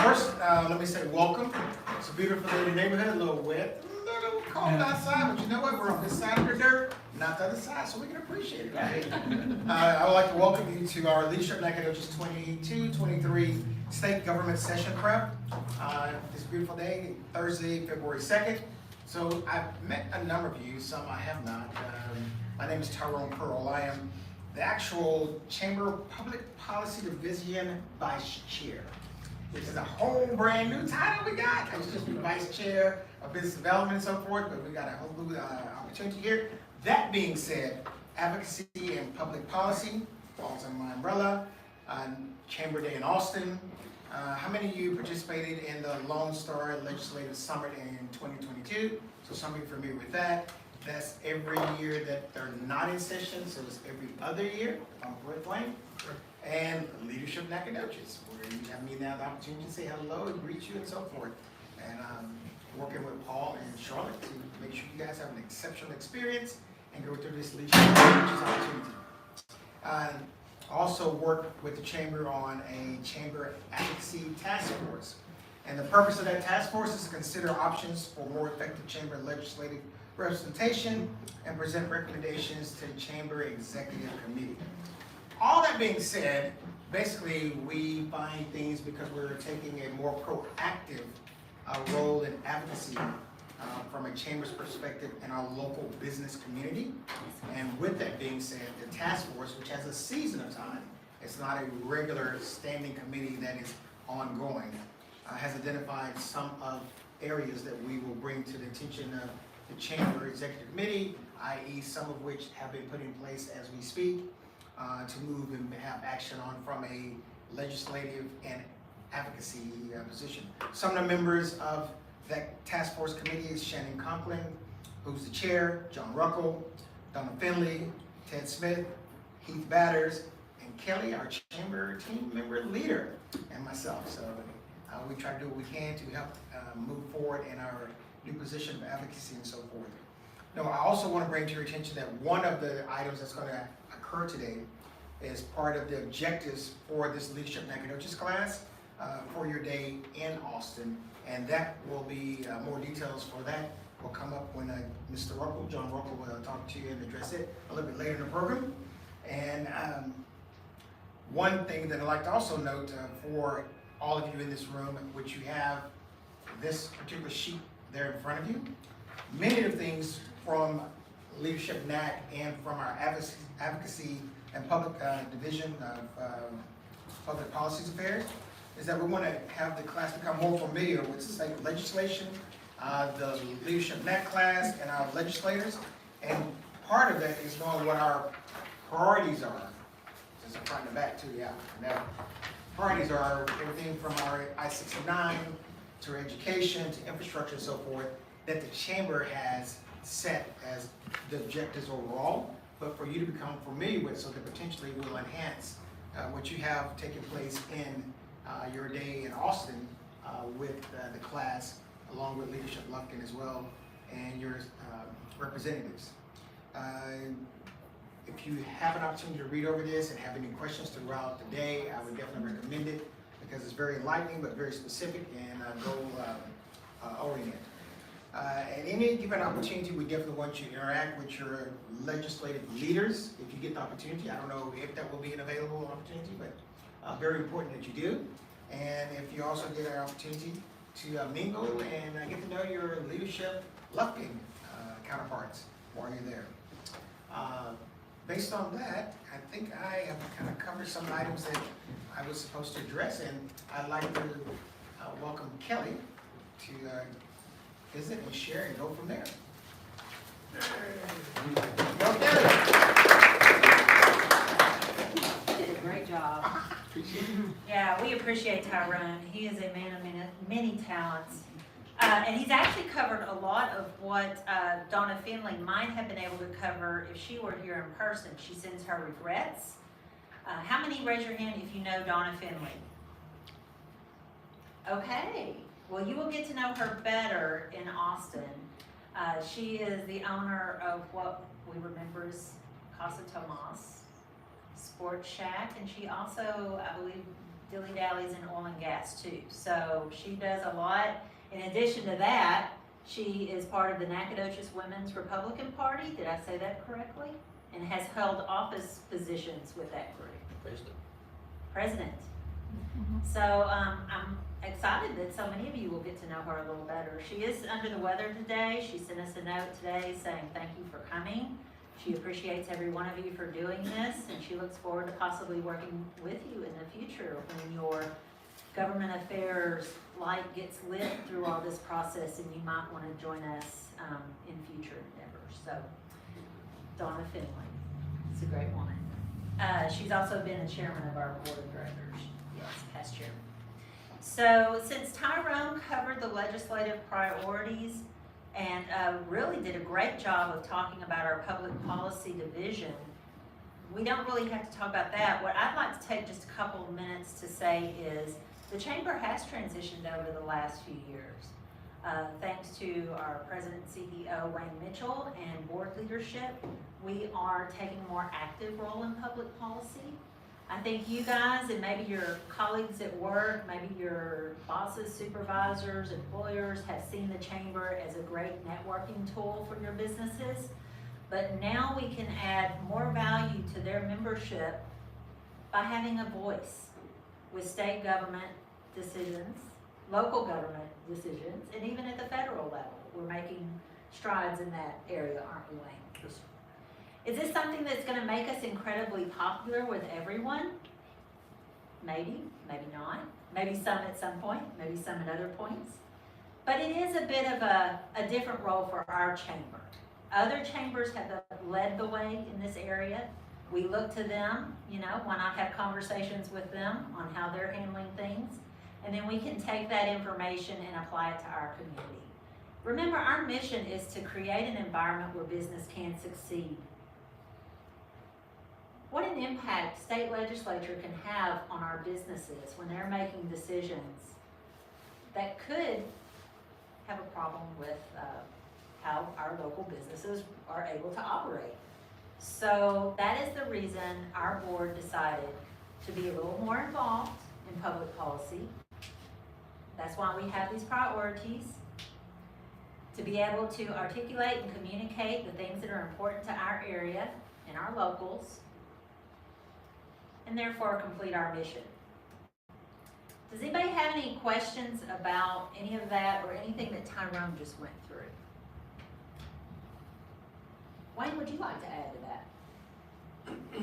first, let me say welcome. It's a beautiful day in the neighborhood, a little wet, a little cold outside, but you know what? We're on this side of the dirt, not the other side, so we can appreciate it, right? I would like to welcome you to our Leadership Nacogdoches 22-23 State Government Session Prep. This beautiful day, Thursday, February 2nd. So I've met a number of you, some I have not. My name is Tyrone Pearl. I am the actual Chamber Public Policy Division Vice Chair, which is a whole brand new title we got. I was just Vice Chair of Business Development and so forth, but we got a whole new opportunity here. That being said, advocacy and public policy falls under my umbrella. Chamber Day in Austin. How many of you participated in the Lone Star Legislative Summit in 2022? So some of you are familiar with that. That's every year that they're not in session, so it's every other year on Point Blank. And Leadership Nacogdoches, where you have me now the opportunity to say hello and greet you and so forth. And working with Paul and Charlotte to make sure you guys have an exceptional experience and go through this Leadership Nacogdoches opportunity. Also work with the Chamber on a Chamber Advocacy Task Force. And the purpose of that task force is to consider options for more effective Chamber legislative representation and present recommendations to the Chamber Executive Committee. All that being said, basically we find things because we're taking a more proactive role in advocacy from a Chamber's perspective in our local business community. And with that being said, the task force, which has a season of time, it's not a regular standing committee that is ongoing, has identified some of areas that we will bring to the attention of the Chamber Executive Committee, i.e. some of which have been put in place as we speak, to move and have action on from a legislative and advocacy position. Some of the members of that task force committee is Shannon Conklin, who's the chair, John Ruckle, Donna Finley, Ted Smith, Heath Batters, and Kelly, our chamber team member leader, and myself. So we try to do what we can to help move forward in our new position of advocacy and so forth. Now, I also want to bring to your attention that one of the items that's going to occur today is part of the objectives for this Leadership Nacogdoches class for your day in Austin, and that will be more details for that will come up when Mr. Ruckle, John Ruckle, will talk to you and address it a little bit later in the program. And one thing that I'd like to also note for all of you in this room, which you have this particular sheet there in front of you, many of the things from Leadership NAC and from our advocacy and public division of public policies affairs is that we want to have the class become more familiar with state legislation, the Leadership NAC class and our legislators, and part of that is knowing what our priorities are. There's a front and back too, yeah. Now, priorities are everything from our I-69 to education to infrastructure and so forth that the Chamber has set as the objectives overall, but for you to become familiar with so that potentially will enhance what you have taking place in your day in Austin with the class, along with Leadership Lufkin as well, and your representatives. If you have an opportunity to read over this and have any questions throughout the day, I would definitely recommend it because it's very enlightening but very specific and goal-oriented. At any given opportunity, we definitely want you to interact with your legislative leaders if you get the opportunity. I don't know if that will be an available opportunity, but very important that you do. And if you also get an opportunity to mingle and get to know your Leadership Lufkin counterparts while you're there. Based on that, I think I have kind of covered some items that I was supposed to address, and I'd like to welcome Kelly to visit and share and go from there. Go Kelly! You did a great job. Appreciate it. Yeah, we appreciate Tyrone. He is a man of many talents. And he's actually covered a lot of what Donna Finley might have been able to cover if she were here in person. She sends her regrets. How many, raise your hand if you know Donna Finley? Okay, well you will get to know her better in Austin. She is the owner of what we remember as Casa Tomas Sports Shack, and she also, I believe, dilly-dallies in oil and gas too. So she does a lot. In addition to that, she is part of the Nacogdoches Women's Republican Party. Did I say that correctly? And has held office positions with that group. President. So I'm excited that so many of you will get to know her a little better. She is under the weather today. She sent us a note today saying thank you for coming. She appreciates every one of you for doing this, and she looks forward to possibly working with you in the future when your government affairs light gets lit through all this process, and you might want to join us in future endeavors. So, Donna Finley, it's a great woman. She's also been the chairman of our board of directors. Yes, past chairman. So, since Tyrone covered the legislative priorities and really did a great job of talking about our public policy division, we don't really have to talk about that. What I'd like to take just a couple of minutes to say is the chamber has transitioned over the last few years. Thanks to our president and CEO, Wayne Mitchell, and board leadership, we are taking a more active role in public policy. I think you guys and maybe your colleagues at work, maybe your bosses, supervisors, employers have seen the chamber as a great networking tool for your businesses. But now we can add more value to their membership by having a voice with state government decisions, local government decisions, and even at the federal level. We're making strides in that area, aren't we, Wayne? Yes. Is this something that's going to make us incredibly popular with everyone? Maybe, maybe not. Maybe some at some point, maybe some at other points. But it is a bit of a different role for our chamber. Other chambers have led the way in this area. We look to them, why not have conversations with them on how they're handling things? And then we can take that information and apply it to our community. Remember, our mission is to create an environment where business can succeed. What an impact state legislature can have on our businesses when they're making decisions that could have a problem with how our local businesses are able to operate. So that is the reason our board decided to be a little more involved in public policy. That's why we have these priorities, to be able to articulate and communicate the things that are important to our area and our locals, and therefore complete our mission. Does anybody have any questions about any of that or anything that Tyrone just went through? Wayne, would you like to add to that?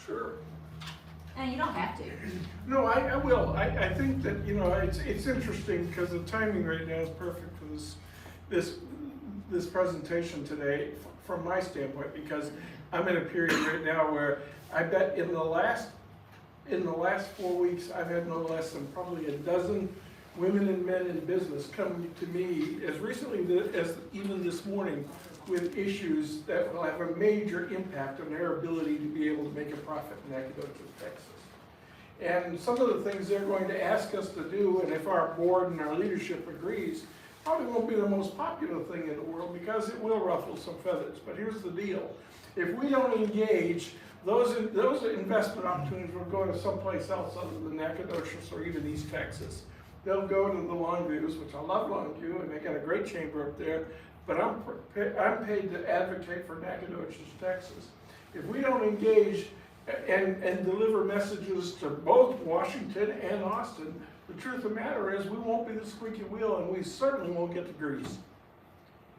Sure. And you don't have to. No, I will. I think that, it's interesting because the timing right now is perfect for this presentation today from my standpoint, because I'm in a period right now where I bet in the last 4 weeks, I've had no less than probably a dozen women and men in business come to me as recently as even this morning with issues that will have a major impact on their ability to be able to make a profit in Nacogdoches, Texas. And some of the things they're going to ask us to do, and if our board and our leadership agrees, probably won't be the most popular thing in the world because it will ruffle some feathers. But here's the deal. If we don't engage, those investment opportunities will go to someplace else other than Nacogdoches or even East Texas. They'll go to the Longviews, which I love Longview, and they got a great chamber up there. But I'm paid to advocate for Nacogdoches, Texas. If we don't engage and deliver messages to both Washington and Austin, the truth of the matter is we won't be the squeaky wheel, and we certainly won't get the grease.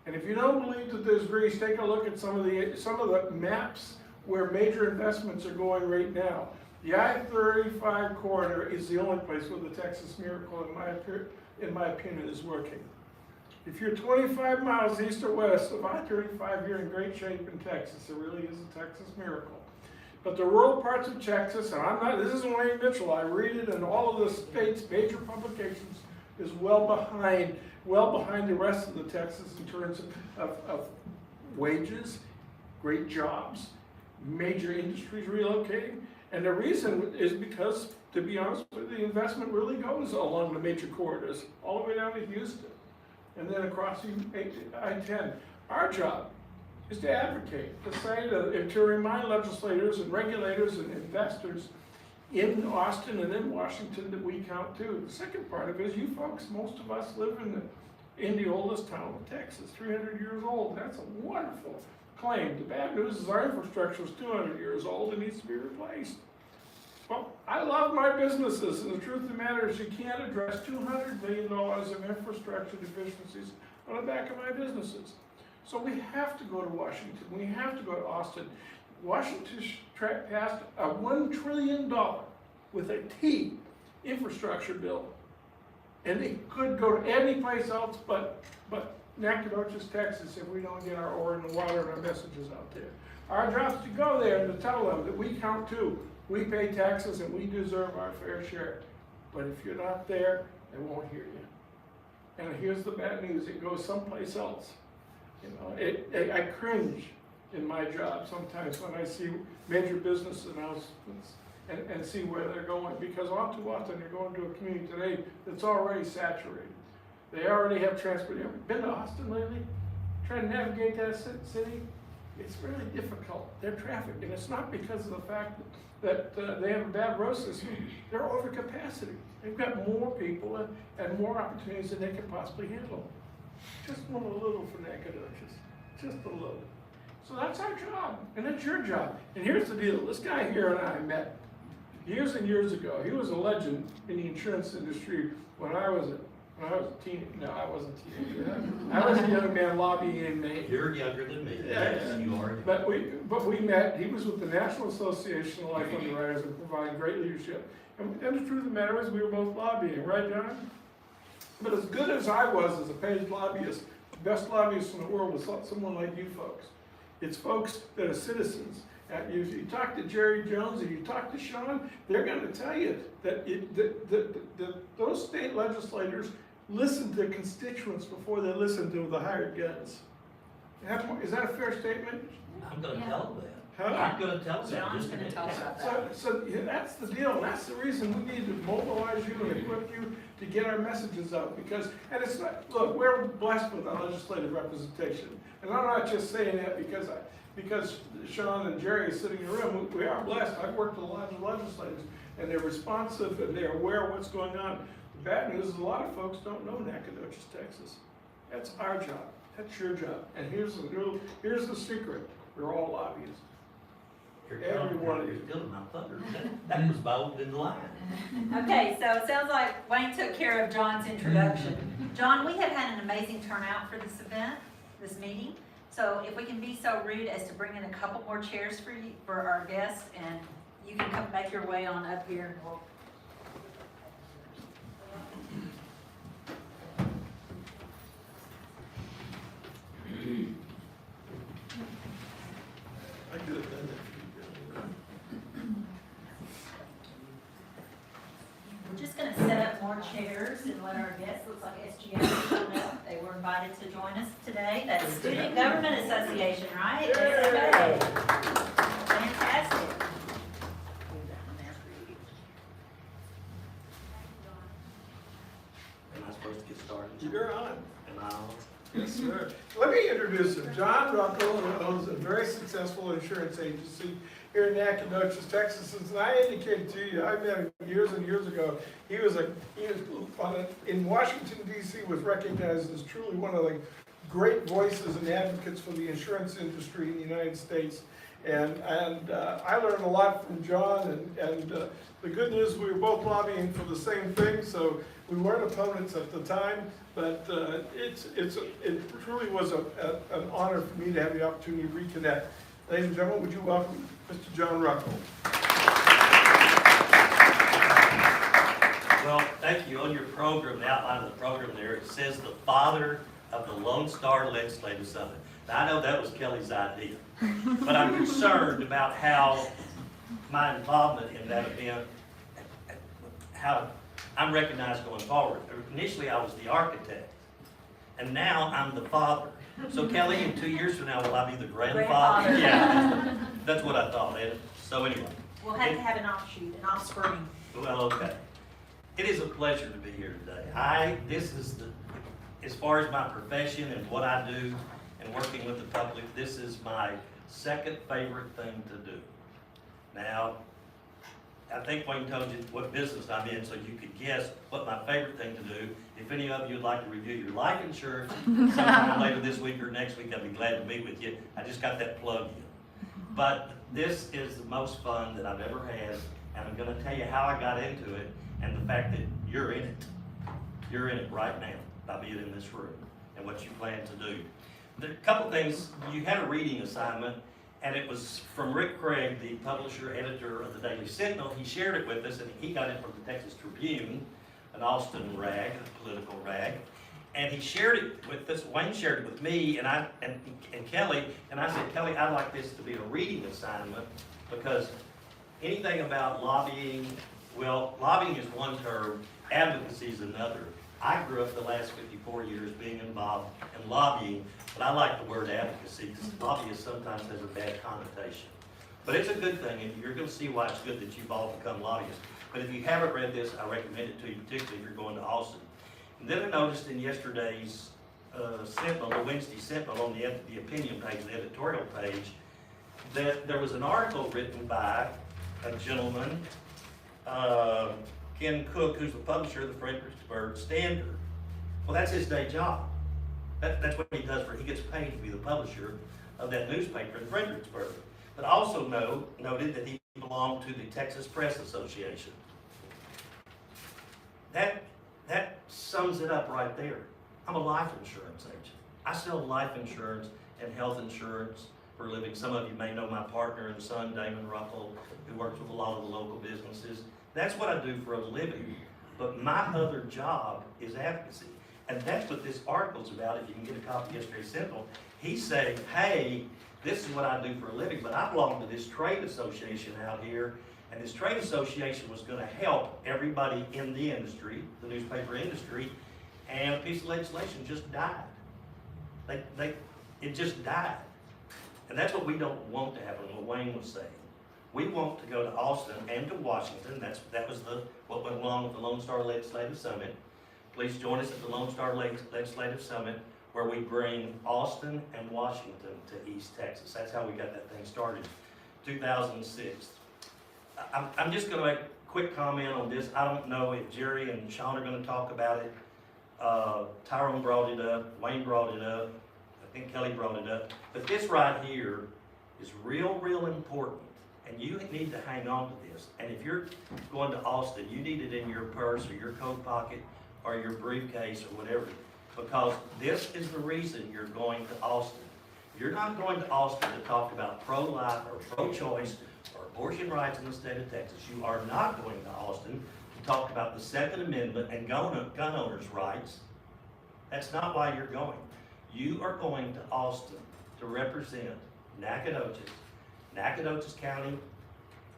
And if you don't believe that there's grease, take a look at some of the maps where major investments are going right now. The I-35 corridor is the only place where the Texas Miracle, in my opinion, is working. If you're 25 miles east or west of I-35, you're in great shape in Texas. It really is a Texas miracle. But the rural parts of Texas, and this isn't Wayne Mitchell, I read it in all of the state's major publications, is well behind the rest of the Texas in terms of wages, great jobs, major industries relocating. And the reason is because, to be honest with you, the investment really goes along the major corridors, all the way down to Houston, and then across I-10. Our job is to advocate, to say to remind legislators and regulators and investors in Austin and in Washington that we count too. The second part of it is you folks, most of us live in the oldest town of Texas, 300 years old. That's a wonderful claim. The bad news is our infrastructure is 200 years old and needs to be replaced. Well, I love my businesses, and the truth of the matter is you can't address $200 million of infrastructure deficiencies on the back of my businesses. So we have to go to Washington, we have to go to Austin. Washington passed a $1 trillion with a T infrastructure bill. And it could go to any place else but Nacogdoches, Texas, if we don't get our oar in the water and our messages out there. Our job is to go there and to tell them that we count too. We pay taxes and we deserve our fair share. But if you're not there, they won't hear you. And here's the bad news, it goes someplace else. You know, I cringe in my job sometimes when I see major business announcements and see where they're going, because all too often you're going to a community today that's already saturated. They already have transport. You ever been to Austin lately? Trying to navigate that city? It's really difficult. Their traffic, and it's not because of the fact that they have a bad road system. They're over capacity. They've got more people and more opportunities than they can possibly handle. Just one little for Nacogdoches, just a little. So that's our job, and that's your job. And here's the deal, this guy here and I met years and years ago. He was a legend in the insurance industry when I was a teenager. No, I wasn't a teenager. I was a young man lobbying in Maine. You're younger than me. Yeah, Yes, you are. But we met, he was with the National Association of Life Underwriters and providing great leadership. And the truth of the matter is we were both lobbying, right, John? But as good as I was as a paid lobbyist, the best lobbyist in the world was someone like you folks. It's folks that are citizens. You talk to Jerry Jones and you talk to Sean, they're going to tell you that those state legislators listen to constituents before they listen to the hired guns. Is that a fair statement? I'm gonna tell them that. Huh? I'm gonna tell them. John's Just a gonna minute. tell us about that. So yeah, that's the deal, and that's the reason we need to mobilize you and equip you to get our messages out, because, and it's not, look, we're blessed with our legislative representation. And I'm not just saying that because Sean and Jerry are sitting in the room, we are blessed. I've worked with a lot of legislators, and they're responsive and they're aware of what's going on. The bad news is a lot of folks don't know Nacogdoches, Texas. That's our job, that's your job. And here's the secret, we're all lobbyists. Every one of you. You're stealing my thunder. That was bold in the line. Okay, so it sounds like Wayne took care of John's introduction. John, we have had an amazing turnout for this event, this meeting. So if we can be so rude as to bring in a couple more chairs for you, for our guests, and you can come make your way on up here. And we'll I could have done that. We're just gonna set up more chairs and let our guests, looks like SGA has shown up. They were invited to join us today. That's Student Government Association, right? SFA. Fantastic. Am I supposed to get started? You're on. Am I on? Yes, sir. Let me introduce him. John Ruckel owns a very successful insurance agency here in Nacogdoches, Texas. As I indicated to you, I met him years and years ago. He was in Washington, D.C., was recognized as truly one of the great voices and advocates for the insurance industry in the United States. And I learned a lot from John, and the good news, we were both lobbying for the same thing, so we weren't opponents at the time, but it truly was an honor for me to have the opportunity to reconnect. Ladies and gentlemen, would you welcome Mr. John Ruckel? Well, thank you. On your program, the outline of the program there, it says the father of the Lone Star Legislative Summit. Now, I know that was Kelly's idea, but I'm concerned about how my involvement in that event, how I'm recognized going forward. Initially, I was the architect, and now I'm the father. So Kelly, in 2 years from now, will I be the grandfather? Grandfather. Yeah, that's what I thought. So anyway. We'll have to have an offshoot, an offspring. Well, okay. It is a pleasure to be here today. As far as my profession and what I do and working with the public, this is my second favorite thing to do. Now, I think Wayne told you what business I'm in, so you could guess what my favorite thing to do. If any of you would like to review your life insurance sometime later this week or next week, I'd be glad to meet with you. I just got that plug in. But this is the most fun that I've ever had, and I'm gonna tell you how I got into it, and the fact that you're in it. You're in it right now, by being in this room, and what you plan to do. There are a couple things. You had a reading assignment, and it was from Rick Craig, the publisher, editor of the Daily Sentinel. He shared it with us, and he got it from the Texas Tribune, an Austin rag, a political rag. And he shared it with us, Wayne shared it with me, and Kelly, and I said, Kelly, I'd like this to be a reading assignment, because anything about lobbying, well, lobbying is one term, advocacy is another. I grew up the last 54 years being involved in lobbying, but I like the word advocacy, because lobbyists sometimes has a bad connotation. But it's a good thing, and you're gonna see why it's good that you've all become lobbyists. But if you haven't read this, I recommend it to you, particularly if you're going to Austin. And then I noticed in yesterday's Sentinel, the Wednesday Sentinel, on the opinion page, the editorial page, that there was an article written by a gentleman, Ken Cook, who's the publisher of the Fredericksburg Standard. Well, that's his day job. That's what he does he gets paid to be the publisher of that newspaper in Fredericksburg. But also noted that he belonged to the Texas Press Association. That sums it up right there. I'm a life insurance agent. I sell life insurance and health insurance for a living. Some of you may know my partner and son, Damon Ruckle, who works with a lot of the local businesses. That's what I do for a living. But my other job is advocacy. And that's what this article's about. If you can get a copy of yesterday's Sentinel, he's saying, hey, this is what I do for a living, but I belong to this trade association out here, and this trade association was gonna help everybody in the industry, the newspaper industry, and a piece of legislation just died. It just died. And that's what we don't want to happen, what Wayne was saying. We want to go to Austin and to Washington. That was what went along with the Lone Star Legislative Summit. Please join us at the Lone Star Legislative Summit, where we bring Austin and Washington to East Texas. That's how we got that thing started, 2006. I'm just gonna make a quick comment on this. I don't know if Jerry and Sean are gonna talk about it. Tyrone brought it up, Wayne brought it up, I think Kelly brought it up. But this right here is real important. And you need to hang on to this. And if you're going to Austin, you need it in your purse or your coat pocket or your briefcase or whatever, because this is the reason you're going to Austin. You're not going to Austin to talk about pro-life or pro-choice or abortion rights in the state of Texas. You are not going to Austin to talk about the Second Amendment and gun owners' rights. That's not why you're going. You are going to Austin to represent Nacogdoches County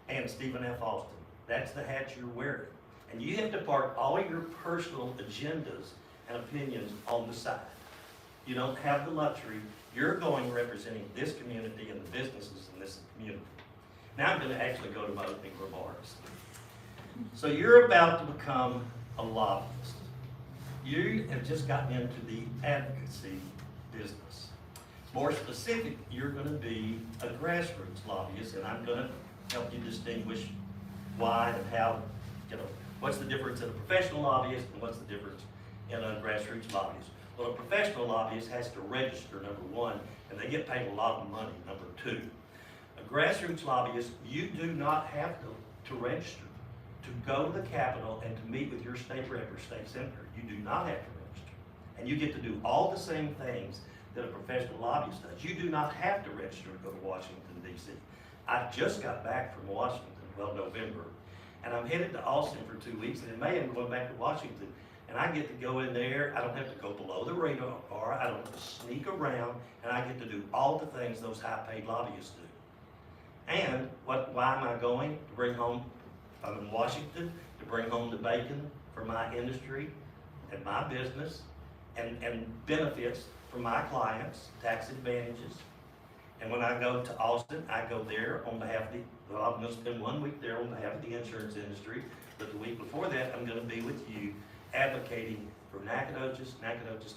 and Stephen F. Austin. That's the hat you're wearing. And you have to park all your personal agendas and opinions on the side. You don't have the luxury. You're going representing this community and the businesses in this community. Now I'm going to actually go to my opening remarks. So you're about to become a lobbyist. You have just gotten into the advocacy business. More specific, you're going to be a grassroots lobbyist, and I'm going to help you distinguish why and how, what's the difference in a professional lobbyist and what's the difference in a grassroots lobbyist. Well, a professional lobbyist has to register, number one, and they get paid a lot of money, number two. A grassroots lobbyist, you do not have to register to go to the Capitol and to meet with your state rep or state senator. You do not have to register. And you get to do all the same things that a professional lobbyist does. You do not have to register to go to Washington, D.C. I just got back from Washington, November, and I'm headed to Austin for 2 weeks, and in May I'm going back to Washington, and I get to go in there. I don't have to go below the radar, I don't have to sneak around, and I get to do all the things those high-paid lobbyists do. And why am I going? To bring home, I'm in Washington, to bring home the bacon for my industry and my business, and benefits for my clients, tax advantages. And when I go to Austin, I go there on behalf of I'm going to spend 1 week there on behalf of the insurance industry, but the week before that, I'm going to be with you advocating for Nacogdoches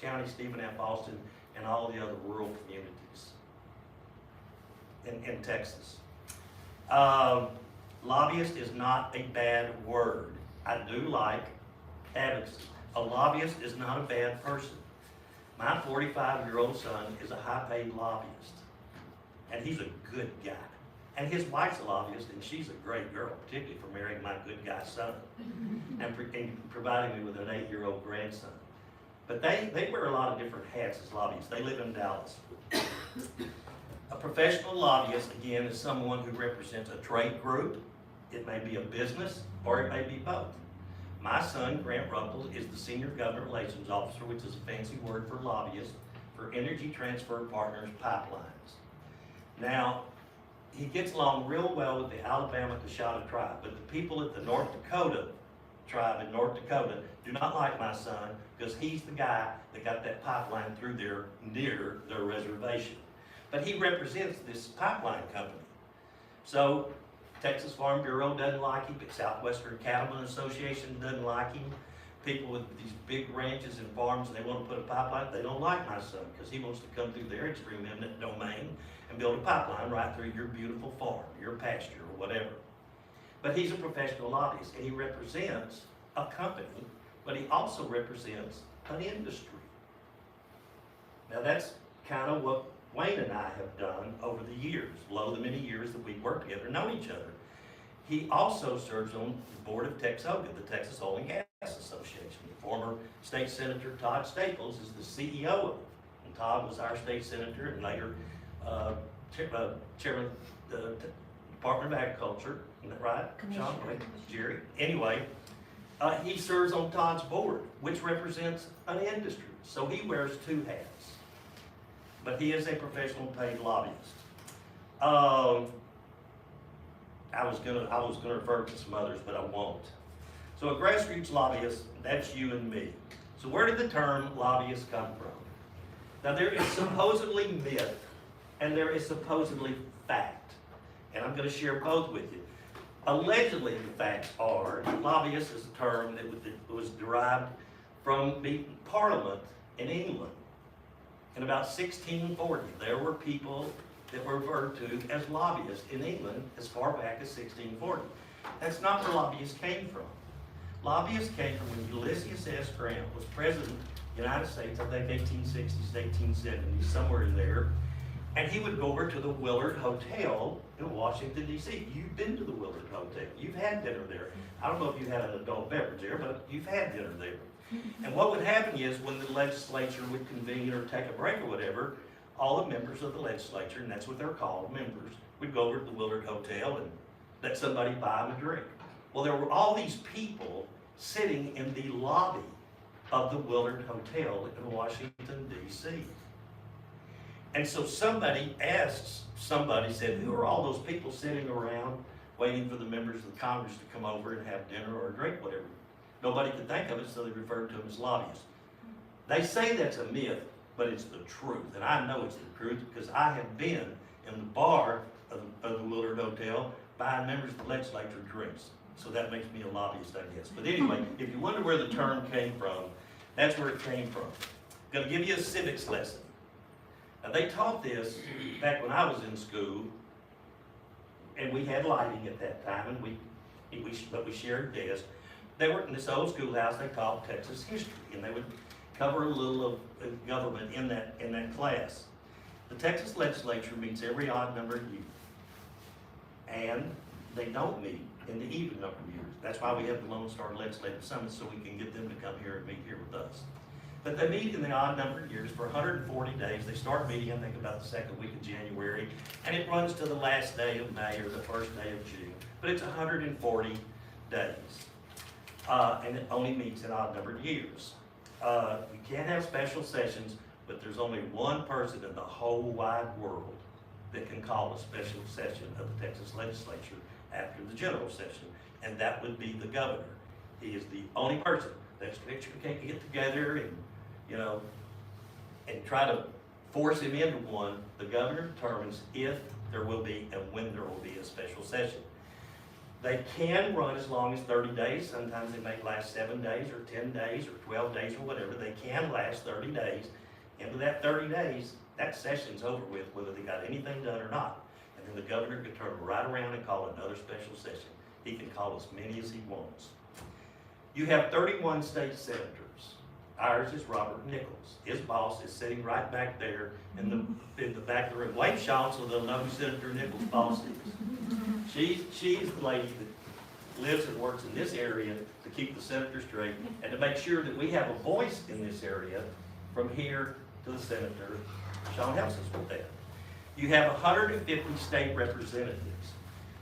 County, Stephen F. Austin, and all the other rural communities in Texas. lobbyist is not a bad word. I do like advocacy. A lobbyist is not a bad person. My 45-year-old son is a high-paid lobbyist, and he's a good guy. And his wife's a lobbyist, and she's a great girl, particularly for marrying my good guy son and providing me with an 8-year-old grandson. But they wear a lot of different hats as lobbyists. They live in Dallas. A professional lobbyist, again, is someone who represents a trade group. It may be a business, or it may be both. My son, Grant Ruppel, is the Senior Government Relations Officer, which is a fancy word for lobbyist, for Energy Transfer Partners Pipelines. Now, he gets along real well with the Alabama Coshada tribe, but the people at the North Dakota tribe in North Dakota do not like my son because he's the guy that got that pipeline through there near their reservation. But he represents this pipeline company. So Texas Farm Bureau doesn't like him, Southwestern Cattlemen Association doesn't like him. People with these big ranches and farms, they want to put a pipeline, they don't like my son because he wants to come through their extreme eminent domain and build a pipeline right through your beautiful farm, your pasture, or whatever. But he's a professional lobbyist, and he represents a company, but he also represents an industry. Now that's kind of what Wayne and I have done over the years, the many years that we've worked together and known each other. He also serves on the board of TexOGA, the Texas Oil and Gas Association. The former state senator Todd Staples is the CEO of it. And Todd was our state senator and later chairman of the Department of Agriculture. Isn't that right, Sean? Commissioner. Jerry. Anyway, he serves on Todd's board, which represents an industry. So he wears 2 hats. But he is a professional paid lobbyist. I was gonna refer to some others, but I won't. So a grassroots lobbyist, that's you and me. So where did the term lobbyist come from? Now there is supposedly myth, and there is supposedly fact. And I'm gonna share both with you. Allegedly, the facts are, lobbyist is a term that was derived from the Parliament in England. In about 1640, there were people that were referred to as lobbyists in England as far back as 1640. That's not where lobbyists came from. Lobbyists came from when Ulysses S. Grant was president of the United States, I think 1860s, 1870s, somewhere in there. And he would go over to the Willard Hotel in Washington, D.C. You've been to the Willard Hotel. You've had dinner there. I don't know if you had an adult beverage there, but you've had dinner there. And what would happen is when the legislature would convene or take a break or whatever, all the members of the legislature, and that's what they're called, members, would go over to the Willard Hotel and let somebody buy them a drink. Well, there were all these people sitting in the lobby of the Willard Hotel in Washington, D.C. And so somebody said, who are all those people sitting around waiting for the members of the Congress to come over and have dinner or a drink, whatever? Nobody could think of it, so they referred to them as lobbyists. They say that's a myth, but it's the truth. And I know it's the truth because I have been in the bar of the Willard Hotel buying members of the legislature drinks. So that makes me a lobbyist, I guess. But anyway, if you wonder where the term came from, that's where it came from. I'm going to give you a civics lesson. Now they taught this back when I was in school, and we had lighting at that time, and but we shared desks. They were in this old schoolhouse they called Texas history, and they would cover a little of government in that class. The Texas legislature meets every odd number of years, and they don't meet in the even number of years. That's why we have the Lone Star Legislative Summit, so we can get them to come here and meet here with us. But they meet in the odd number of years for 140 days. They start meeting, I think, about the second week of January, and it runs to the last day of May or the first day of June. But it's 140 days, and it only meets in odd numbered years. You can't have special sessions, but there's only one person in the whole wide world that can call a special session of the Texas legislature after the general session, and that would be the governor. He is the only person. The legislature can't get together and, and try to force him into one. The governor determines if there will be and when there will be a special session. They can run as long as 30 days. Sometimes they may last 7 days or 10 days or 12 days or whatever. They can last 30 days. Into that 30 days, that session's over with, whether they got anything done or not. And then the governor can turn right around and call another special session. He can call as many as he wants. You have 31 state senators. Ours is Robert Nichols. His boss is sitting right back there in the back of the room. Wave Sean so they'll know who Senator Nichols' boss is. She's the lady that lives and works in this area to keep the senators straight and to make sure that we have a voice in this area from here to the senator. Sean helps us with that. You have 150 state representatives.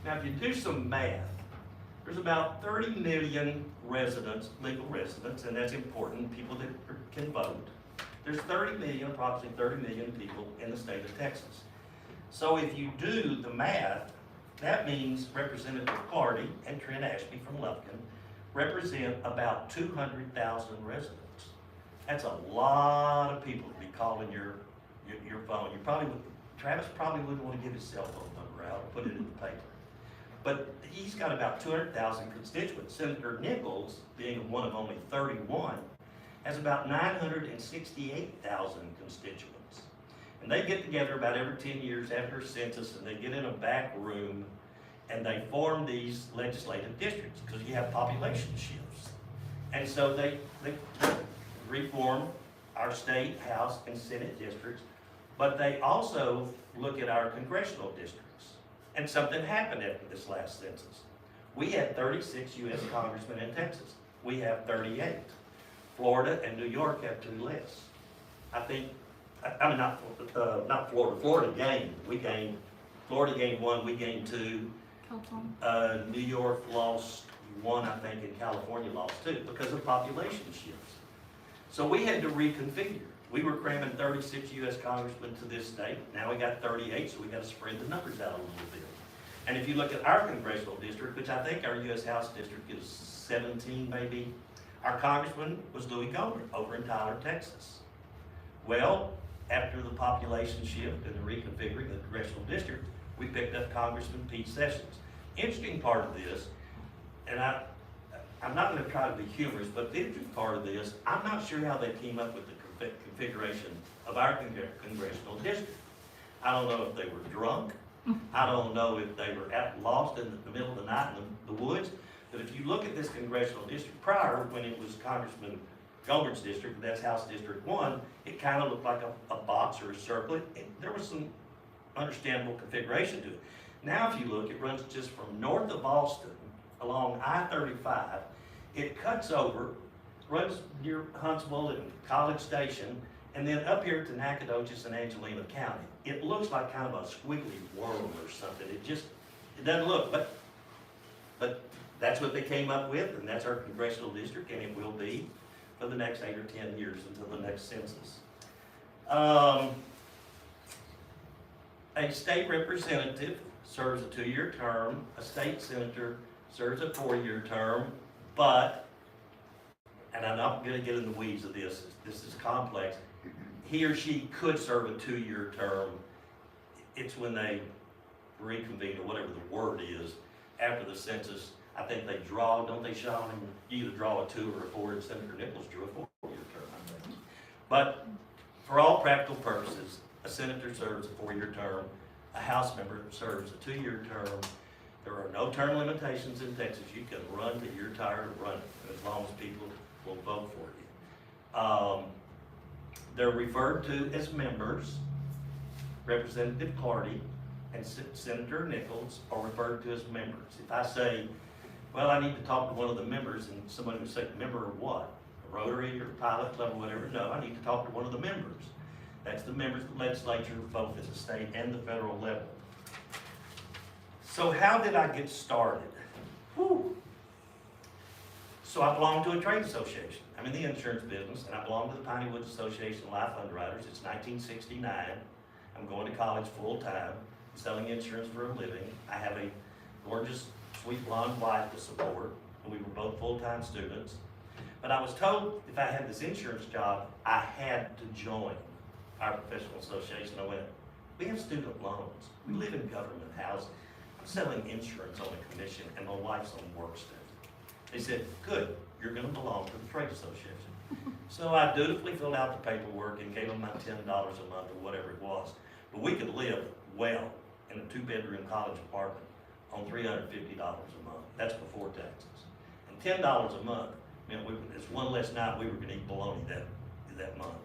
Now, if you do some math, there's about 30 million residents, legal residents, and that's important, people that can vote. There's 30 million, approximately 30 million people in the state of Texas. So if you do the math, that means Representative Clardy and Trent Ashby from Lufkin represent about 200,000 residents. That's a lot of people to be calling your phone. You probably would, Travis probably wouldn't want to give his cell phone number out or put it in the paper. But he's got about 200,000 constituents. Senator Nichols, being one of only 31, has about 968,000 constituents. And they get together about every 10 years after a census, and they get in a back room and they form these legislative districts because you have population shifts. And so they reform our state, house, and senate districts, but they also look at our congressional districts. And something happened after this last census. We had 36 U.S. congressmen in Texas. We have 38. Florida and New York have 2 less. I mean, not Florida. Florida gained. Florida gained 1, we gained 2. New York lost 1, I think, and California lost 2 because of population shifts. So we had to reconfigure. We were cramming 36 U.S. congressmen to this state. Now we got 38, so we got to spread the numbers out a little bit. And if you look at our congressional district, which I think our U.S. House district is 17 maybe, our congressman was Louis Gohmert over in Tyler, Texas. Well, after the population shift and the reconfiguring of the congressional district, we picked up Congressman Pete Sessions. Interesting part of this, and I'm not going to try to be humorous, but the interesting part of this, I'm not sure how they came up with the configuration of our congressional district. I don't know if they were drunk. I don't know if they were lost in the middle of the night in the woods. But if you look at this congressional district prior, when it was Congressman Gohmert's district, that's House District 1, it kind of looked like a box or a circlet. There was some understandable configuration to it. Now if you look, it runs just from north of Austin along I-35. It cuts over, runs near Huntsville and College Station, and then up here to Nacogdoches and Angelina County. It looks like kind of a squiggly worm or something. It doesn't look, but that's what they came up with, and that's our congressional district, and it will be for the next 8 or 10 years until the next census. A state representative serves a 2-year term. A state senator serves a 4-year term, but, and I'm not going to get in the weeds of this is complex, he or she could serve a 2-year term. It's when they reconvene, or whatever the word is, after the census. I think they draw, don't they, Sean? You either draw a 2 or a 4, and Senator Nichols drew a 4-year term, I think. But for all practical purposes, a senator serves a 4-year term, a House member serves a 2-year term. There are no term limitations in Texas. You can run till you're tired of running, as long as people will vote for you. They're referred to as members. Representative Clardy and Senator Nichols are referred to as members. If I say, well, I need to talk to one of the members, and somebody would say, member of what? A Rotary or Pilot Club or whatever? No, I need to talk to one of the members. That's the members of the legislature, both at the state and the federal level. So how did I get started? Whew. So I belong to a trade association. I'm in the insurance business, and I belong to the Piney Woods Association of Life Underwriters. It's 1969. I'm going to college full-time, selling insurance for a living. I have a gorgeous, sweet blonde wife to support, and we were both full-time students. But I was told if I had this insurance job, I had to join our professional association. I went, we have student loans. We live in government housing. I'm selling insurance on a commission, and my wife's on work study. They said, good, you're going to belong to the trade association. So I dutifully filled out the paperwork and gave them my $10 a month or whatever it was. But we could live well in a 2-bedroom college apartment on $350 a month. That's before taxes. And $10 a month meant it's one less night we were gonna eat bologna that month.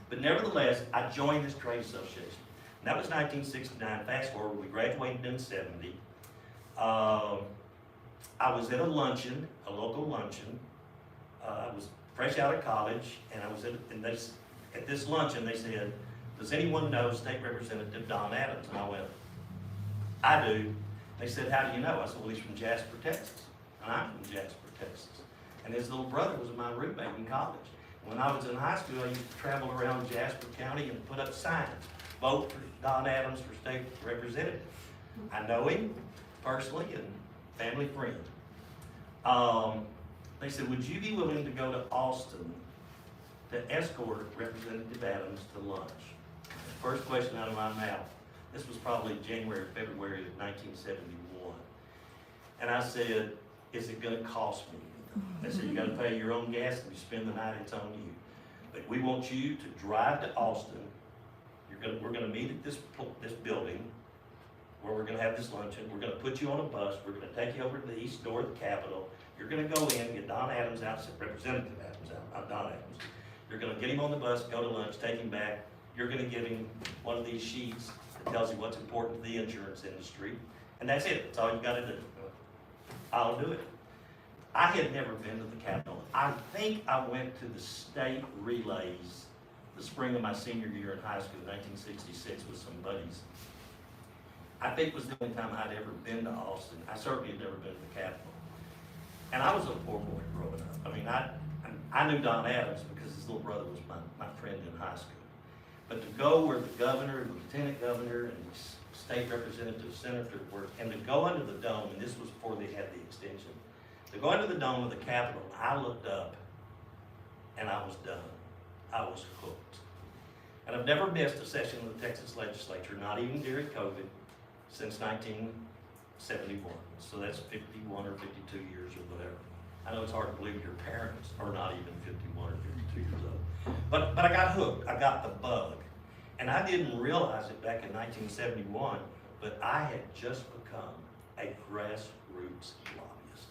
But nevertheless, I joined this trade association. And that was 1969. Fast forward, we graduated in '70. I was at a luncheon, a local luncheon. I was fresh out of college, and I was at this luncheon, they said, does anyone know State Representative Don Adams? And I went, I do. They said, how do you know? I said, well, he's from Jasper, Texas. And I'm from Jasper, Texas. And his little brother was my roommate in college. When I was in high school, I used to travel around Jasper County and put up signs. Vote for Don Adams for state representative. I know him personally and family friend. They said, would you be willing to go to Austin to escort Representative Adams to lunch? First question out of my mouth. This was probably January, February of 1971. And I said, is it gonna cost me anything? They said, you gotta pay your own gas and you spend the night, it's on you. But we want you to drive to Austin. We're gonna meet at this building where we're gonna have this luncheon. We're gonna put you on a bus. We're gonna take you over to the east door of the Capitol. You're gonna go in, get Don Adams out, Representative Adams out, not Don Adams. You're gonna get him on the bus, go to lunch, take him back. You're gonna give him one of these sheets that tells you what's important to the insurance industry. And that's it, that's all you gotta do. I'll do it. I had never been to the Capitol. I think I went to the state relays the spring of my senior year in high school, 1966, with some buddies. I think it was the only time I'd ever been to Austin. I certainly had never been to the Capitol. And I was a poor boy growing up. I mean, I knew Don Adams because his little brother was my friend in high school. But to go where the governor, the lieutenant governor, and the state representative, senator were, and to go under the dome, and this was before they had the extension, to go under the dome of the Capitol, I looked up and I was done. I was hooked. And I've never missed a session of the Texas legislature, not even during COVID, since 1971. So that's 51 or 52 years or whatever. I know it's hard to believe your parents are not even 51 or 52 years old. But I got hooked. I got the bug. And I didn't realize it back in 1971, but I had just become a grassroots lobbyist.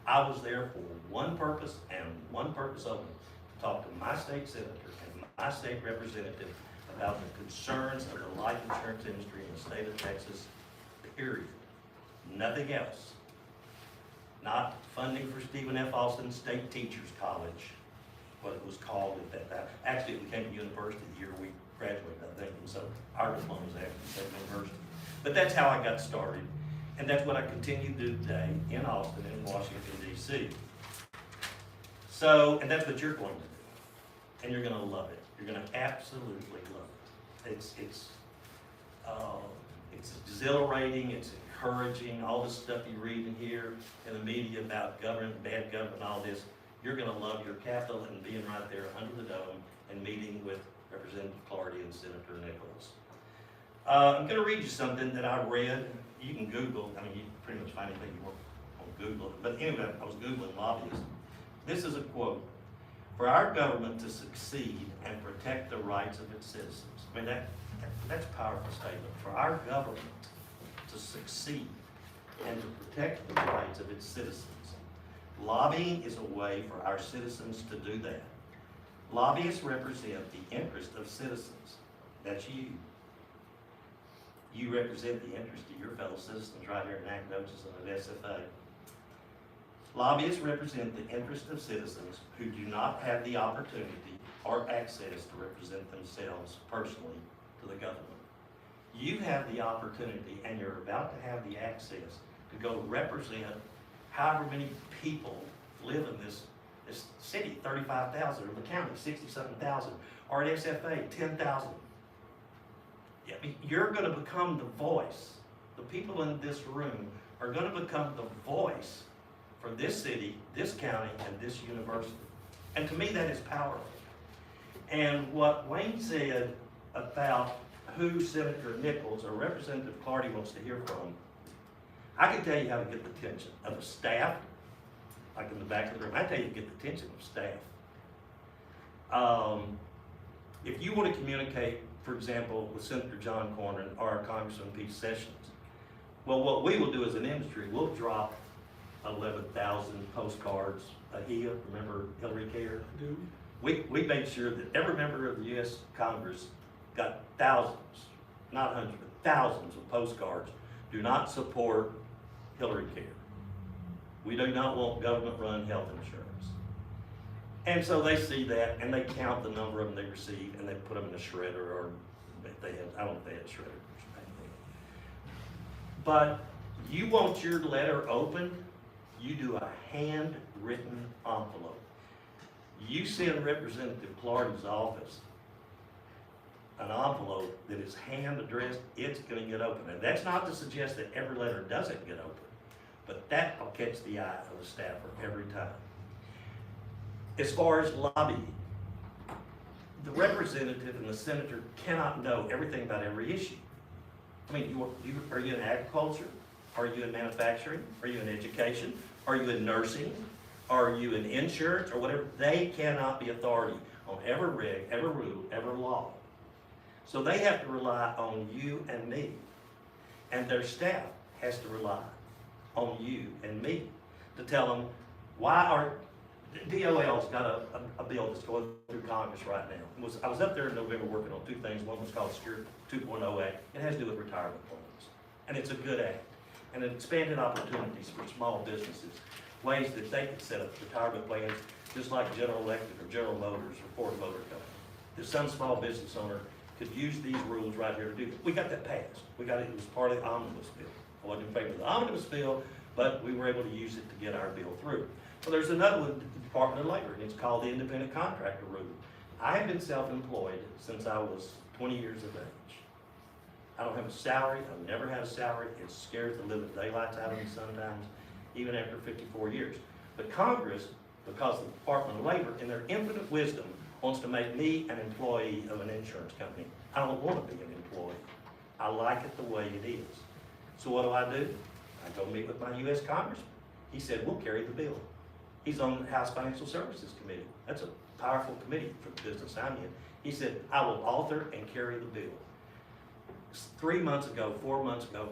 I was there for one purpose and one purpose only, to talk to my state senator and my state representative about the concerns of the life insurance industry in the state of Texas, period. Nothing else. Not funding for Stephen F. Austin State Teachers College, what it was called at that time. Actually, it became a university the year we graduated, I think, and so our diploma was actually State University. But that's how I got started, and that's what I continue to do today in Austin and Washington, D.C. So, and that's what you're going to do, and you're going to love it. You're going to absolutely love it. It's exhilarating, it's encouraging, all the stuff you read and hear in the media about government, bad government, all this. You're going to love your Capitol and being right there under the dome and meeting with Representative Clardy and Senator Nichols. I'm going to read you something that I read. You can Google, I mean, you can pretty much find anything you want on Google. But anyway, I was Googling lobbyists. This is a quote. For our government to succeed and protect the rights of its citizens. I mean, that's a powerful statement. For our government to succeed and to protect the rights of its citizens. Lobbying is a way for our citizens to do that. Lobbyists represent the interest of citizens. That's you. You represent the interest of your fellow citizens right here in Nacogdoches and at SFA. Lobbyists represent the interest of citizens who do not have the opportunity or access to represent themselves personally to the government. You have the opportunity, and you're about to have the access to go represent however many people live in this city, 35,000, or the county, 60-something thousand, or at SFA, 10,000. Yeah, you're going to become the voice. The people in this room are going to become the voice for this city, this county, and this university. And to me, that is powerful. And what Wayne said about who Senator Nichols or Representative Clardy wants to hear from, I can tell you how to get the attention of the staff, like in the back of the room. I tell you to get the attention of staff. If you want to communicate, for example, with Senator John Cornyn or Congressman Pete Sessions, Well, what we will do as an industry, we'll drop 11,000 postcards a year. Remember Hillary Care? Do, We made sure that every member of the U.S. Congress got thousands, not hundreds, but thousands of postcards. Do not support Hillary Care. We do not want government-run health insurance. And so they see that, and they count the number of them they receive, and they put them in a shredder, or if they have, I don't know if they had shredders. But you want your letter opened, you do a handwritten envelope. You send Representative Clardy's office an envelope that is hand addressed, it's gonna get open. And that's not to suggest that every letter doesn't get open, but that will catch the eye of the staffer every time. As far as lobbying, the representative and the senator cannot know everything about every issue. I mean, are you in agriculture? Are you in manufacturing? Are you in education? Are you in nursing? Are you in insurance or whatever? They cannot be authority on every reg, every rule, every law. So they have to rely on you and me. And their staff has to rely on you and me to tell them why DOL's got a bill that's going through Congress right now. I was up there in November working on two things. One was called Secure 2.0 Act. It has to do with retirement plans. And it's a good act. And it expanded opportunities for small businesses, ways that they could set up retirement plans just like General Electric or General Motors or Ford Motor Company. That some small business owner could use these rules right here to do that. We got that passed. It was part of the omnibus bill. I wasn't in favor of the omnibus bill, but we were able to use it to get our bill through. Well, there's another one, the Department of Labor, and it's called the Independent Contractor Rule. I have been self-employed since I was 20 years of age. I don't have a salary. I've never had a salary. It scares the living daylights out of me sometimes, even after 54 years. But Congress, because the Department of Labor, in their infinite wisdom, wants to make me an employee of an insurance company. I don't want to be an employee. I like it the way it is. So what do? I go meet with my U.S. Congressman. He said, we'll carry the bill. He's on the House Financial Services Committee. That's a powerful committee for the business I'm in. He said, I will author and carry the bill. 4 months ago,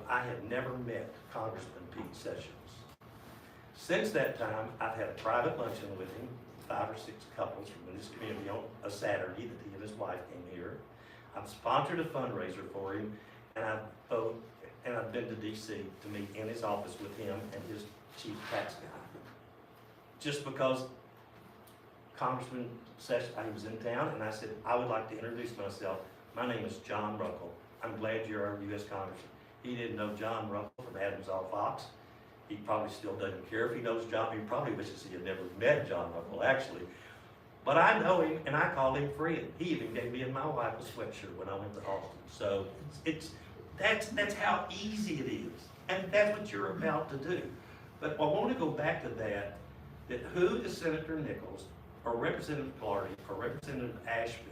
I had never met Congressman Pete Sessions. Since that time, I've had a private luncheon with him, 5 or 6 couples from this community on a Saturday that he and his wife came here. I've sponsored a fundraiser for him, and I've been to DC to meet in his office with him and his chief tax guy. Just because Congressman Sessions, I was in town, and I said, I would like to introduce myself. My name is John Ruckle. I'm glad you're our U.S. Congressman. He didn't know John Ruckle from Adams All Fox. He probably still doesn't care if he knows John. He probably wishes he had never met John Ruckle, actually. But I know him, and I call him friend. He even gave me and my wife a sweatshirt when I went to Austin. So that's how easy it is, and that's what you're about to do. But I want to go back to that who is Senator Nichols, or Representative Clardy, or Representative Ashby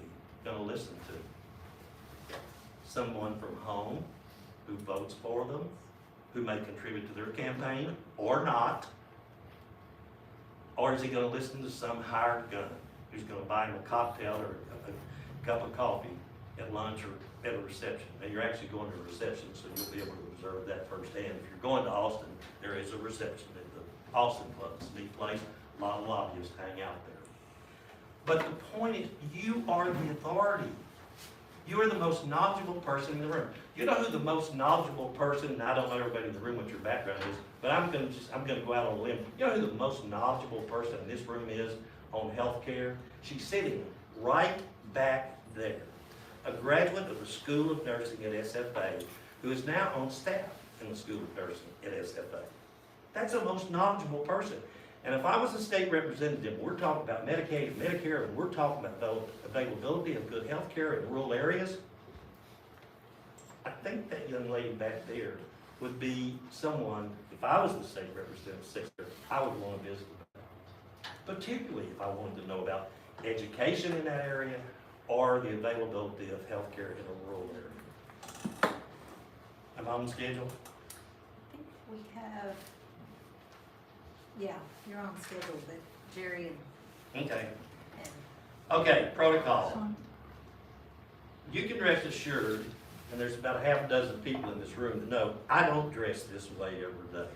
going to listen to? Someone from home who votes for them, who may contribute to their campaign or not? Or is he going to listen to some hired gun who's going to buy him a cocktail or a cup of coffee at lunch or at a reception? Now, you're actually going to a reception, so you'll be able to observe that firsthand. If you're going to Austin, there is a reception at the Austin Club. It's a neat place. A lot of lobbyists hang out there. But the point is, you are the authority. You are the most knowledgeable person in the room. You know who the most knowledgeable person, and I don't know everybody in the room what your background is, but I'm gonna go out on a limb. You know who the most knowledgeable person in this room is on healthcare? She's sitting right back there. A graduate of the School of Nursing at SFA, who is now on staff in the School of Nursing at SFA. That's the most knowledgeable person. And if I was a state representative, we're talking about Medicaid and Medicare, and we're talking about availability of good health care in rural areas, I think that young lady back there would be someone, if I was the state representative, I would want to visit with her. Particularly if I wanted to know about education in that area or the availability of health care in a rural area. Am I on schedule? I think we have, yeah, you're on schedule, but Jerry Okay. and Okay, protocol. You can rest assured and there's about a half a dozen people in this room that know, I don't dress this way every day.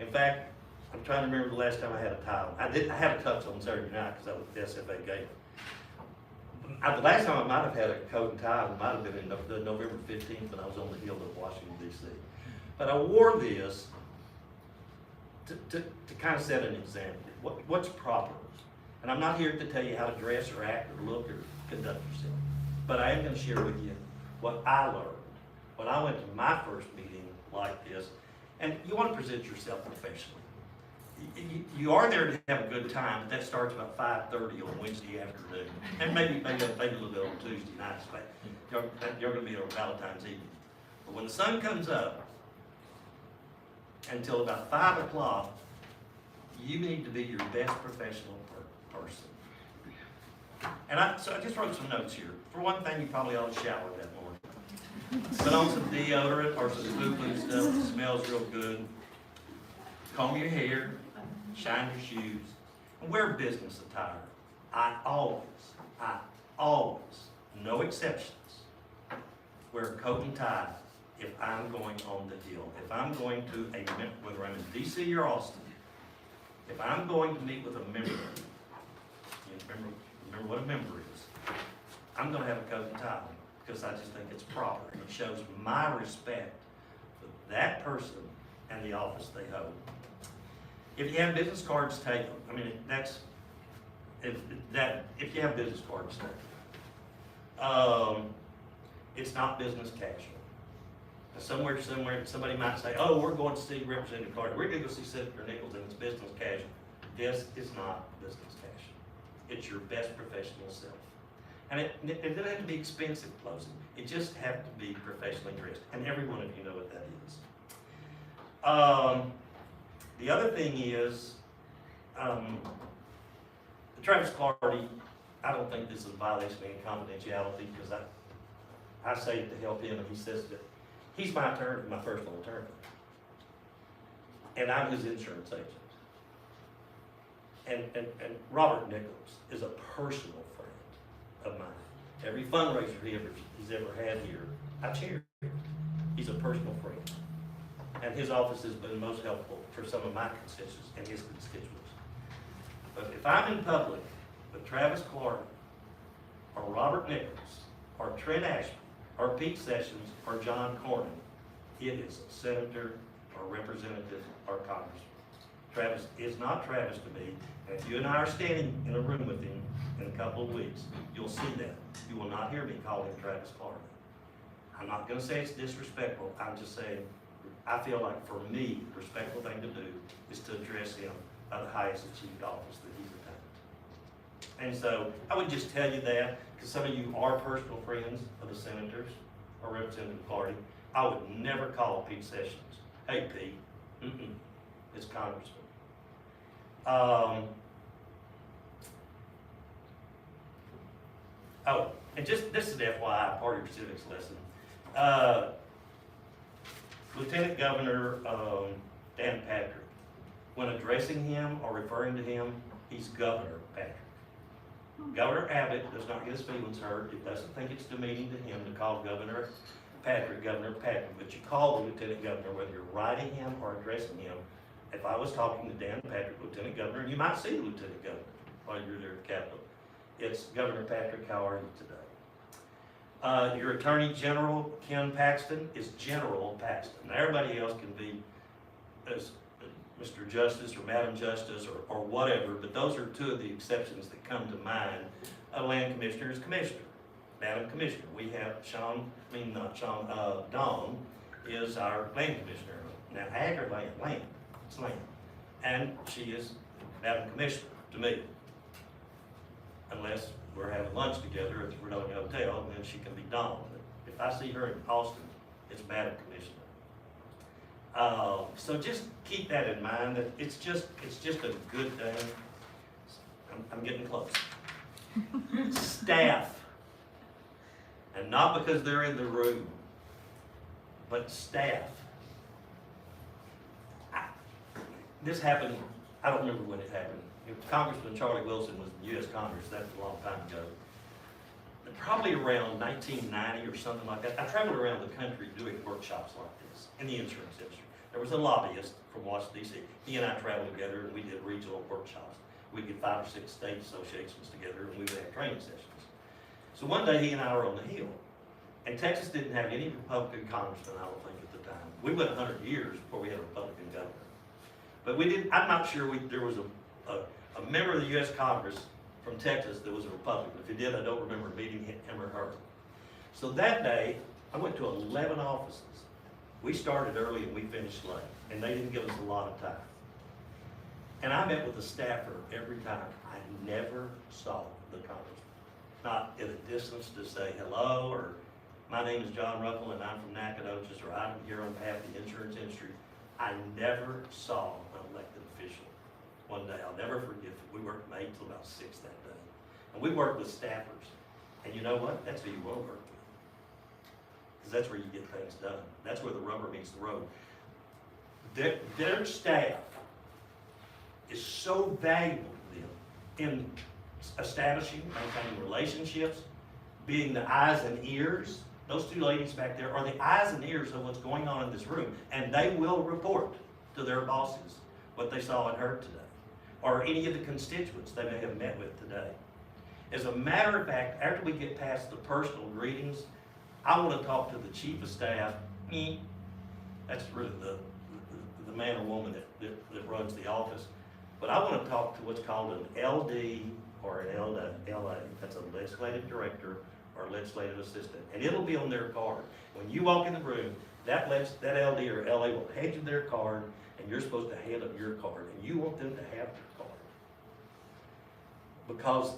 In fact, I'm trying to remember the last time I had a tie on. I had a tux on Saturday night because I was at the SFA game. The last time I might have had a coat and tie, it might have been in the November 15th when I was on the Hill of Washington, D.C. But I wore this to kind of set an example. What's proper? And I'm not here to tell you how to dress or act or look or conduct yourself. But I am going to share with you what I learned when I went to my first meeting like this. And you want to present yourself professionally. You are there to have a good time, but that starts about 5:30 on Wednesday afternoon, and maybe a little bit on Tuesday nights. But you're going to be on Valentine's evening. But when the sun comes up, until about 5 o'clock, you need to be your best professional person. And so I just wrote some notes here. For one thing, you probably ought to shower that morning. Put on some deodorant or some food stuff that smells real good. Comb your hair, shine your shoes, and wear business attire. I always, no exceptions, wear a coat and tie if I'm going on the Hill. If I'm going to whether I'm in DC or Austin, if I'm going to meet with a member, remember what a member is, I'm going to have a coat and tie because I just think it's proper and it shows my respect for that person and the office they hold. If you have business cards, take them. I mean, if you have business cards, take them. It's not business casual. Somewhere, somebody might say, oh, we're going to see Representative Carter. We're going to go see Senator Nichols, and it's business casual. This is not business casual. It's your best professional self. And it doesn't have to be expensive clothing. It just has to be professionally dressed. And every one of you know what that is. The other thing is, Travis Clardy, I don't think this is a violation of any confidentiality because I say it to help him and he says that he's my attorney, my personal attorney. And I'm his insurance agent. And Robert Nichols is a personal friend of mine. Every fundraiser he's ever had here, I chair. He's a personal friend. And his office has been most helpful for some of my constituents and his constituents. But if I'm in public with Travis Clardy, or Robert Nichols, or Trent Ashby, or Pete Sessions, or John Cornyn, it is a senator, or representative, or congressman. Travis is not Travis to me, and if you and I are standing in a room with him in a couple of weeks, you'll see that. You will not hear me call him Travis Clardy. I'm not going to say it's disrespectful, I'm just saying I feel like for me, the respectful thing to do is to address him by the highest achieved office that he's attained. And so I would just tell you that, because some of you are personal friends of the senators or Representative Clardy. I would never call Pete Sessions, hey Pete, it's Congressman. And just, this is FYI, part of your civics lesson. Lieutenant Governor Dan Patrick, when addressing him or referring to him, he's Governor Patrick. Governor Abbott does not get his feelings hurt. It doesn't think it's demeaning to him to call Governor Patrick, but you call the Lieutenant Governor, whether you're writing him or addressing him. If I was talking to Dan Patrick, Lieutenant Governor, and you might see the Lieutenant Governor while you're there at the Capitol, it's Governor Patrick, how are you today? Your Attorney General, Ken Paxton, is General Paxton. Now, everybody else can be as Mr. Justice or Madam Justice or whatever, but those are two of the exceptions that come to mind. A land commissioner is commissioner, Madam Commissioner. We have Dawn is our land commissioner. Now, ag or land? Land. It's land. And she is Madam Commissioner to me. Unless we're having lunch together at the Fredonia Hotel, and then she can be Dawn. But if I see her in Austin, it's Madam Commissioner. So just keep that in mind, that it's just a good thing. I'm getting close. Staff, and not because they're in the room, but staff. This happened, I don't remember when it happened. Congressman Charlie Wilson was in the U.S. Congress, that was a long time ago. probably around 1990 or something like that, I traveled around the country doing workshops like this in the insurance industry. There was a lobbyist from Washington DC. He and I traveled together and we did regional workshops. We'd get 5 or 6 state associations together and we would have training sessions. So one day he and I were on the Hill, and Texas didn't have any Republican congressman, I don't think, at the time. We went 100 years before we had a Republican governor. But we didn't, I'm not sure there was a member of the U.S. Congress from Texas that was a Republican. If he did, I don't remember meeting him or her. So that day, I went to 11 offices. We started early and we finished late, and they didn't give us a lot of time. And I met with a staffer every time. I never saw the congressman, not at a distance to say hello, or my name is John Ruffle and I'm from Nacogdoches, or I'm here on behalf of the insurance industry. I never saw an elected official. One day, I'll never forget it. We worked from 8 till about 6 that day. And we worked with staffers. And you know what? That's who you will work with. Because that's where you get things done. That's where the rubber meets the road. Their staff is so valuable to them in establishing, maintaining relationships, being the eyes and ears. Those 2 ladies back there are the eyes and ears of what's going on in this room, and they will report to their bosses what they saw and heard today, or any of the constituents they may have met with today. As a matter of fact, after we get past the personal greetings, I want to talk to the chief of staff. That's really the man or woman that runs the office. But I want to talk to what's called an LD or an LA. That's a legislative director or legislative assistant. And it'll be on their card. When you walk in the room, that LD or LA will hand you their card, and you're supposed to hand up your card. And you want them to have their card. Because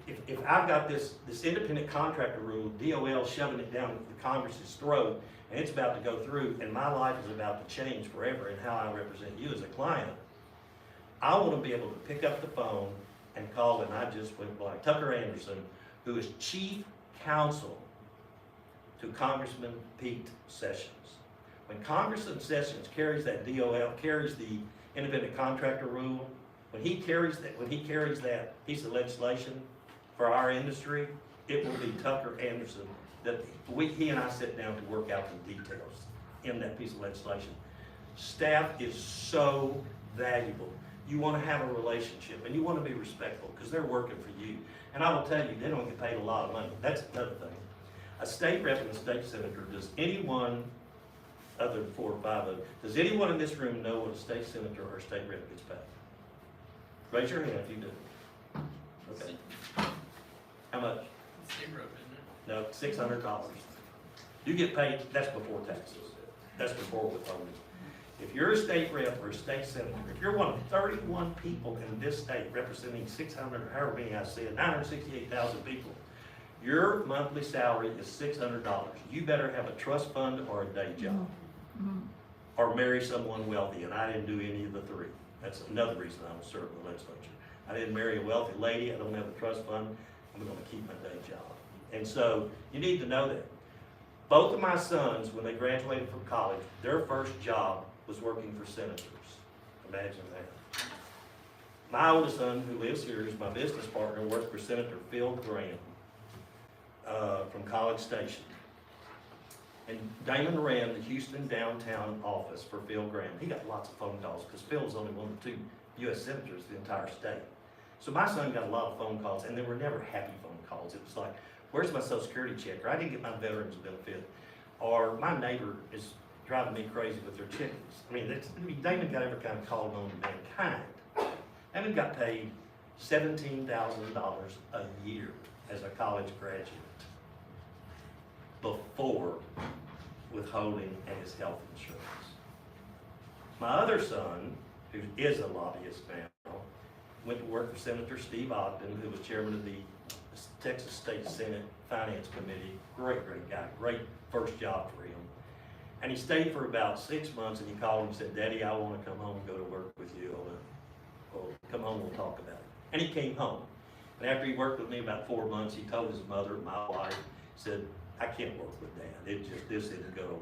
if I've got this independent contractor rule, DOL shoving it down the Congress's throat, and it's about to go through, and my life is about to change forever in how I represent you as a client, I want to be able to pick up the phone and call, and I just went blank, Tucker Anderson, who is chief counsel to Congressman Pete Sessions. When Congressman Sessions carries that DOL, carries the independent contractor rule, when he carries that piece of legislation for our industry, it will be Tucker Anderson that he and I sit down to work out the details in that piece of legislation. Staff is so valuable. You want to have a relationship and you want to be respectful because they're working for you. And I will tell you, they don't get paid a lot of money. That's another thing. A state rep and a state senator, does anyone, other than 4 or 5 of them, does anyone in this room know what a state senator or a state rep gets paid? Raise your hand if you do. Okay. How much? Zero, isn't it? No, $600. You get paid, that's before taxes. That's before withholding. If you're a state rep or a state senator, if you're one of 31 people in this state representing 600, however many I said, 968,000 people, your monthly salary is $600. You better have a trust fund or a day job. Or marry someone wealthy, and I didn't do any of the 3. That's another reason I don't serve in the legislature. I didn't marry a wealthy lady, I don't have a trust fund, I'm gonna keep my day job. And so, you need to know that. Both of my sons, when they graduated from college, their first job was working for senators. Imagine that. My oldest son, who lives here, is my business partner, worked for Senator Phil Gramm from College Station. And Damon ran the Houston downtown office for Phil Gramm. He got lots of phone calls because Phil was only one of the 2 U.S. senators in the entire state. So my son got a lot of phone calls, and they were never happy phone calls. It was like, where's my Social Security check? Or I didn't get my veterans benefit. Or my neighbor is driving me crazy with their chickens. I mean, Damon got every kind of call known to mankind. Damon got paid $17,000 a year as a college graduate before withholding and his health insurance. My other son, who is a lobbyist now, went to work for Senator Steve Ogden, who was chairman of the Texas State Senate Finance Committee. Great guy, great first job for him. And he stayed for about 6 months, and he called and said, Daddy, I want to come home and go to work with you. Come home, we'll talk about it. And he came home. And after he worked with me about 4 months, he told his mother, my wife, said, I can't work with Dad. This isn't going to work.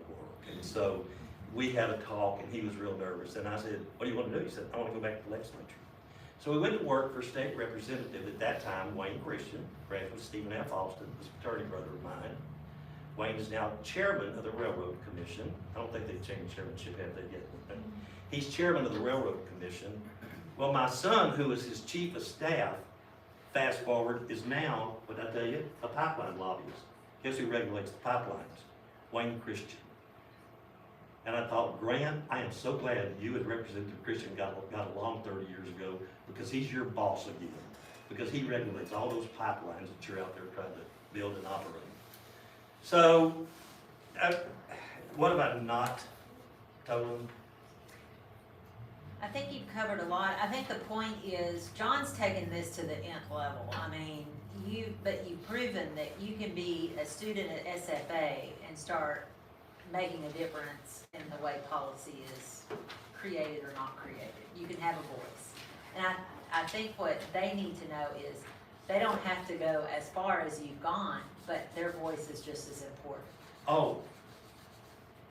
And so we had a talk, and he was real nervous. And I said, what do you want to do? He said, I want to go back to the legislature. So we went to work for state representative at that time, Wayne Christian, graduate Stephen F. Austin, was a fraternity brother of mine. Wayne is now chairman of the Railroad Commission. I don't think they've changed chairmanship, have they yet? But he's chairman of the Railroad Commission. Well, my son, who was his chief of staff, fast forward, is now, what did I tell you, a pipeline lobbyist. Guess who regulates the pipelines? Wayne Christian. And I thought, Grant, I am so glad you and Representative Christian got along 30 years ago, because he's your boss again. Because he regulates all those pipelines that you're out there trying to build and operate. So, what have I not told him? I think you've covered a lot. I think the point is, John's taken this to the nth level. I mean, you've proven that you can be a student at SFA and start making a difference in the way policy is created or not created. You can have a voice. And I think what they need to know is they don't have to go as far as you've gone, but their voice is just as important. Oh,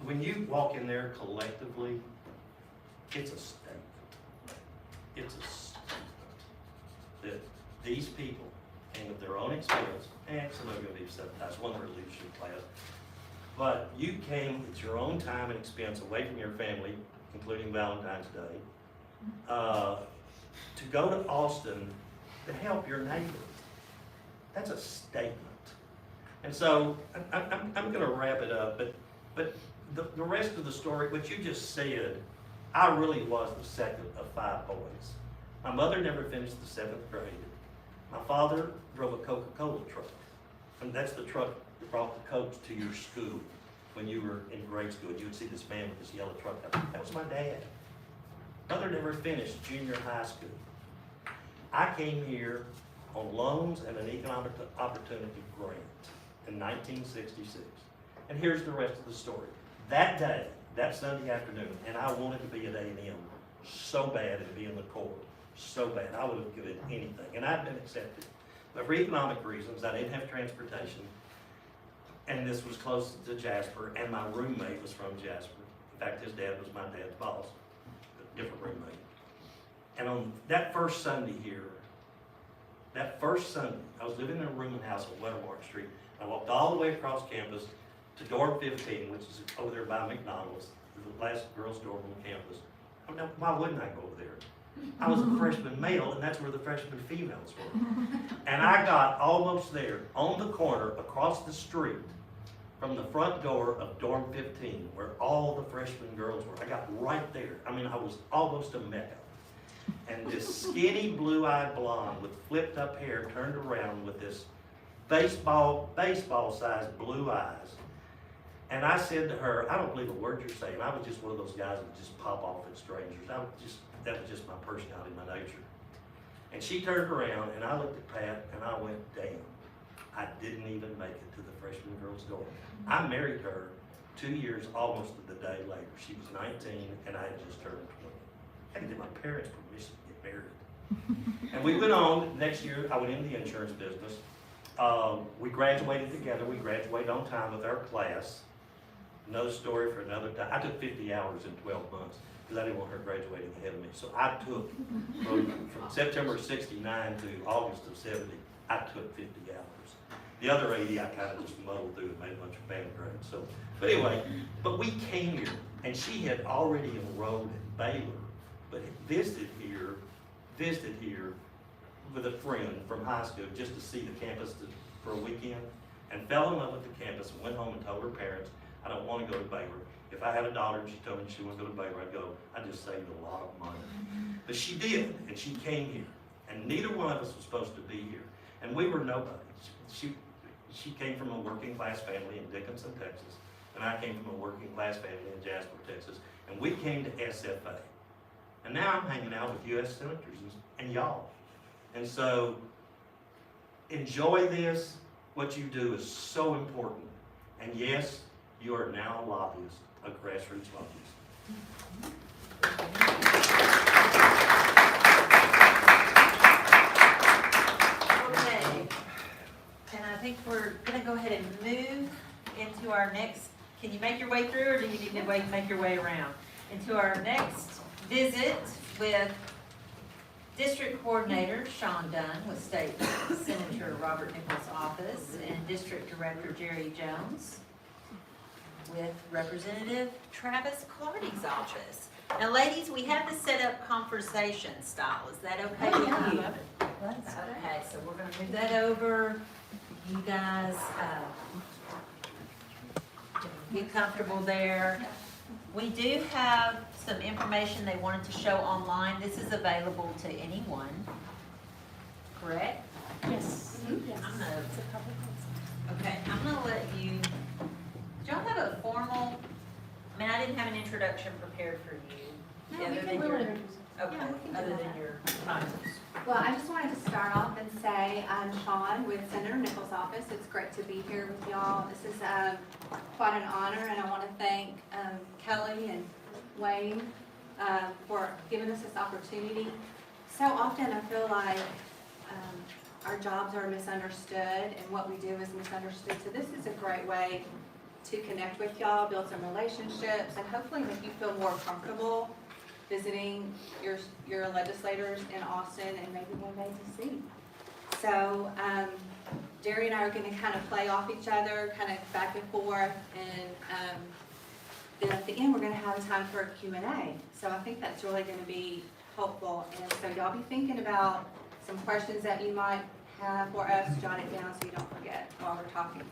when you walk in there collectively, it's a statement. It's a statement that these people came at their own expense, and some of them are going to be subsidized, one of their leadership class. But you came at your own time and expense away from your family, including Valentine's Day, to go to Austin to help your neighbor. That's a statement. And so I'm going to wrap it up, but the rest of the story, what you just said, I really was the second of 5 boys. My mother never finished the 7th grade. My father drove a Coca-Cola truck, and that's the truck that brought the Cokes to your school when you were in grade school. You would see this man with this yellow truck. That was my dad. Mother never finished junior high school. I came here on loans and an economic opportunity grant in 1966. And here's the rest of the story. That day, that Sunday afternoon, and I wanted to be at A&M so bad and be in the Corps, so bad. I would have given anything, and I'd been accepted. But for economic reasons, I didn't have transportation, and this was close to Jasper, and my roommate was from Jasper. In fact, his dad was my dad's boss, a different roommate. And on that first Sunday here, I was living in a rooming house on Weathermark Street. I walked all the way across campus to dorm 15, which is over there by McDonald's, the last girls' dorm on campus. I mean, why wouldn't I go over there? I was a freshman male, and that's where the freshman females were. And I got almost there, on the corner, across the street, from the front door of dorm 15, where all the freshman girls were. I got right there. I mean, I was almost a Mecca. And this skinny, blue-eyed blonde with flipped-up hair turned around with this baseball-sized blue eyes. And I said to her, I don't believe a word you're saying. I was just one of those guys that would just pop off at strangers. That was just my personality, my nature. And she turned around, and I looked at Pat, and I went, damn, I didn't even make it to the freshman girls' dorm. I married her 2 years, almost the day later. She was 19, and I had just turned 20. I had to get my parents' permission to get married. And we went on. Next year, I went into the insurance business. We graduated together. We graduated on time with our class. Another story for another time. I took 50 hours in 12 months because I didn't want her graduating ahead of me. So I took, from September of 69 to August of 70, I took 50 hours. The other 80, I kind of just muddled through and made a bunch of band grades. So, but anyway, but we came here, and she had already enrolled at Baylor, but had visited here with a friend from high school just to see the campus for a weekend, and fell in love with the campus and went home and told her parents, I don't want to go to Baylor. If I had a daughter and she told me she wanted to go to Baylor, I'd go. I just saved a lot of money. But she did, and she came here. And neither one of us was supposed to be here. And we were nobody. She came from a working class family in Dickinson, Texas, and I came from a working class family in Jasper, Texas. And we came to SFA. And now I'm hanging out with U.S. senators and y'all. And so, enjoy this. What you do is so important. And yes, you are now a lobbyist, a grassroots lobbyist. Okay, and I think we're gonna go ahead and move into our next, can you make your way through, or do you need to make your way around? Into our next visit with District Coordinator Sean Dunn with State Senator Robert Nichols' office, and District Director Jerry Jones with Representative Travis Clardy's office. Now, ladies, we have this set up conversation style. Is that okay with you? Okay, so we're gonna move that over. You guys, get comfortable there. We do have some information they wanted to show online. This is available to anyone, correct? Yes. I'm gonna, okay, I'm gonna let you, do y'all have a formal, I mean, I didn't have an introduction prepared for you. No, we other can than your- introduce. Okay, Yeah, we can do other than that. your titles. Well, I just wanted to start off and say I'm Sean with Senator Nichols' office. It's great to be here with y'all. This is quite an honor, and I want to thank Kelly and Wayne for giving us this opportunity. So often I feel like our jobs are misunderstood and what we do is misunderstood. So this is a great way to connect with y'all, build some relationships, and hopefully make you feel more comfortable visiting your legislators in Austin and maybe one day DC. So Jerry and I are gonna kind of play off each other, kind of back and forth, and then at the end, we're gonna have time for a Q&A. So I think that's really gonna be helpful. And so y'all be thinking about some questions that you might have for us, jot it down so you don't forget while we're talking.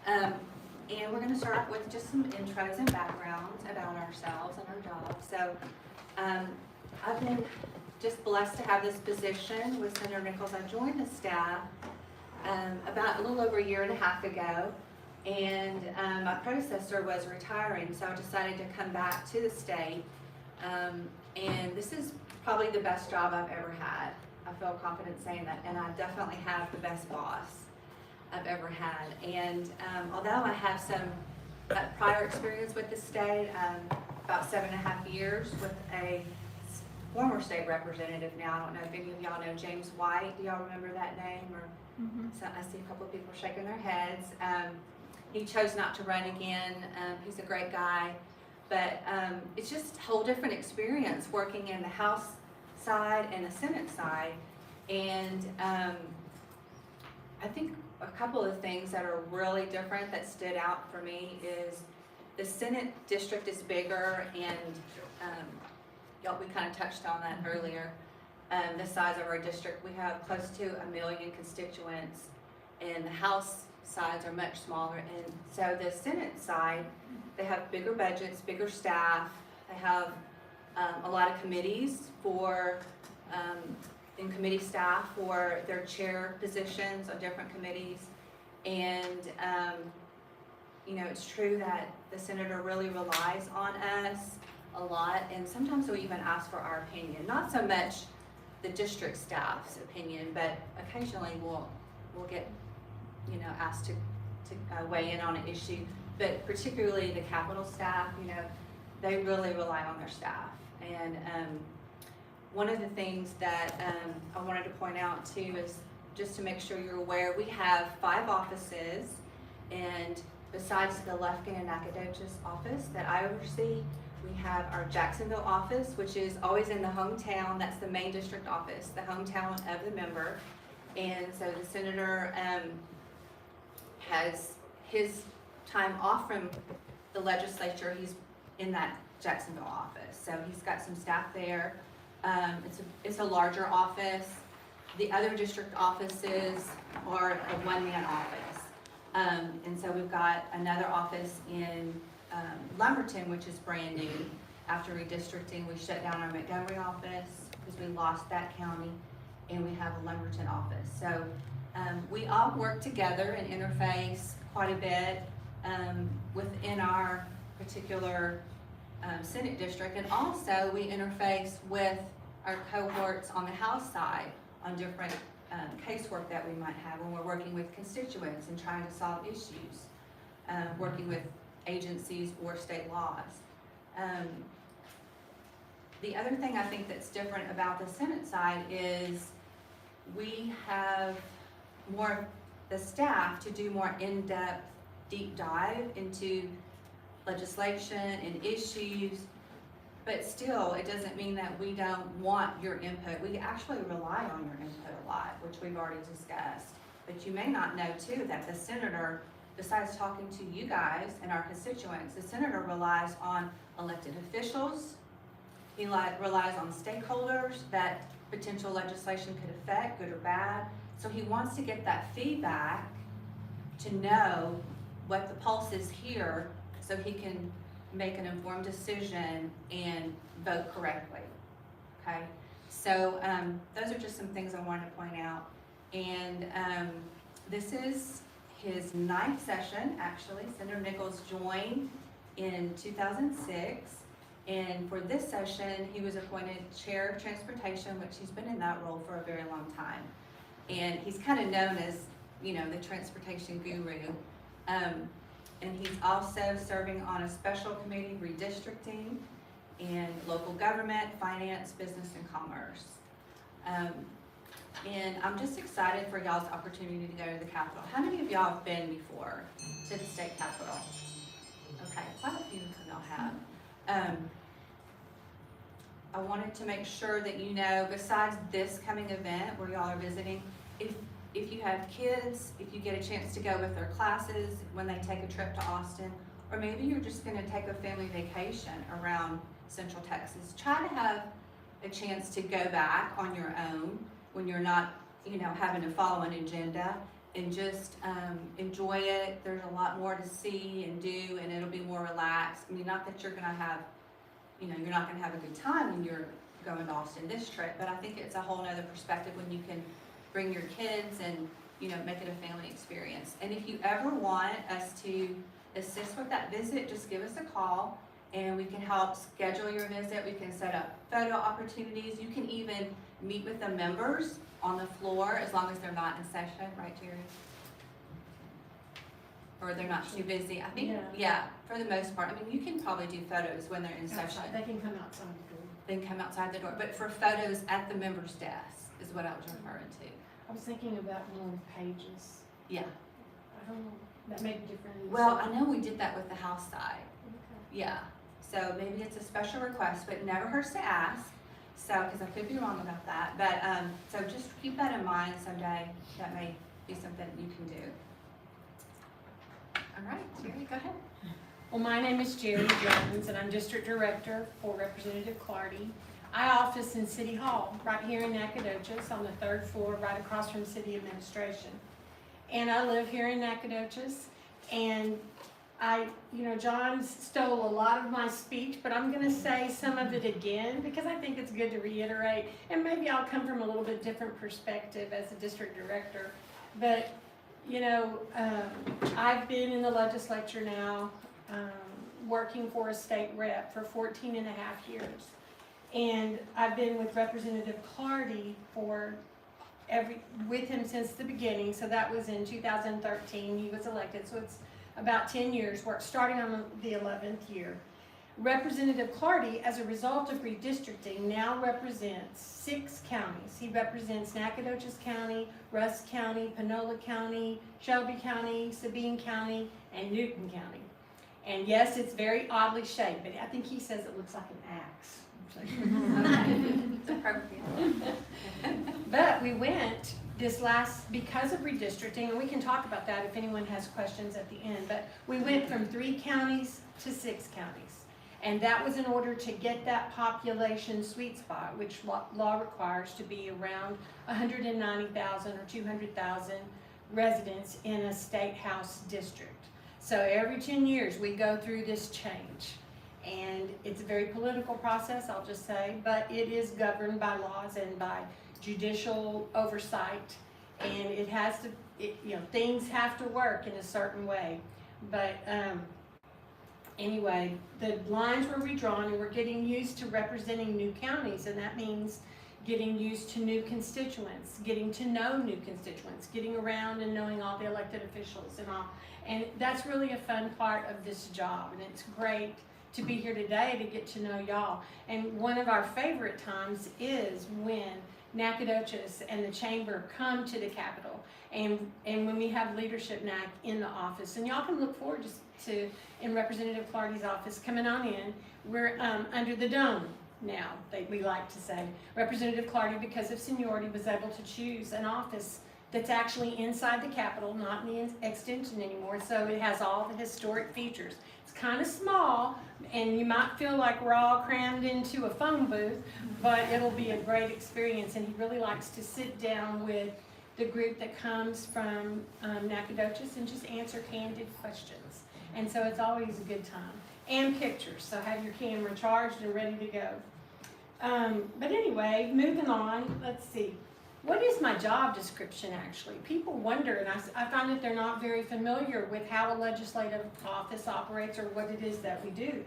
And we're gonna start with just some intros and backgrounds about ourselves and our jobs. So I've been just blessed to have this position with Senator Nichols. I joined the staff about a little over a year and a half ago, and my predecessor was retiring, so I decided to come back to the state. And this is probably the best job I've ever had. I feel confident saying that, and I definitely have the best boss I've ever had. And although I have some prior experience with the state, about 7.5 years with a former state representative now. I don't know if any of y'all know James White. Do y'all remember that name? Or so I see a couple of people shaking their heads. He chose not to run again. He's a great guy, but it's just a whole different experience working in the House side and the Senate side. And I think a couple of things that are really different that stood out for me is the Senate district is bigger, and y'all, we kind of touched on that earlier. The size of our district, we have close to 1 million constituents, and the House sides are much smaller. And so the Senate side, they have bigger budgets, bigger staff. They have a lot of committees for in committee staff for their chair positions on different committees. And you know, it's true that the senator really relies on us a lot, and sometimes we even ask for our opinion. Not so much the district staff's opinion, but occasionally we'll get, you know, asked to weigh in on an issue. But particularly the Capitol staff, you know, they really rely on their staff. And one of the things that I wanted to point out too is just to make sure you're aware, we have 5 offices, and besides the Lufkin and Nacogdoches office that I oversee, we have our Jacksonville office, which is always in the hometown. That's the main district office, the hometown of the member. And so the senator has his time off from the legislature. He's in that Jacksonville office. So he's got some staff there. It's a larger office. The other district offices are a one-man office. And so we've got another office in Lumberton, which is brand new. After redistricting, we shut down our Montgomery office because we lost that county, and we have a Lumberton office. So we all work together and interface quite a bit within our particular Senate district, and also we interface with our cohorts on the House side on different casework that we might have when we're working with constituents and trying to solve issues, working with agencies or state laws. The other thing I think that's different about the Senate side is we have more the staff to do more in-depth, deep dive into legislation and issues But still, it doesn't mean that we don't want your input. We actually rely on your input a lot, which we've already discussed. But you may not know too that the senator, besides talking to you guys and our constituents, the senator relies on elected officials. He relies on stakeholders that potential legislation could affect, good or bad. So he wants to get that feedback to know what the pulse is here so he can make an informed decision and vote correctly, okay? So those are just some things I wanted to point out. And this is his 9th session, actually. Senator Nichols joined in 2006. And for this session, he was appointed Chair of Transportation, which he's been in that role for a very long time. And he's kind of known as, you know, the transportation guru. And he's also serving on a special committee, redistricting, and local government, finance, business, and commerce. And I'm just excited for y'all's opportunity to go to the Capitol. How many of y'all have been before to the state Capitol? Okay, quite a few of y'all have. I wanted to make sure that you know, besides this coming event where y'all are visiting, if you have kids, if you get a chance to go with their classes when they take a trip to Austin, or maybe you're just gonna take a family vacation around Central Texas, try to have a chance to go back on your own when you're not, you know, having to follow an agenda, and just enjoy it. There's a lot more to see and do, and it'll be more relaxed. I mean, not that you're gonna have, you know, you're not gonna have a good time when you're going to Austin this trip, but I think it's a whole nother perspective when you can bring your kids and, you know, make it a family experience. And if you ever want us to assist with that visit, just give us a call and we can help schedule your visit. We can set up photo opportunities. You can even meet with the members on the floor as long as they're not in session, right, Jerry? Or they're not too busy. I think, yeah, for the most part. I mean, you can probably do photos when they're in session. They can come outside the door. They can come outside the door. But for photos at the members' desk is what I was referring to. I was thinking about one of the pages. Yeah. I don't know, that may be different. in the Well, I city. know we did that with the house side. Okay. Yeah. So maybe it's a special request, but it never hurts to ask. So, because I could be wrong about that. But, so just keep that in mind someday. That may be something you can do. All right, Jerry, go ahead. Well, my name is Jerry Jones, and I'm District Director for Representative Clardy. I office in City Hall, right here in Nacogdoches, on the 3rd floor, right across from City Administration. And I live here in Nacogdoches, and John stole a lot of my speech, but I'm gonna say some of it again, because I think it's good to reiterate, and maybe I'll come from a little bit different perspective as a District Director. But, I've been in the legislature now, working for a state rep for 14 and a half years. And I've been with Representative Clardy with him since the beginning, so that was in 2013, he was elected, so it's about 10 years, starting on the 11th year. Representative Clardy, as a result of redistricting, now represents 6 counties. He represents Nacogdoches County, Rusk County, Panola County, Shelby County, Sabine County, and Newton County. And yes, it's very oddly shaped, but I think he says it looks like an axe. It's appropriate. But we went because of redistricting, and we can talk about that if anyone has questions at the end, but we went from 3 counties to 6 counties. And that was in order to get that population sweet spot, which law requires to be around 190,000 or 200,000 residents in a state house district. So every 10 years, we go through this change. And it's a very political process, I'll just say, but it is governed by laws and by judicial oversight. And it has to, things have to work in a certain way. But anyway, the lines were redrawn and we're getting used to representing new counties, and that means getting used to new constituents, getting to know new constituents, getting around and knowing all the elected officials and all. And that's really a fun part of this job, and it's great to be here today to get to know y'all. And one of our favorite times is when Nacogdoches and the Chamber come to the Capitol, and when we have Leadership NAC in the office. And y'all can look forward to in Representative Clardy's office coming on in. We're under the dome now, we like to say. Representative Clardy, because of seniority, was able to choose an office that's actually inside the Capitol, not in the extension anymore, so it has all the historic features. It's kind of small, and you might feel like we're all crammed into a phone booth, but it'll be a great experience, and he really likes to sit down with the group that comes from Nacogdoches and just answer candid questions. And so it's always a good time. And pictures, so have your camera charged and ready to go. But anyway, moving on, let's see. What is my job description actually? People wonder, and I find that they're not very familiar with how a legislative office operates or what it is that we do.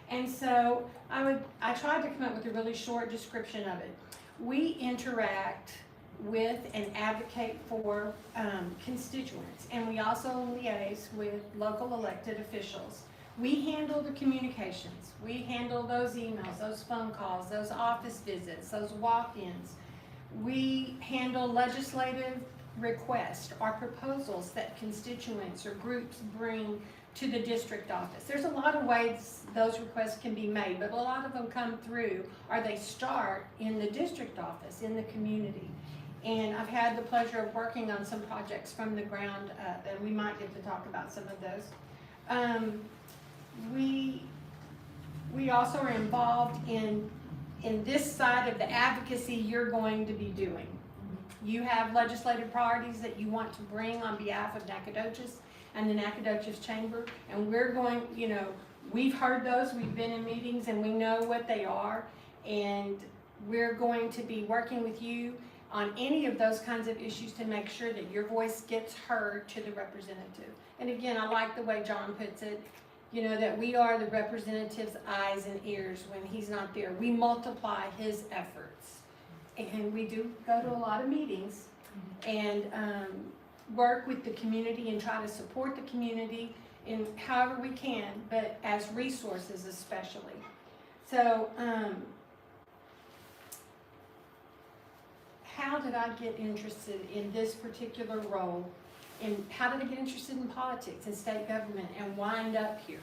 And so I tried to come up with a really short description of it. We interact with and advocate for constituents, and we also liaise with local elected officials. We handle the communications. We handle those emails, those phone calls, those office visits, those walk-ins. We handle legislative requests or proposals that constituents or groups bring to the district office. There's a lot of ways those requests can be made, but a lot of them come through or they start in the district office, in the community. And I've had the pleasure of working on some projects from the ground up, and we might get to talk about some of those. We also are involved in this side of the advocacy you're going to be doing. You have legislative priorities that you want to bring on behalf of Nacogdoches and the Nacogdoches Chamber, and we're going, we've heard those, we've been in meetings, and we know what they are, and we're going to be working with you on any of those kinds of issues to make sure that your voice gets heard to the representative. And again, I like the way John puts it, that we are the representative's eyes and ears when he's not there. We multiply his efforts. And we do go to a lot of meetings and work with the community and try to support the community in however we can, but as resources especially. So, how did I get interested in this particular role? And how did I get interested in politics and state government and wind up here?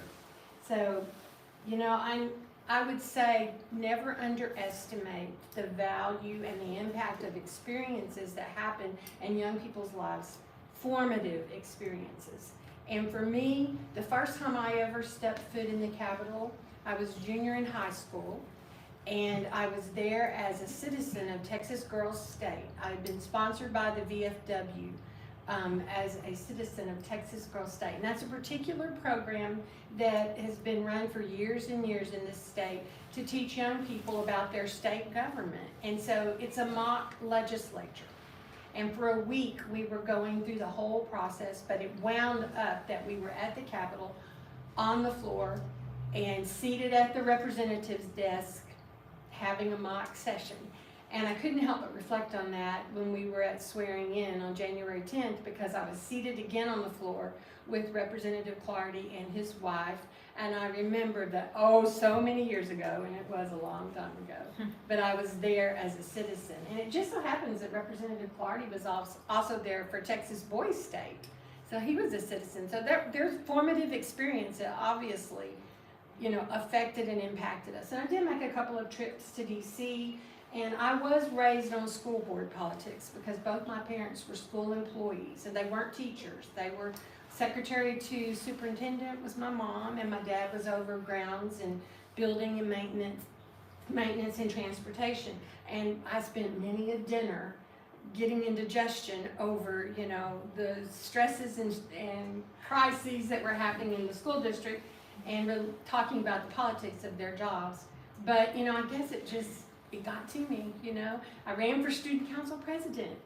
So, I would say never underestimate the value and the impact of experiences that happen in young people's lives, formative experiences. And for me, the first time I ever stepped foot in the Capitol, I was junior in high school. And I was there as a citizen of Texas Girls State. I had been sponsored by the VFW as a citizen of Texas Girls State. And that's a particular program that has been run for years and years in this state to teach young people about their state government. And so it's a mock legislature. And for a week, we were going through the whole process, but it wound up that we were at the Capitol on the floor and seated at the representative's desk having a mock session. And I couldn't help but reflect on that when we were at swearing in on January 10th, because I was seated again on the floor with Representative Clardy and his wife. And I remembered that, so many years ago, and it was a long time ago, but I was there as a citizen. And it just so happens that Representative Clardy was also there for Texas Boys State. So he was a citizen. So there's formative experience that obviously affected and impacted us. And I did make a couple of trips to DC, and I was raised on school board politics because both my parents were school employees, and they weren't teachers. They were secretary to superintendent was my mom, and my dad was over grounds and building and maintenance and transportation. And I spent many a dinner getting indigestion over, the stresses and crises that were happening in the school district, and really talking about the politics of their jobs. But, I guess it got to me, I ran for student council president.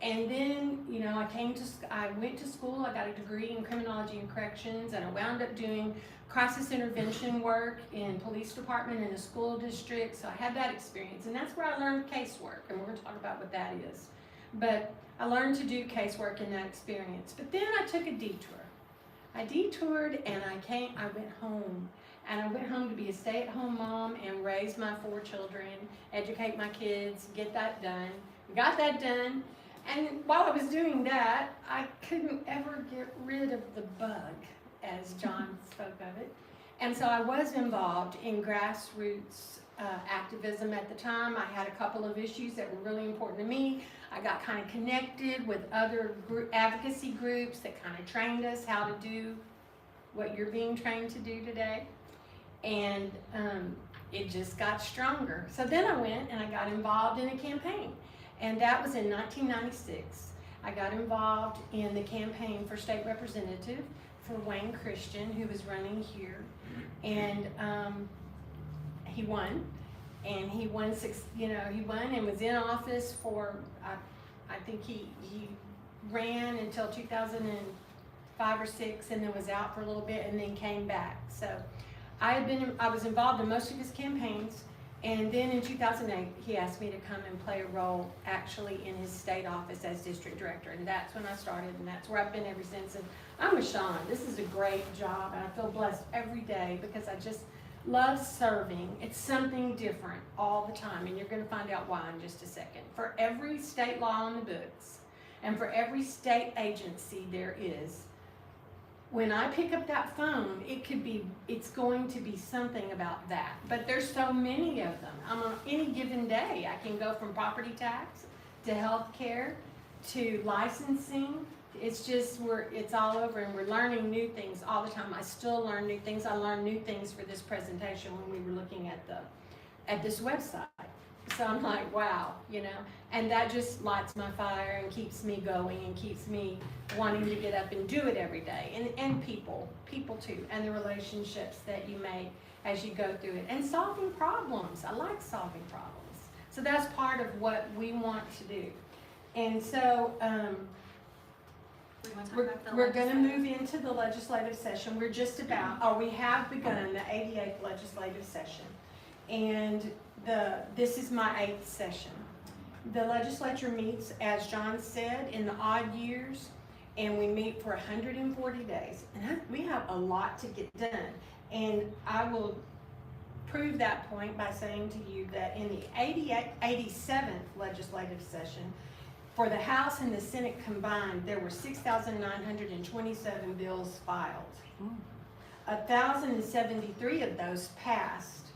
And then, I went to school, I got a degree in criminology and corrections, and I wound up doing crisis intervention work in police department in a school district. So I had that experience, and that's where I learned casework, and we're gonna talk about what that is. But I learned to do casework in that experience. But then I took a detour. I detoured and I went home. And I went home to be a stay-at-home mom and raise my 4 children, educate my kids, get that done. Got that done. And while I was doing that, I couldn't ever get rid of the bug, as John spoke of it. And so I was involved in grassroots activism at the time. I had a couple of issues that were really important to me. I got kind of connected with other advocacy groups that kind of trained us how to do what you're being trained to do today. And it just got stronger. So then I went and I got involved in a campaign. And that was in 1996. I got involved in the campaign for state representative for Wayne Christian, who was running here. And he won. And he won he won and was in office for, I think he ran until 2005 or 6 and then was out for a little bit and then came back. So I was involved in most of his campaigns, and then in 2008, he asked me to come and play a role actually in his state office as district director, and that's when I started, and that's where I've been ever since. And I'm with Sean. This is a great job, and I feel blessed every day because I just love serving. It's something different all the time, and you're going to find out why in just a second. For every state law on the books, and for every state agency there is, when I pick up that phone, it's going to be something about that. But there's so many of them. On any given day, I can go from property tax to health care to licensing. It's just, it's all over, and we're learning new things all the time. I still learn new things. I learned new things for this presentation when we were looking at this website. So I'm like, wow, and that just lights my fire and keeps me going and keeps me wanting to get up and do it every day. And people too, and the relationships that you make as you go through it, and solving problems. I like solving problems. So that's part of what we want to do. And so We want to talk we're about the going to legislative. move into the legislative session. We're just about, or we have begun the 88th legislative session. And this is my 8th session. The legislature meets, as John said, in the odd years, and we meet for 140 days. And we have a lot to get done. And I will prove that point by saying to you that in the 87th legislative session, for the House and the Senate combined, there were 6,927 bills filed. 1,073 of those passed,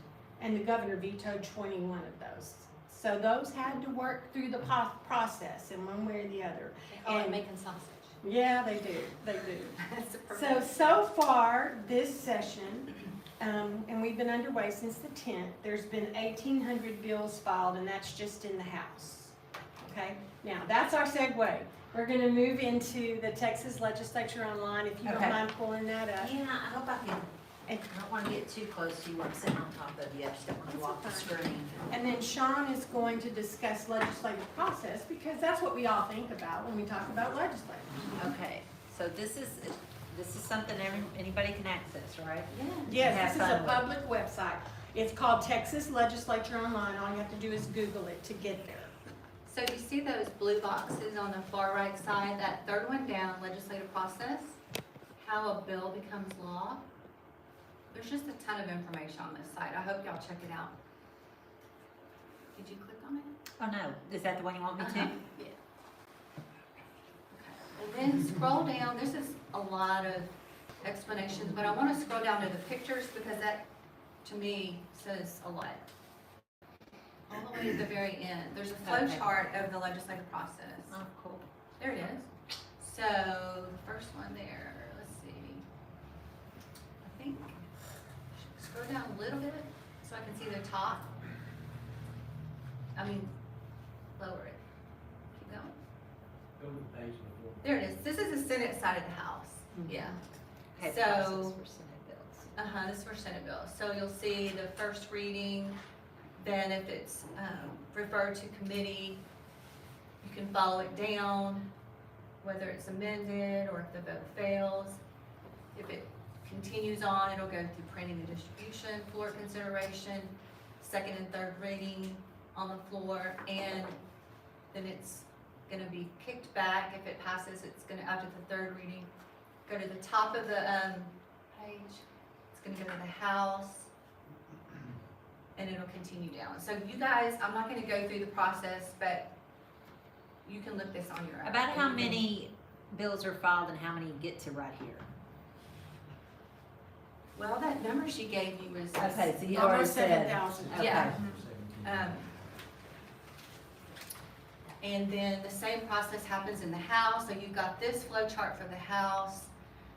and the governor vetoed 21 of those. So those had to work through the process in one way or the other. They call it And- making sausage. Yeah, they do. That's a perfect- So far, this session, and we've been underway since the 10th, there's been 1,800 bills filed, and that's just in the House. Okay? Now, that's our segue. We're gonna move into the Texas Legislature Online, if you don't Okay. mind pulling that up. Yeah, I hope I can, I don't wanna get too close to you, I'm sitting on top of you, I just don't wanna walk the screen. And then Sean is going to discuss legislative process, because that's what we all think about when we talk about legislature. Okay, so this is something anybody can access, right? Yes, Have this is fun a with it. public website. It's called Texas Legislature Online. All you have to do is Google it to get there. So you see those blue boxes on the far right side, that third one down, legislative process, how a bill becomes law? There's just a ton of information on this site. I hope y'all check it out. Did you click on it? Oh, no, is that the one you want me to? Uh-huh. Yeah. Okay. And then scroll down, this is a lot of explanations, but I want to scroll down to the pictures because that, to me, says a lot. All the way to the very end, there's a flow Okay. chart of the legislative process. Oh, cool. There it is. So, the first one there, let's see. I think, scroll down a little bit so I can see the top. Lower it. Keep going. Go to the page before. There it is. This is the Senate side of the House. Yeah. Okay, So- process for Senate bills. This is for Senate bills. So you'll see the first reading, then if it's referred to committee, you can follow it down, whether it's amended or if the vote fails. If it continues on, it'll go through printing and distribution, floor consideration, second and third reading on the floor, and then it's gonna be kicked back. If it passes, it's gonna, after the third reading, go to the top of the page. It's gonna go to the House, and it'll continue down. So you guys, I'm not gonna go through the process, but you can look this on your own. About how many bills are filed and how many get to right here? Well, that number she gave you was. Okay, so you already Almost said. 7,000. Yeah. Okay. And then the same process happens in the house, so you've got this flow chart for the house.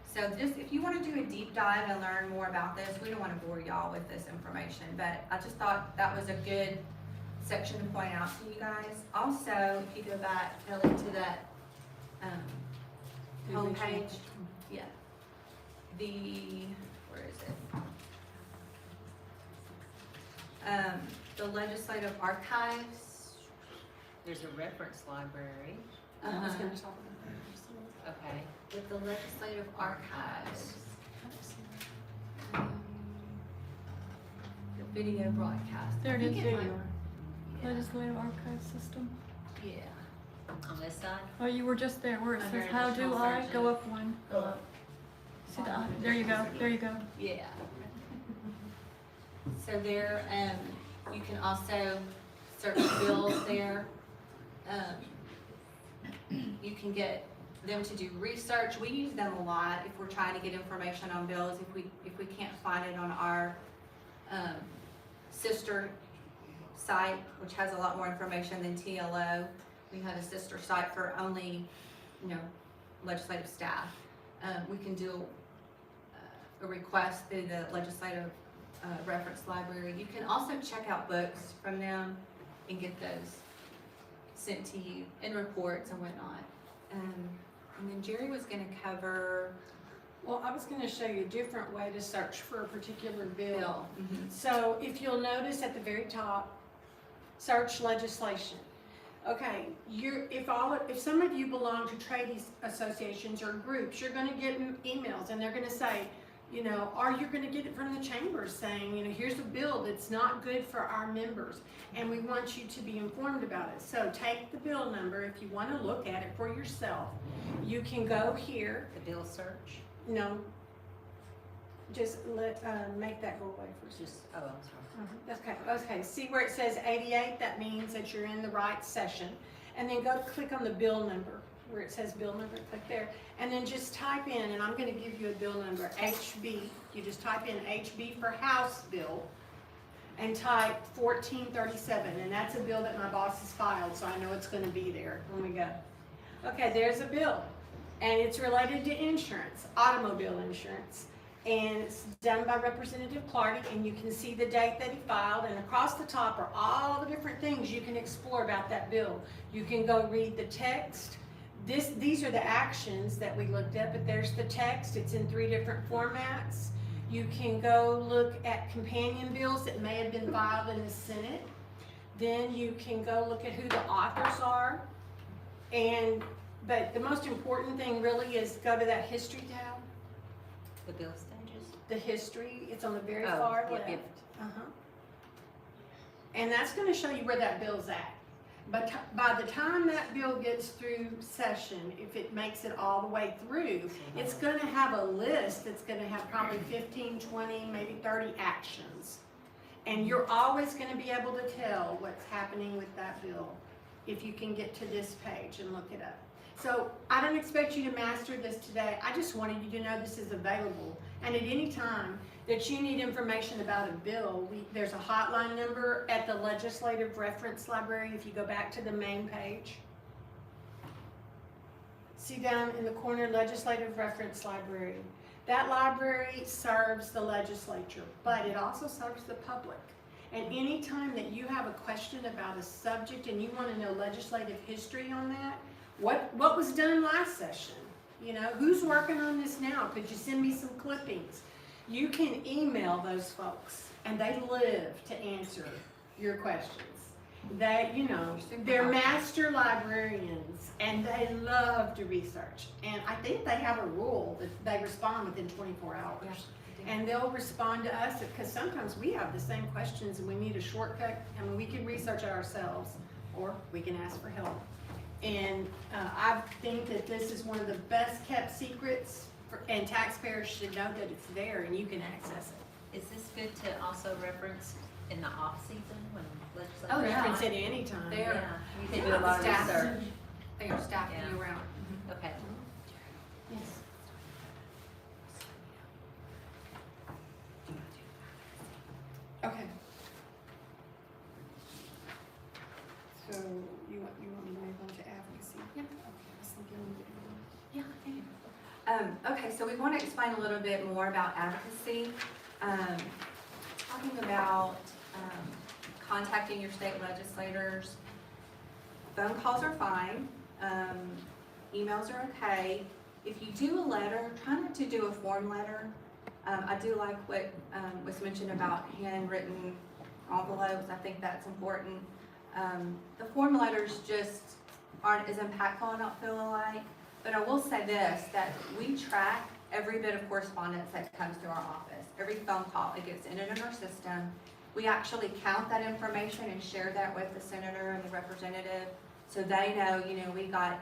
So just, if you wanna do a deep dive and learn more about this, we don't wanna bore y'all with this information, but I just thought that was a good section to point out to you guys. Also, if you go back, Kelly, to that, homepage, yeah. Where is it? The legislative archives. There's a reference library. I was Uh-huh. gonna talk about that. Okay. With the legislative archives. The video broadcast. There it I think is, video. might- Yeah. Legislative archive system. Yeah. On this side? Oh, you were just there where it Under says, how do additional I, searches. go up one, go up. See the, there you go, there you go. Yeah. So there, you can also search bills there. You can get them to do research. We use them a lot if we're trying to get information on bills. If we can't find it on our, sister site, which has a lot more information than TLO. We have a sister site for only, legislative staff. We can do a request through the legislative reference library. You can also check out books from them and get those sent to you, and reports and whatnot. And then Jerry was gonna cover Well, I was gonna show you a different way to search for a particular bill. bill. So if you'll notice at the very top, search legislation. Okay, if some of you belong to trade associations or groups, you're gonna get emails and they're gonna say, or you're gonna get it from the chambers saying, here's a bill that's not good for our members and we want you to be informed about it. So take the bill number if you wanna look at it for yourself. You can go here. The bill search? No. Just make that go away for a second. Just, oh, I'm sorry. Okay, see where it says 88, that means that you're in the right session. And then go click on the bill number, where it says bill number, click there. And then just type in, and I'm gonna give you a bill number, HB. You just type in HB for House Bill, and type 1437, and that's a bill that my boss has filed, so I know it's gonna be there when we go. Okay, there's a bill, and it's related to insurance, automobile insurance. And it's done by Representative Clardy, and you can see the date that he filed, and across the top are all the different things you can explore about that bill. You can go read the text. These are the actions that we looked at, but there's the text. It's in 3 different formats. You can go look at companion bills that may have been filed in the Senate. Then you can go look at who the authors are. But the most important thing really is go to that history tab. The bill stages? The history, it's on the very Oh, far yep, left. yep. Uh-huh. And that's gonna show you where that bill's at. But by the time that bill gets through session, if it makes it all the way through, it's gonna have a list that's gonna have probably 15, 20, maybe 30 actions. And you're always gonna be able to tell what's happening with that bill if you can get to this page and look it up. So I don't expect you to master this today. I just wanted you to know this is available. And at any time that you need information about a bill, there's a hotline number at the Legislative Reference Library if you go back to the main page. See down in the corner, Legislative Reference Library. That library serves the legislature, but it also serves the public. And anytime that you have a question about a subject and you want to know legislative history on that, what was done last session? Who's working on this now? Could you send me some clippings? You can email those folks and they live to answer your questions. They're master librarians and they love to research. And I think they have a rule that they respond within 24 hours. And they'll respond to us because sometimes we have the same questions and we need a shortcut. We can research it ourselves or we can ask for help. And I think that this is one of the best kept secrets and taxpayers should know that it's there and you can access it. Is this good to also reference in the off-season when legislature? Oh, yeah. Reference it anytime. There. Yeah, you can do a lot of Staff. research. They are staffing Yeah. you around. Okay. Yes. you want me to move on to advocacy? Yeah. Okay, I was thinking. Okay, so we want to explain a little bit more about advocacy. Talking about contacting your state legislators. Phone calls are fine. Emails are okay. If you do a letter, try not to do a form letter. I do like what was mentioned about handwritten envelopes. I think that's important. The form letters just aren't as impactful, I don't feel like. But I will say this, that we track every bit of correspondence that comes through our office. Every phone call, it gets entered in our system. We actually count that information and share that with the senator and the representative, so they know, we got,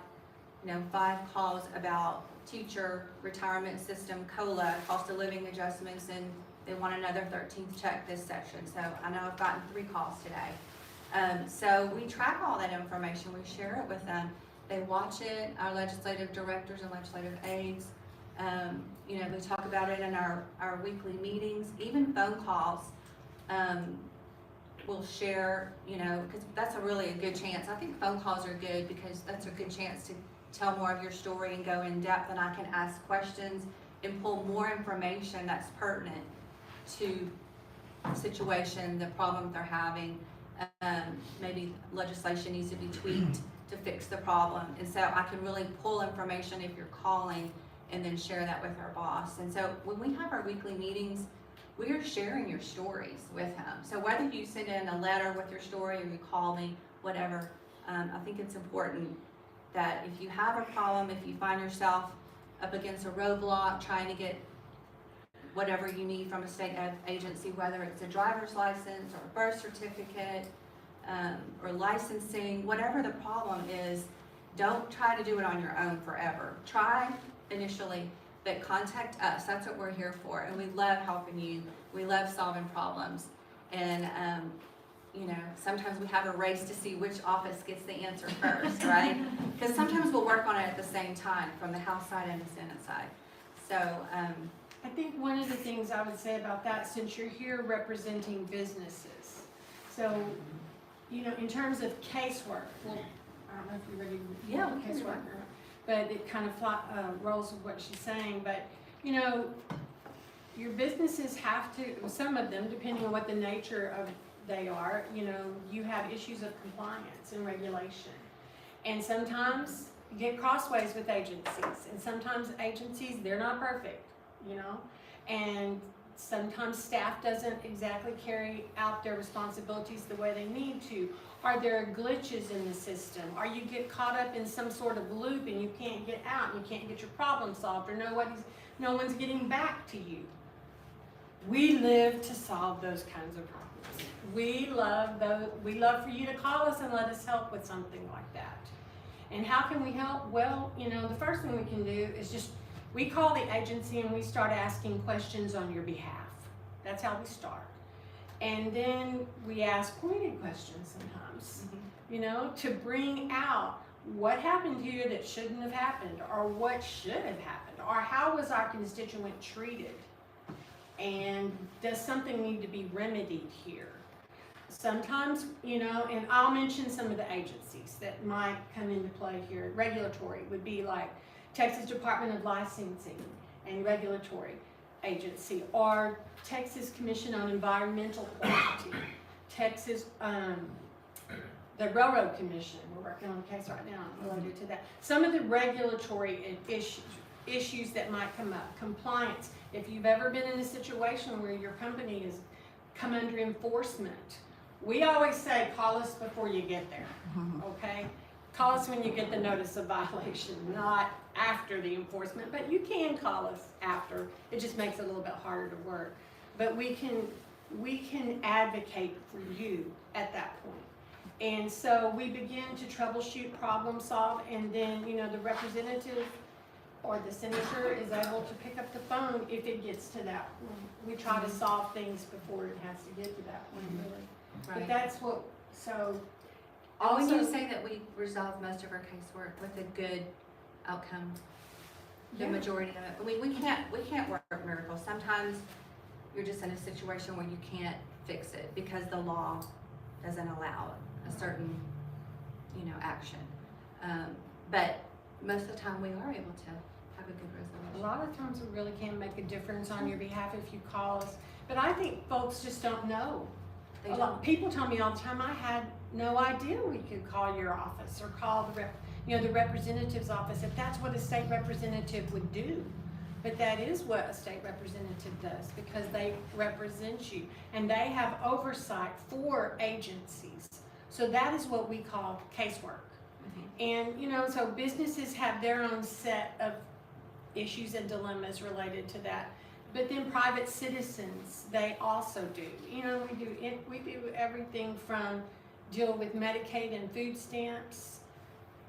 5 calls about teacher retirement system, COLA, cost of living adjustments, and they want another 13th check this session. So I know I've gotten 3 calls today. So we track all that information, we share it with them. They watch it, our legislative directors and legislative aides. We talk about it in our weekly meetings, even phone calls. We'll share, because that's a good chance. I think phone calls are good because that's a good chance to tell more of your story and go in depth, and I can ask questions and pull more information that's pertinent to the situation, the problem they're having. Maybe legislation needs to be tweaked to fix the problem. And so I can really pull information if you're calling and then share that with our boss. And so when we have our weekly meetings, we are sharing your stories with him. So whether you send in a letter with your story or you call me, whatever, I think it's important that if you have a problem, if you find yourself up against a roadblock trying to get whatever you need from a state agency, whether it's a driver's license or a birth certificate, or licensing, whatever the problem is, don't try to do it on your own forever. Try initially, but contact us. That's what we're here for, and we love helping you. We love solving problems, and sometimes we have a race to see which office gets the answer first, right? Because sometimes we'll work on it at the same time, from the House side and the Senate side. So, I think one of the things I would say about that, since you're here representing businesses, so, in terms of casework, well, I don't know if you're ready to Yeah, we can do casework, but it kind of rolls with what she's saying, but, your businesses have to, some of them, depending on what the nature of they are, you have issues of compliance and regulation. And sometimes you get crossways with agencies, and sometimes agencies, they're not perfect, and sometimes staff doesn't exactly carry out their responsibilities the way they need to. Are there glitches in the system? Or you get caught up in some sort of loop and you can't get out, and you can't get your problem solved, or no one's getting back to you. We live to solve those kinds of problems. We love for you to call us and let us help with something like that. And how can we help? Well, the first thing we can do is we call the agency and we start asking questions on your behalf. That's how we start. And then we ask pointed questions sometimes, to bring out what happened here that shouldn't have happened, or what should have happened, or how was our constituent treated, and does something need to be remedied here? Sometimes, and I'll mention some of the agencies that might come into play here. Regulatory would be like Texas Department of Licensing and Regulatory Agency, or Texas Commission on Environmental Quality, Texas, the Railroad Commission. We're working on a case right now related to that. Some of the regulatory issues that might come up, compliance. If you've ever been in a situation where your company has come under enforcement, we always say, call us before you get there, okay? Call us when you get the notice of violation, not after the enforcement, but you can call us after. It just makes it a little bit harder to work. But we can advocate for you at that point. And so we begin to troubleshoot, problem solve, and then, the representative or the senator is able to pick up the phone if it gets to that point. We try to solve things before it has to get to that point, really. right. But that's what, so. And when you also- say that we resolve most of our casework with a good outcome, the Yeah. majority of it, I mean, we can't work miracles. Sometimes you're just in a situation where you can't fix it because the law doesn't allow a certain action. But most of the time, we are able to have a good A resolution. lot of times we really can make a difference on your behalf if you call us, but I think folks just don't know. They A lot, don't. people tell me all the time, I had no idea we could call your office or call the representative's office, if that's what a state representative would do. But that is what a state representative does, because they represent you, and they have oversight for agencies. So that is what we call casework. And, so businesses have their own set of issues and dilemmas related to that. But then private citizens, they also do. We do everything from deal with Medicaid and food stamps.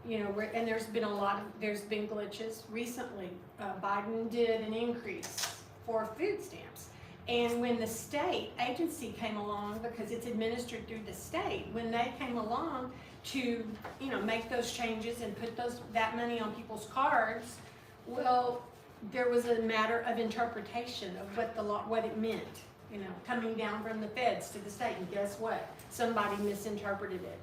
And there's been glitches recently. Biden did an increase for food stamps. And when the state agency came along, because it's administered through the state, when they came along to, make those changes and put that money on people's cards, well, there was a matter of interpretation of what it meant, coming down from the feds to the state. And guess what? Somebody misinterpreted it.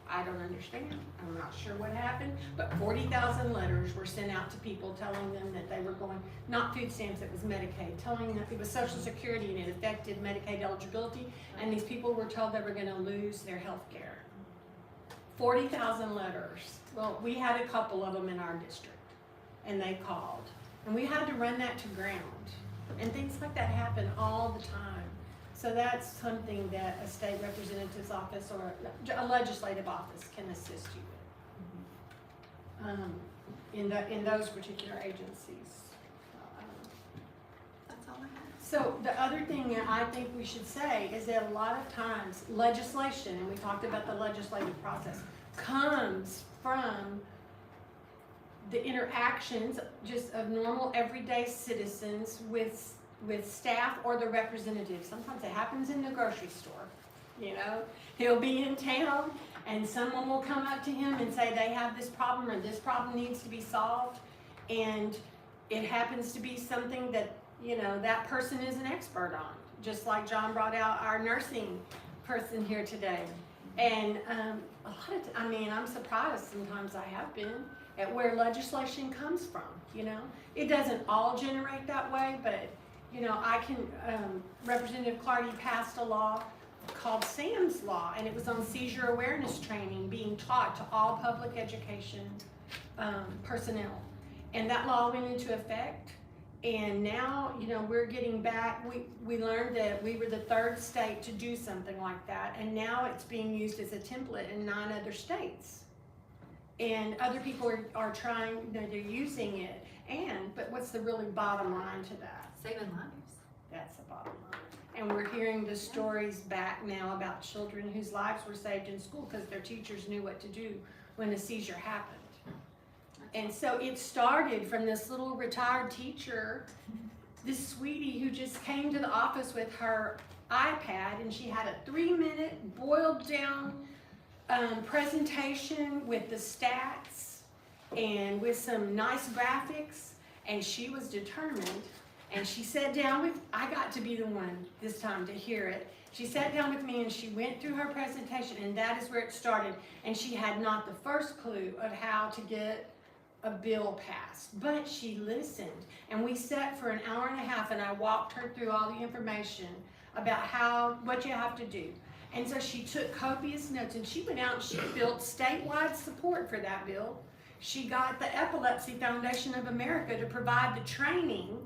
I don't understand. I'm not sure what happened, but 40,000 letters were sent out to people telling them that they were going, not food stamps, it was Medicaid, telling them it was Social Security and it affected Medicaid eligibility, and these people were told they were gonna lose their health care. 40,000 letters. Well, we had a couple of them in our district, and they called. And we had to run that to ground. And things like that happen all the time. So that's something that a state representative's office or a legislative office can assist you with, in those particular agencies. That's all I have. So the other thing that I think we should say is that a lot of times legislation, and we talked about the legislative process, comes from the interactions just of normal everyday citizens with staff or the representative. Sometimes it happens in the grocery store. He'll be in town and someone will come up to him and say they have this problem or this problem needs to be solved, and it happens to be something that that person is an expert on, just like John brought out our nursing person here today. And a lot of I'm surprised sometimes, I have been, at where legislation comes from. It doesn't all generate that way, but Representative Clardy passed a law called Sam's Law, and it was on seizure awareness training being taught to all public education personnel. And that law went into effect, and now, we're getting back, we learned that we were the third state to do something like that, and now it's being used as a template in 9 other states. And other people are trying, they're using it, but what's the really bottom line to that? Saving lives. That's the bottom line. And we're hearing the stories back now about children whose lives were saved in school because their teachers knew what to do when a seizure happened. And so it started from this little retired teacher, this sweetie who just came to the office with her iPad, and she had a 3-minute boiled down presentation with the stats and with some nice graphics, and she was determined. And she sat down with, I got to be the one this time to hear it. She sat down with me and she went through her presentation, and that is where it started. And she had not the first clue of how to get a bill passed, but she listened. And we sat for an hour and a half, and I walked her through all the information about what you have to do. And so she took copious notes, and she went out and she built statewide support for that bill. She got the Epilepsy Foundation of America to provide the training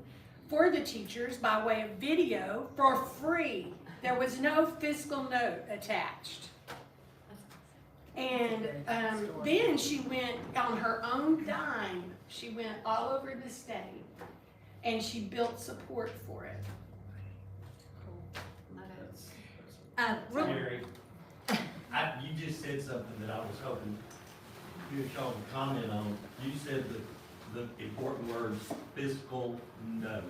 for the teachers by way of video for free. There was no fiscal note attached. And then she went on her own dime. She went all over the state, and she built support for it. Mary, you just said something that I was hoping you and Sean would comment on. You said the important words, fiscal note.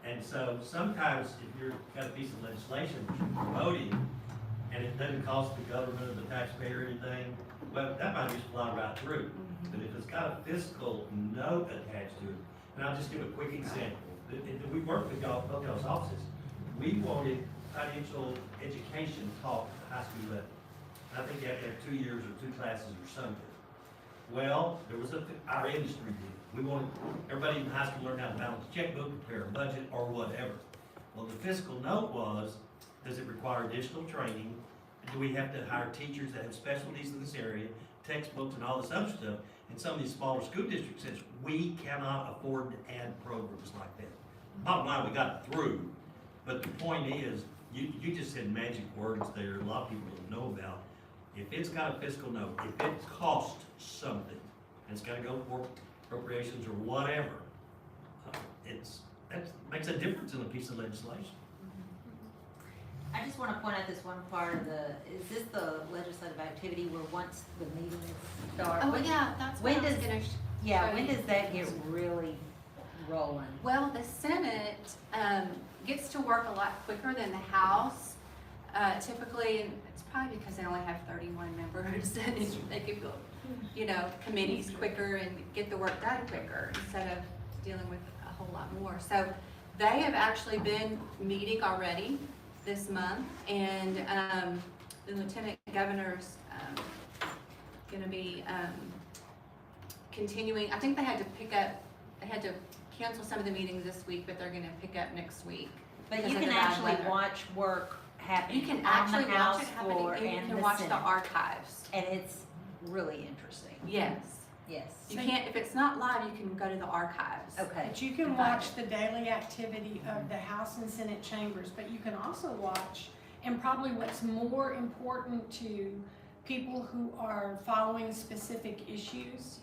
And so sometimes if you've got a piece of legislation that you're promoting and it doesn't cost the government or the taxpayer anything, well, that might just fly right through. But if it's got a fiscal note attached to it, and I'll just give a quick example. We work with both y'all's offices. We wanted financial education taught at the high school level. I think you have to have 2 years or 2 classes or something. Well, there was our industry did. We wanted, everybody in high school learned how to balance a checkbook, prepare a budget, or whatever. Well, the fiscal note was, does it require additional training? Do we have to hire teachers that have specialties in this area, textbooks and all this other stuff? And some of these smaller school districts says, we cannot afford to add programs like that. Bottom line, we got it through, but the point is, you just said magic words there, a lot of people don't know about. If it's got a fiscal note, if it costs something, and it's gotta go for appropriations or whatever, that makes a difference in a piece of legislation. I just wanna point out this one part of is this the legislative activity where once the meetings start? Oh, yeah, that's when what I was does- gonna. Yeah, when does that get really rolling? Well, the Senate gets to work a lot quicker than the House. Typically, and it's probably because they only have 31 members, and they could build, committees quicker and get the work done quicker instead of dealing with a whole lot more. So they have actually been meeting already this month, and the Lieutenant Governor's gonna be continuing. I think they had to cancel some of the meetings this week, but they're gonna pick up next week. But because you of can the bad actually weather. watch work happen You can on actually the watch House it floor happening, and you and can the watch the Senate. archives. And it's really interesting. Yes. Yes. You can't, if it's not live, you can go to the archives. Okay. But you can watch the daily activity of the House and Senate chambers, but you can also watch, and probably what's more important to people who are following specific issues,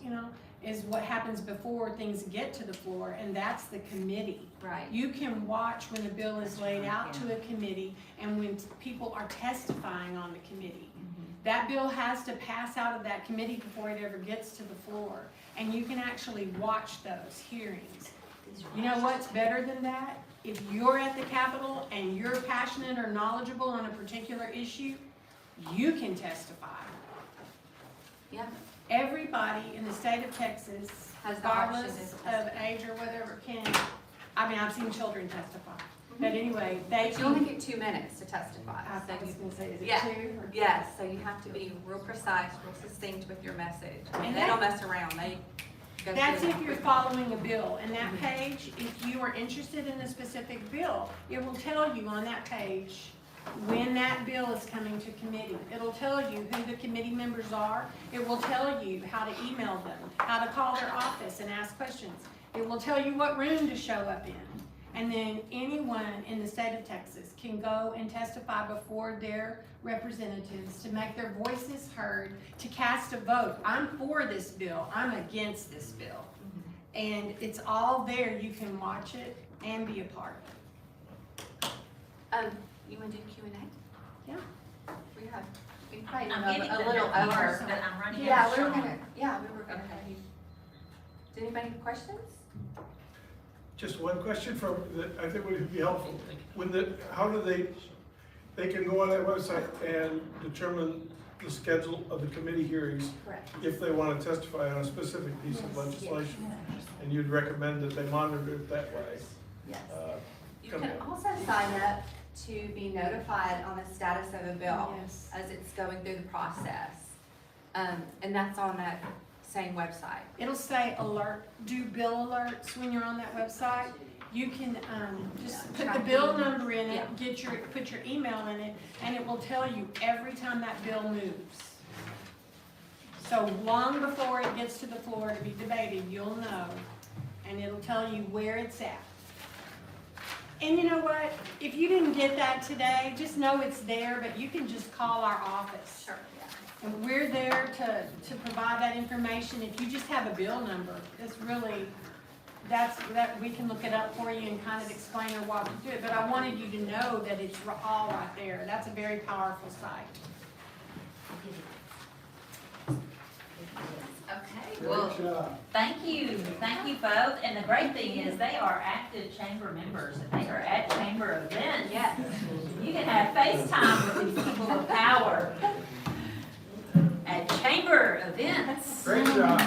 is what happens before things get to the floor, and that's the committee. Right. You can watch when a bill is laid out to a committee and when people are testifying on the committee. That bill has to pass out of that committee before it ever gets to the floor. And you can actually watch those hearings. You know what's better than that? If you're at the Capitol and you're passionate or knowledgeable on a particular issue, you can testify. Yeah. Everybody in the state of Texas, Has the option to regardless of testify. age or whatever, I've seen children testify. But anyway, they But you only get 2 minutes to testify. I So was you, gonna say, is it Yeah. 2 or? yes, so you have to be real precise, real succinct with your message. And They don't mess around, they go That's through if it you're quickly. following a bill, and that page, if you are interested in a specific bill, it will tell you on that page when that bill is coming to committee. It'll tell you who the committee members are, it will tell you how to email them, how to call their office and ask questions. It will tell you what room to show up in. And then anyone in the state of Texas can go and testify before their representatives to make their voices heard, to cast a vote. I'm for this bill, I'm against this bill. And it's all there, you can watch it and be a part of it. You wanna do Q&A? Yeah. We probably I'm went getting a the little note over. first, but I'm running out Yeah, of we were Sean. gonna, Okay. have you. Did anybody have questions? Just one question that I think would be helpful. How do they can go on that website and determine the schedule of the committee hearings Correct. if they want to testify on a specific piece of legislation? And you'd recommend that they monitor it that way? Yes. You Come can on. also sign up to be notified on the status of a bill Yes. as it's going through the process. And that's on that same website. It'll say alert, do bill alerts when you're on that website. You can, just put the bill number in Yeah. it, put your email in it, and it will tell you every time that bill moves. So long before it gets to the floor to be debated, you'll know, and it'll tell you where it's at. And you know what? If you didn't get that today, just know it's there, but you can just call our office. Sure. And we're there to provide that information. If you just have a bill number, it's really, that we can look it up for you and kind of explain or walk you through it. But I wanted you to know that it's all right there. That's a very powerful site. Okay, well, thank you both, and the great thing is they are active chamber members, and they are at chamber events. Yes. You can have FaceTime with these people of power at chamber events. Great job.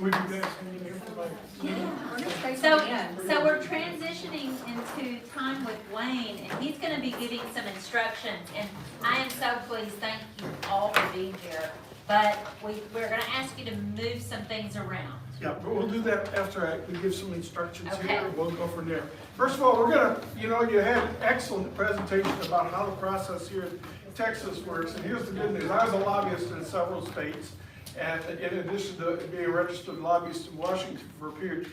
Would you guys communicate with my? So we're transitioning into time with Wayne. Wayne, and he's gonna be giving some instructions, and I am so pleased, thank you all for being here. But we're gonna ask you to move some things around. Yeah, but we'll do that after we give some instructions Okay. here, we'll go from there. First of all, we're gonna, you had an excellent presentation about how the process here in Texas works, and here's the good news, I was a lobbyist in several states, and in addition to being a registered lobbyist in Washington for a period,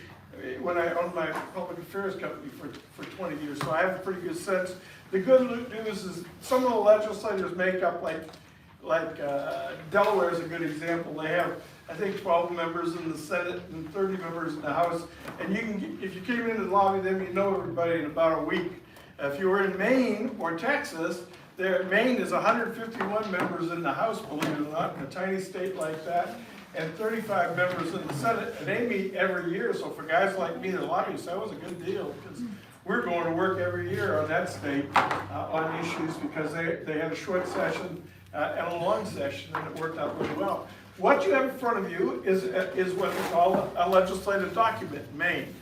when I owned my public affairs company for 20 years, so I have a pretty good sense. The good news is some of the legislators make up like Delaware is a good example. They have, I think, 12 members in the Senate and 30 members in the House. And you can, if you came into the lobby, then you know everybody in about a week. If you were in Maine or Texas, Maine is 151 members in the House, believe it or not, in a tiny state like that, and 35 members in the Senate. And they meet every year, so for guys like me, the lobbyists, that was a good deal, because we're going to work every year on that state on issues, because they had a short session and a long session, and it worked out really well. What you have in front of you is what we call a legislative document in Maine.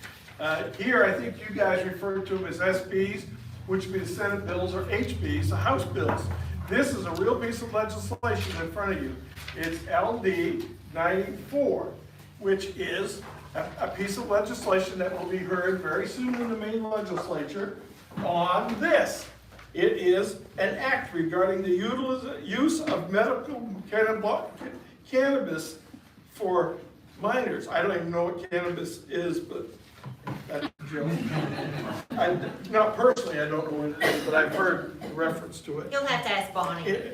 Here, I think you guys refer to them as SBs, which would be the Senate bills, or HBs, the House bills. This is a real piece of legislation in front of you. It's LD 94, which is a piece of legislation that will be heard very soon in the Maine legislature on this. It is an act regarding the use of medical cannabis for minors. I don't even know what cannabis is, but that's a joke. Not personally, I don't know what it is, but I've heard reference to it. You'll have to ask Bonnie.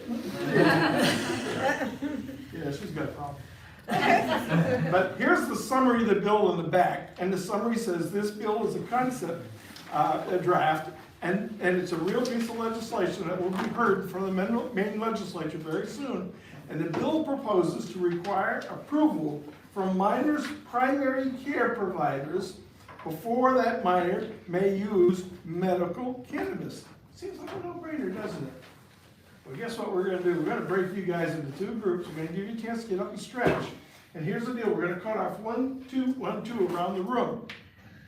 Yeah, she's got a problem. But here's the summary of the bill in the back, and the summary says this bill is a concept, a draft, and it's a real piece of legislation that will be heard from the Maine legislature very soon. And the bill proposes to require approval from minors' primary care providers before that minor may use medical cannabis. Seems like a no-brainer, doesn't it? Well, guess what we're gonna do? We're gonna break you guys into two groups. We're gonna give you a chance to get up and stretch. And here's the deal, we're gonna cut off 1, 2, 1, 2 around the room.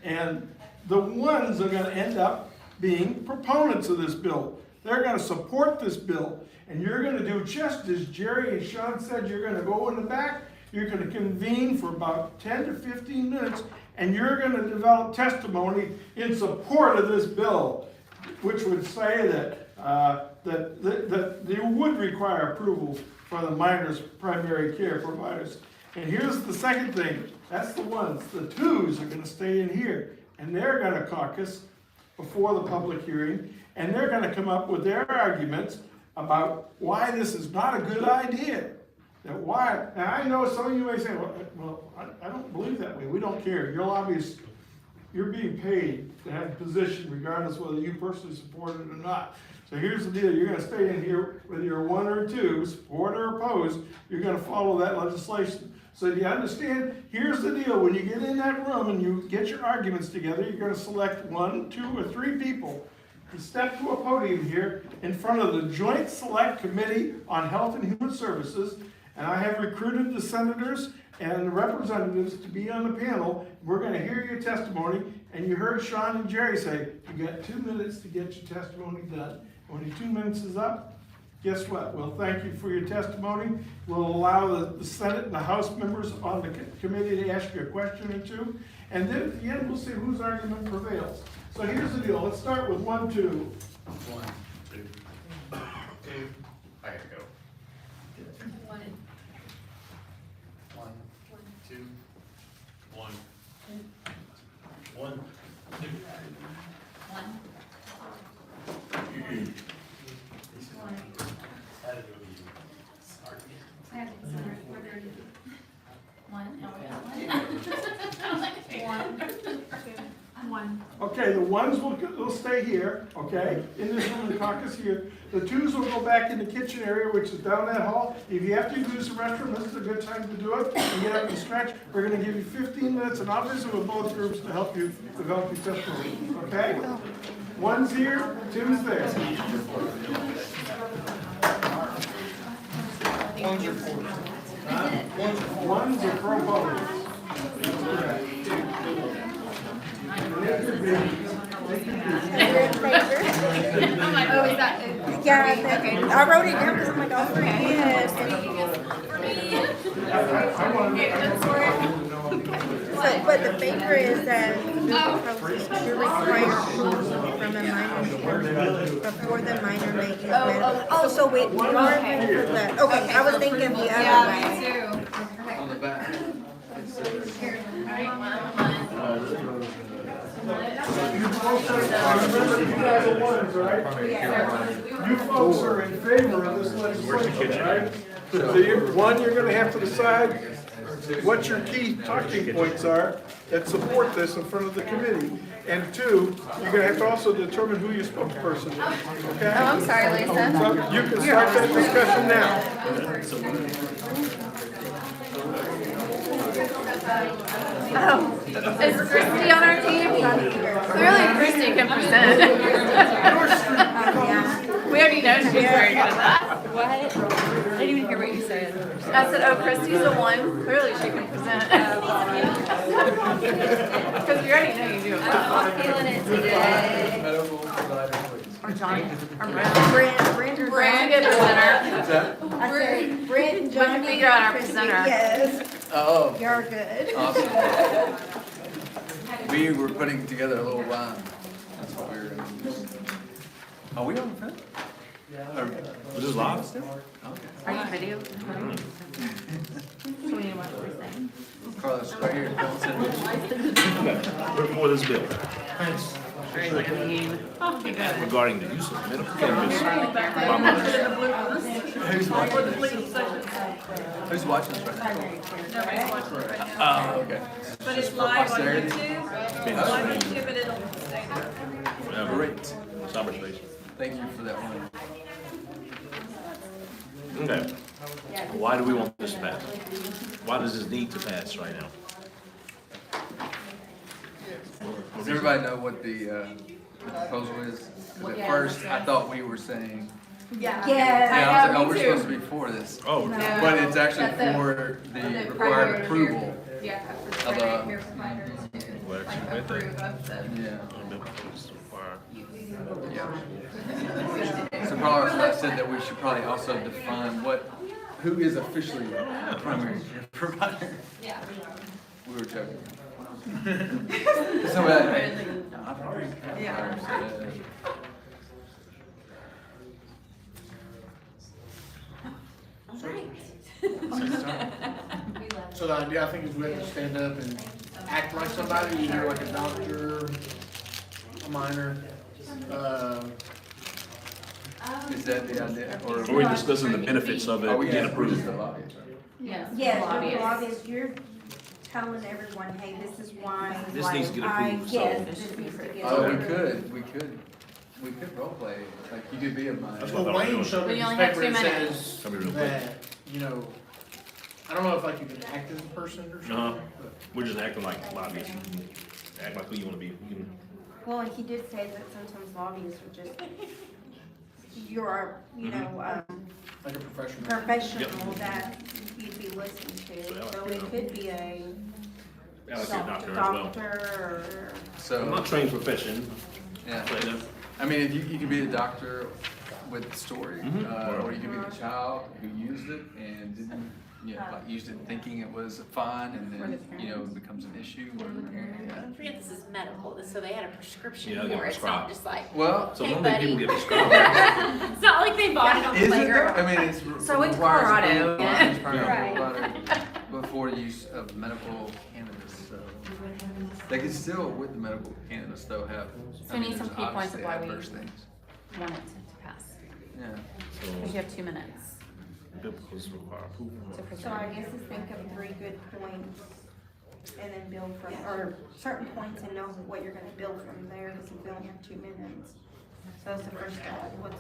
And the ones are gonna end up being proponents of this bill. They're gonna support this bill. And you're gonna do just as Jerry and Sean said, you're gonna go in the back, you're gonna convene for about 10 to 15 minutes, and you're gonna develop testimony in support of this bill, which would say that that they would require approval for the minors' primary care providers. And here's the second thing, that's the ones. The twos are gonna stay in here, and they're gonna caucus before the public hearing, and they're gonna come up with their arguments about why this is not a good idea. That why, now I know some of you may say, well, I don't believe that way, we don't care, your lobbyists, you're being paid to have a position regardless whether you personally support it or not. So here's the deal, you're gonna stay in here, whether you're 1 or 2, support or oppose, you're gonna follow that legislation. So do you understand? Here's the deal, when you get in that room and you get your arguments together, you're gonna select 1, 2, or 3 people to step to a podium here in front of the Joint Select Committee on Health and Human Services, and I have recruited the senators and the representatives to be on the panel. We're gonna hear your testimony, and you heard Sean and Jerry say, you got 2 minutes to get your testimony done. When your 2 minutes is up, guess what? We'll thank you for your testimony. We'll allow the Senate and the House members on the committee to ask you a question or 2, and then at the end, we'll see whose argument prevails. So here's the deal, let's start with 1, 2. 1, 2, 2. I gotta go. 1, 2, 1. 1, 2. Okay, the 1s will stay here, okay, in this room, the caucus here. The 2s will go back in the kitchen area, which is down that hall. If you have to use the restroom, this is a good time to do it, and get up and stretch. We're gonna give you 15 minutes, and I'll visit with both groups to help you develop your testimony, okay? 1's here, 2's there. 1s are for. 1s are pro bono. I'm like, oh, is that? Yeah, I wrote it down because I'm like, oh, yes. But the favor is that you're required approval from a minor before the minor may use medical. Oh, so we are paying for that. Okay, I was thinking the other way. too. On the back. You folks are in favor of this legislation, right? So you're gonna have to decide what your key talking points are that support this in front of the committee. And two, you're gonna have to also determine who your spokesperson is, okay? Oh, I'm sorry, Lisa. So you can start that discussion now. Oh, is Christy on our team? Clearly Christy can present. We already know she's very good at that. What? I didn't even hear what you said. I said, oh, Christy's the one. Clearly she can present. Because we already know you do it. I'm feeling it today. Medical provider, please. Or Johnny. Or Brent. Brent Good presenter. What's that? I said, Brent and Johnny. We can figure out our Christy, presenter. Yes, Oh, you're good. awesome. We were putting together a little rhyme. That's what we were gonna use. Are we on the front? Was this live? Okay. Are you video? So we need to watch what we're saying. Carlos, right here. Don't send me. Before this bill, Very like a meme. regarding the use of medical cannabis by minors. Who's watching this? Who's watching this right now? Oh, okay. But it's For live on posterity? YouTube. It's live on YouTube and it'll stay there. Great. Cyberspace. Thank you for that one. Okay. Why do we want this to pass? Why does this need to pass right now? Does everybody know what the proposal is? 'Cause at first, I thought we were saying, Yeah. Yes. yeah, I was like, oh, me we're too. supposed to be for this. Oh, No. But it's actually That's for the the required primary approval. Yeah, for Of the the- primary care providers to Well, like actually, right there. approve of the. Yeah, it's required. yeah. So Carlos I said that we should probably also define who is officially a primary care provider. Yeah. We were joking. Somebody. Yeah. So the idea, I think, is we have to stand up and act like somebody, either like a doctor, a minor, Is that the idea? Or Are we discussing the benefits of are we it getting just approved? the lobbyists, right? Yes. Yes, Lobbyists. the lobbyist, you're telling everyone, hey, this is why. This like, needs to get I- approved, Yes, so- this needs to get Oh, approved. we could role play, like you could be a minor. That's Well, what I thought we Wayne were showed But me you this only have paper 2 that minutes. says Tell me real quick. that, you know, I don't know if like you can act as a person or Uh-huh. something, but We're just acting like lobbyists. You can act like who you wanna be. You can- Well, and he did say that sometimes lobbyists are just, you're, you know, like a professional. professional that you'd be listening So, to. yeah, So you it know. could be a I like your doctor as well. doctor or. I'm So, not trained profession, yeah, but, I mean, if you could be a doctor with the story, Mhm. or you could be the child who used it and didn't, like used it thinking it was fine and then, it becomes an issue. Yeah. Don't forget this is medical, so they had a prescription Yeah, they got for it, it's not prescribed. just like, Well, so Hey, normally people buddy. get prescribed. it's not like they bought it on the is it though? playground. I mean, it's. So it's requires Colorado. approval by the primary Right. provider before use of medical cannabis, so. They could still, with the medical cannabis though, have. So we need some there's key points of obviously why we- adverse things. Want it to pass. Yeah. Because you have 2 minutes Biblicals require approval. to So present. I guess is think of 3 good points and then build from, or certain points and know what you're gonna build from there, because if you only have 2 minutes. So that's the first step, what's,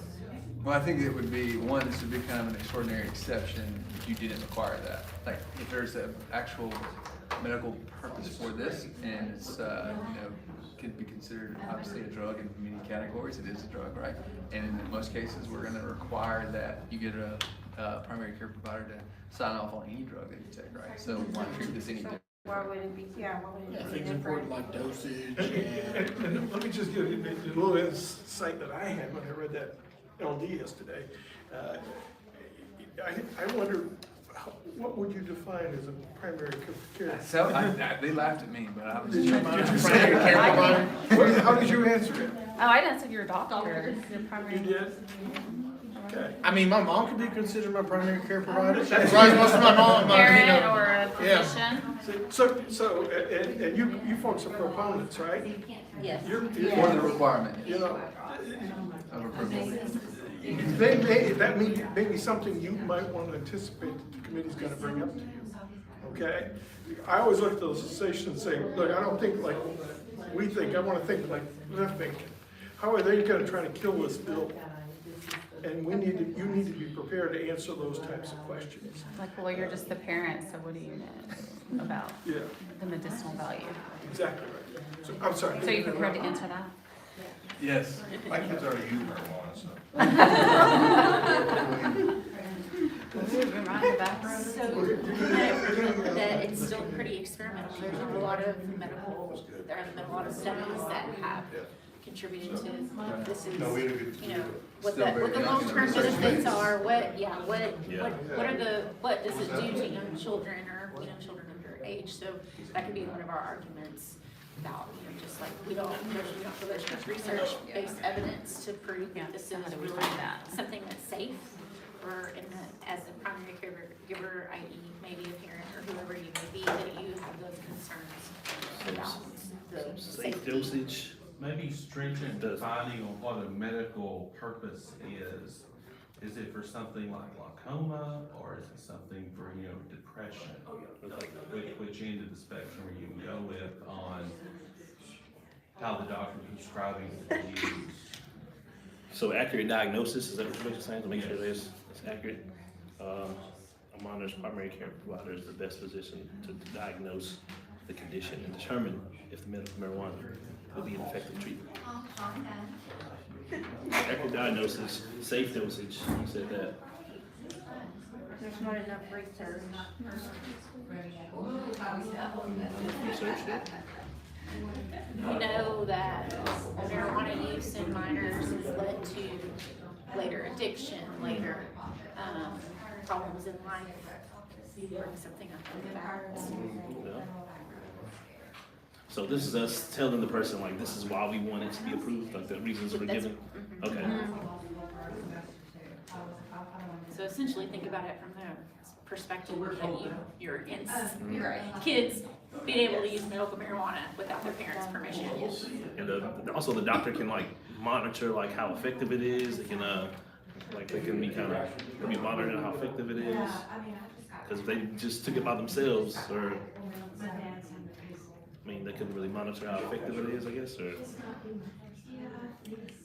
Well, I think it would be, one, this would be kind of an extraordinary exception if you didn't require that. Like, if there's an actual medical purpose for this, and it's, could be considered obviously a drug in many categories, it is a drug, right? And in most cases, we're gonna require that you get a primary care provider to sign off on any drug that you take, right? So why treat this any Why would it be, yeah, why would Yeah, it be things different? important like dosage And and. let me just give you a little insight that I had when I read that LD yesterday. I wonder, what would you define as a primary care? So, they laughed at me, but I was. Did you Primary care provider? How did you answer it? Oh, I didn't say you're a doctor, your primary. You did? Okay. I mean, my mom could be considered my primary care provider. That's right, most of my mom, Parent or a Yeah. physician? And you folks are proponents, right? Yes. For the requirement You know, of approval. that may be something you might want to anticipate that the committee's gonna bring up to you, okay? I always look at the legislation and say, look, I don't think like we think, I wanna think like they're thinking. How are they gonna try to kill this bill? And you need to be prepared to answer those types of questions. Like, well, you're just the parent, so what do you know about Yeah, the medicinal value? exactly right. So, I'm sorry. So you're prepared to answer that? Yes. My kids already use marijuana, so. So, that it's still pretty experimental. There's a lot of there have been a lot of studies that have contributed to this is, No, we had a good. you know, what Still the very young. long-term benefits are, what does it do to young children or, children under age? So that could be one of our arguments about, just like, we don't feel there's enough research-based evidence to prove that this is really something that's safe for, as a primary caregiver, i.e. maybe a parent or whoever you may be, that you have those concerns about the Safe safety. dosage. Maybe stringent defining on what a medical purpose is. Is it for something like glaucoma, or is it something for, depression? Which end of the spectrum are you can go with on how the doctor is prescribing it to use? So accurate diagnosis, is that what you're saying, to make sure it's accurate? A monitor's primary care provider is the best physician to diagnose the condition and determine if the medical marijuana will be an effective treatment. Accurate diagnosis, safe dosage, you said that. There's not enough research. Research it. We know that marijuana use in minors has led to later addiction, later problems in life. Bring something up like that. Yeah. So this is us telling the person, like, this is why we want it to be approved, like the reasons we're given? Okay. So essentially, think about it from the perspective that your kids being able to use medical marijuana without their parents' permission. And also the doctor can like monitor like how effective it is. They can like they can be they'll be monitoring how effective it is. Because if they just took it by themselves, or I mean, they couldn't really monitor how effective it is, I guess, or.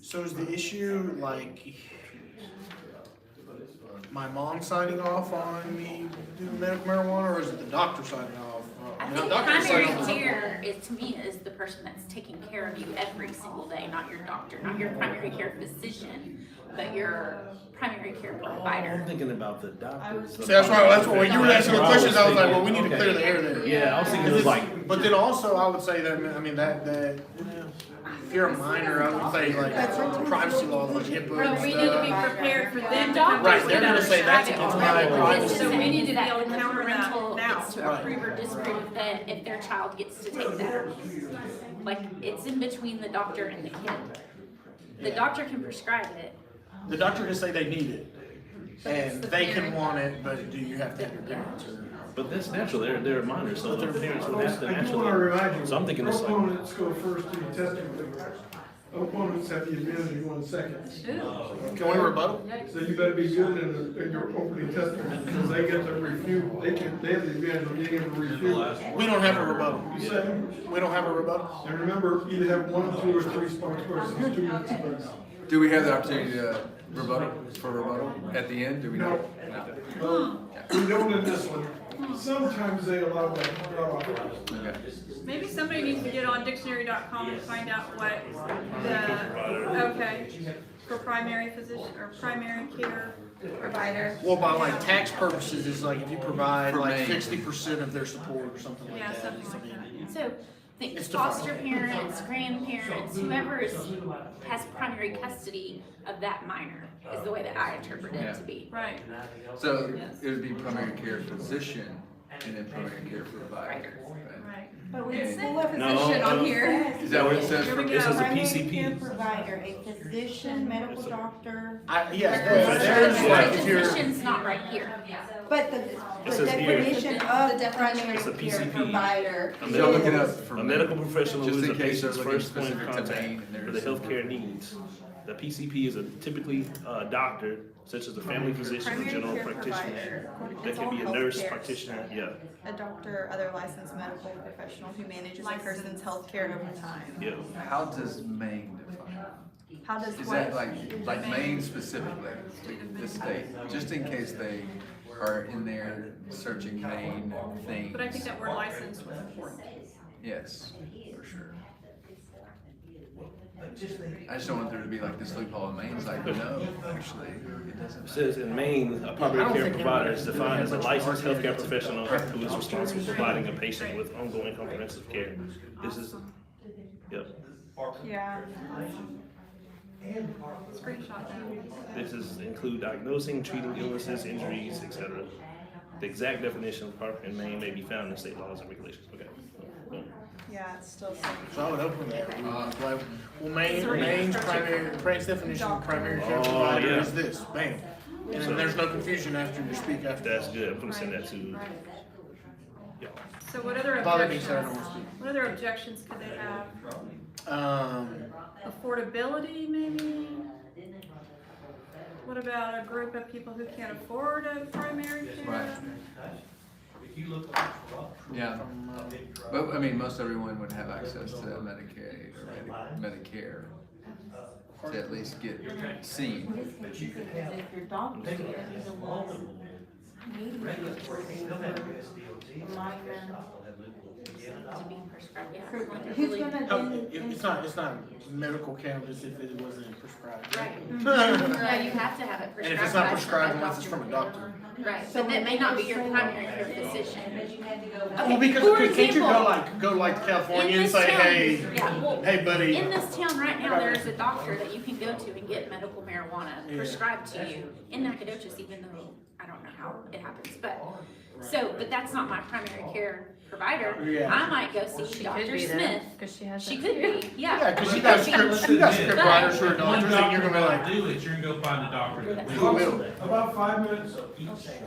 So is the issue like my mom signing off on me doing medical marijuana, or is it the doctor signing off? I mean, think the doctor signing primary off. care is, to me, is the person that's taking care of you every single day, not your doctor, not your primary care physician, but your primary care I'm provider. thinking about the doctors. See, that's what, when you were asking the questions, I was like, well, we need to clear the air there. Yeah, I was thinking it was like. But then also, I would say that, I mean, that if you're a minor, I would say like privacy laws, like HIPAA But and we need to be stuff. prepared for them to Doctors Right, they're gonna say that's Right. against my privacy. So we need to be able to That counter the that parental now. gets to Right. approve or disapprove that if their child gets to take that or like, it's in between the doctor and the kid. The doctor can prescribe it. The doctor can say they need it, and they can want it, but do you have to have your parents or? But that's natural. They're minors, so their parents would have to I just want to remind naturally. you, So I'm thinking it's like. proponents go first in the testing phase. Opponents have the advantage in 1 second. Can we rebuttal? So you better be good in your opening testimony, because they get to refute, they have the advantage of being able to refute. We don't have a rebuttal. You say? We don't have a rebuttal? And remember, either have 1, 2, or 3 spokespersons, 2 minutes apiece. Do we have the opportunity to rebuttal at the end? Do we not? No. We don't in this one. Sometimes they allow that. Okay. Maybe somebody needs to get on dictionary.com and find out what the, okay. for primary physician, or primary care provider? Well, by like tax purposes, is like if you provide For like Maine. 60% of their support or something like Yeah, that. something like that. So, think It's foster defined. parents, grandparents, whoever has primary custody of that minor is the way that I interpret it to be. Right, So it would be primary care physician and then primary care provider. Right? right. But we And- still have No, physician on no. here. Is that what it says? Here we for- go. This is a Primary PCP. care provider, a physician, medical doctor, Yes, there's like if you're. Physician's not right here. but the It says here. definition of primary It's a care PCP. provider. A So look it medical, up for a me. medical professional Just who is in a case they're patient's looking first point of specific to Maine contact and for the there's- healthcare needs. The PCP is a typically doctor, such as a family physician or Primary general care practitioner. provider. That can be a nurse practitioner, yeah, A doctor or other licensed medical professional who manages a person's health care over time. yeah. How does Maine define it? How does Is what? that like Maine specifically, the state, just in case they are in there searching Maine things? But I think that word license was important. Yes, for sure. I just don't want there to be like this loophole in Maine, it's like, no, actually, it doesn't. It says in Maine, a primary care provider is defined as a licensed healthcare professional who is responsible for providing a patient with ongoing comprehensive care. This is, yep, Yeah. Screenshot that. this is include diagnosing, treating illnesses, injuries, etc. The exact definition of PARP in Maine may be found in state laws and regulations, okay. Yeah, it's still. So I would open that. Well, Maine's Frank's definition of primary care Oh, provider yeah. is this, bam. And then there's no confusion after you speak after. That's good, I'm gonna send that to, yeah. So what other Bother me, sir, I objections, don't wanna what other objections could they have? Affordability, maybe? What about a group of people who can't afford a primary care? Right. Yeah, but I mean, most everyone would have access to Medicaid or Medicare to at least get seen. If your doctor is the one needing To be prescribed, yeah. who's gonna Oh, then? it's not medical cannabis if it wasn't prescribed. Right. And Yeah, you have to have it prescribed. if it's not by prescribed, a unless it's from a doctor. Right, but that may not be your primary care physician. Well, because For can't you example, go like to California in and this say, town- hey, yeah, well, hey buddy. in this town right now, there's a doctor that you can go to and get medical marijuana Yeah. prescribed to you in Nacogdoches, even though I don't know how it happens, but, so, but that's not my primary care provider. Yeah. I might go see Dr. Smith. Because she has. She could be, yeah. Yeah, because you got script writers who are doctors and you're gonna be like, Do it, you're gonna go find a doctor that who will? About 5 minutes. Okay.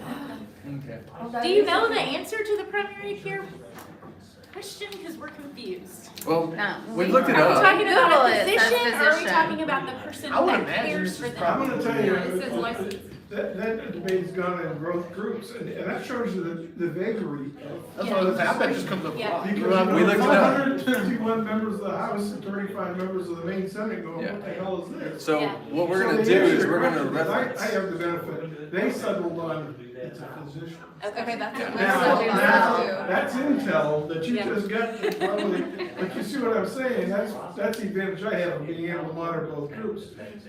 Do you know the answer to the primary care question? Because we're confused. Well, No. we looked it Are we up. talking about a Google it, says physician, or are we physician. talking about the person I would that imagine cares this for is them? I'm gonna tell you, It says license. that debate's gone in growth groups, and that shows you the vagary That's what I was saying, I bet this comes up a Yeah. lot. Because We looked it up. 551 members of the House and 35 members of the main Senate going, Yeah. what the hell is this? So Yeah. what we're So gonna the do answer is to we're your gonna question is reference. I have the benefit, they settled on, it's a physician. Okay, that's what we Now, still do now, too. that's intel that you Yeah. just got, probably, but you see what I'm saying, that's the advantage I have of being able to monitor both groups.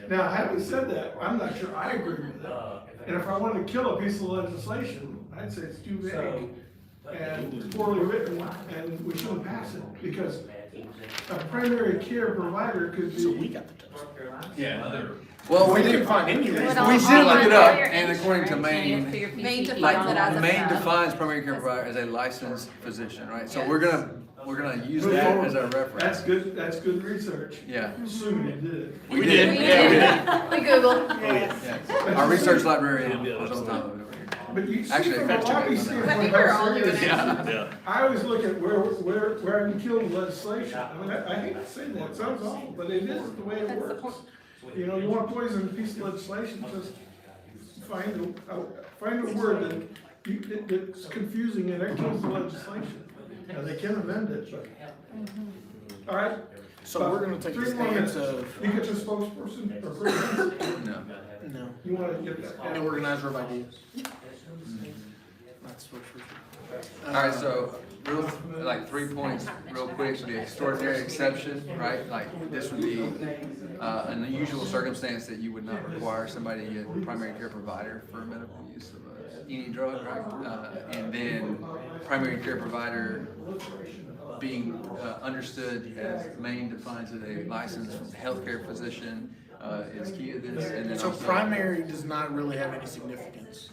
Now, having said that, I'm not sure I agree with that. And if I wanted to kill a piece of legislation, I'd say it's too vague and it's poorly written, and we shouldn't pass it, because a primary care provider could So we be, got the toast. Yeah. Well, We we didn't did, find any we reason. did look it up, and according to Maine, Maine defines like, it as a Maine sub. defines primary care provider as a licensed physician, right? So we're gonna use Move that forward. as our that's reference. that's good research, Yeah, assuming it did. we did, yeah, we did. We Googled. Yes. Our research librarian was on top of it over here. But you see, Actually, from a fact check lobby it. standpoint, I think we're how all doing serious it. it is. Yeah, I always look at where I can kill the legislation. I mean, I hate to say that, it sounds awful, but it is the way it works. You know, you want to poison a piece of legislation, just find a word that's confusing and that kills the legislation. Now, they can amend it, but. All right? So we're gonna take the 3 more minutes. stance of, You get your spokesperson or person? No. You want to get that? any organizer of ideas. That's what All right, so like 3 points, real quick. So the extraordinary exception, right? Like this would be an unusual circumstance that you would not require somebody to get a primary care provider for medical use of any drug, right? And then primary care provider being understood as Maine defines it a licensed healthcare physician is key to this. And then So also, primary does not really have any significance.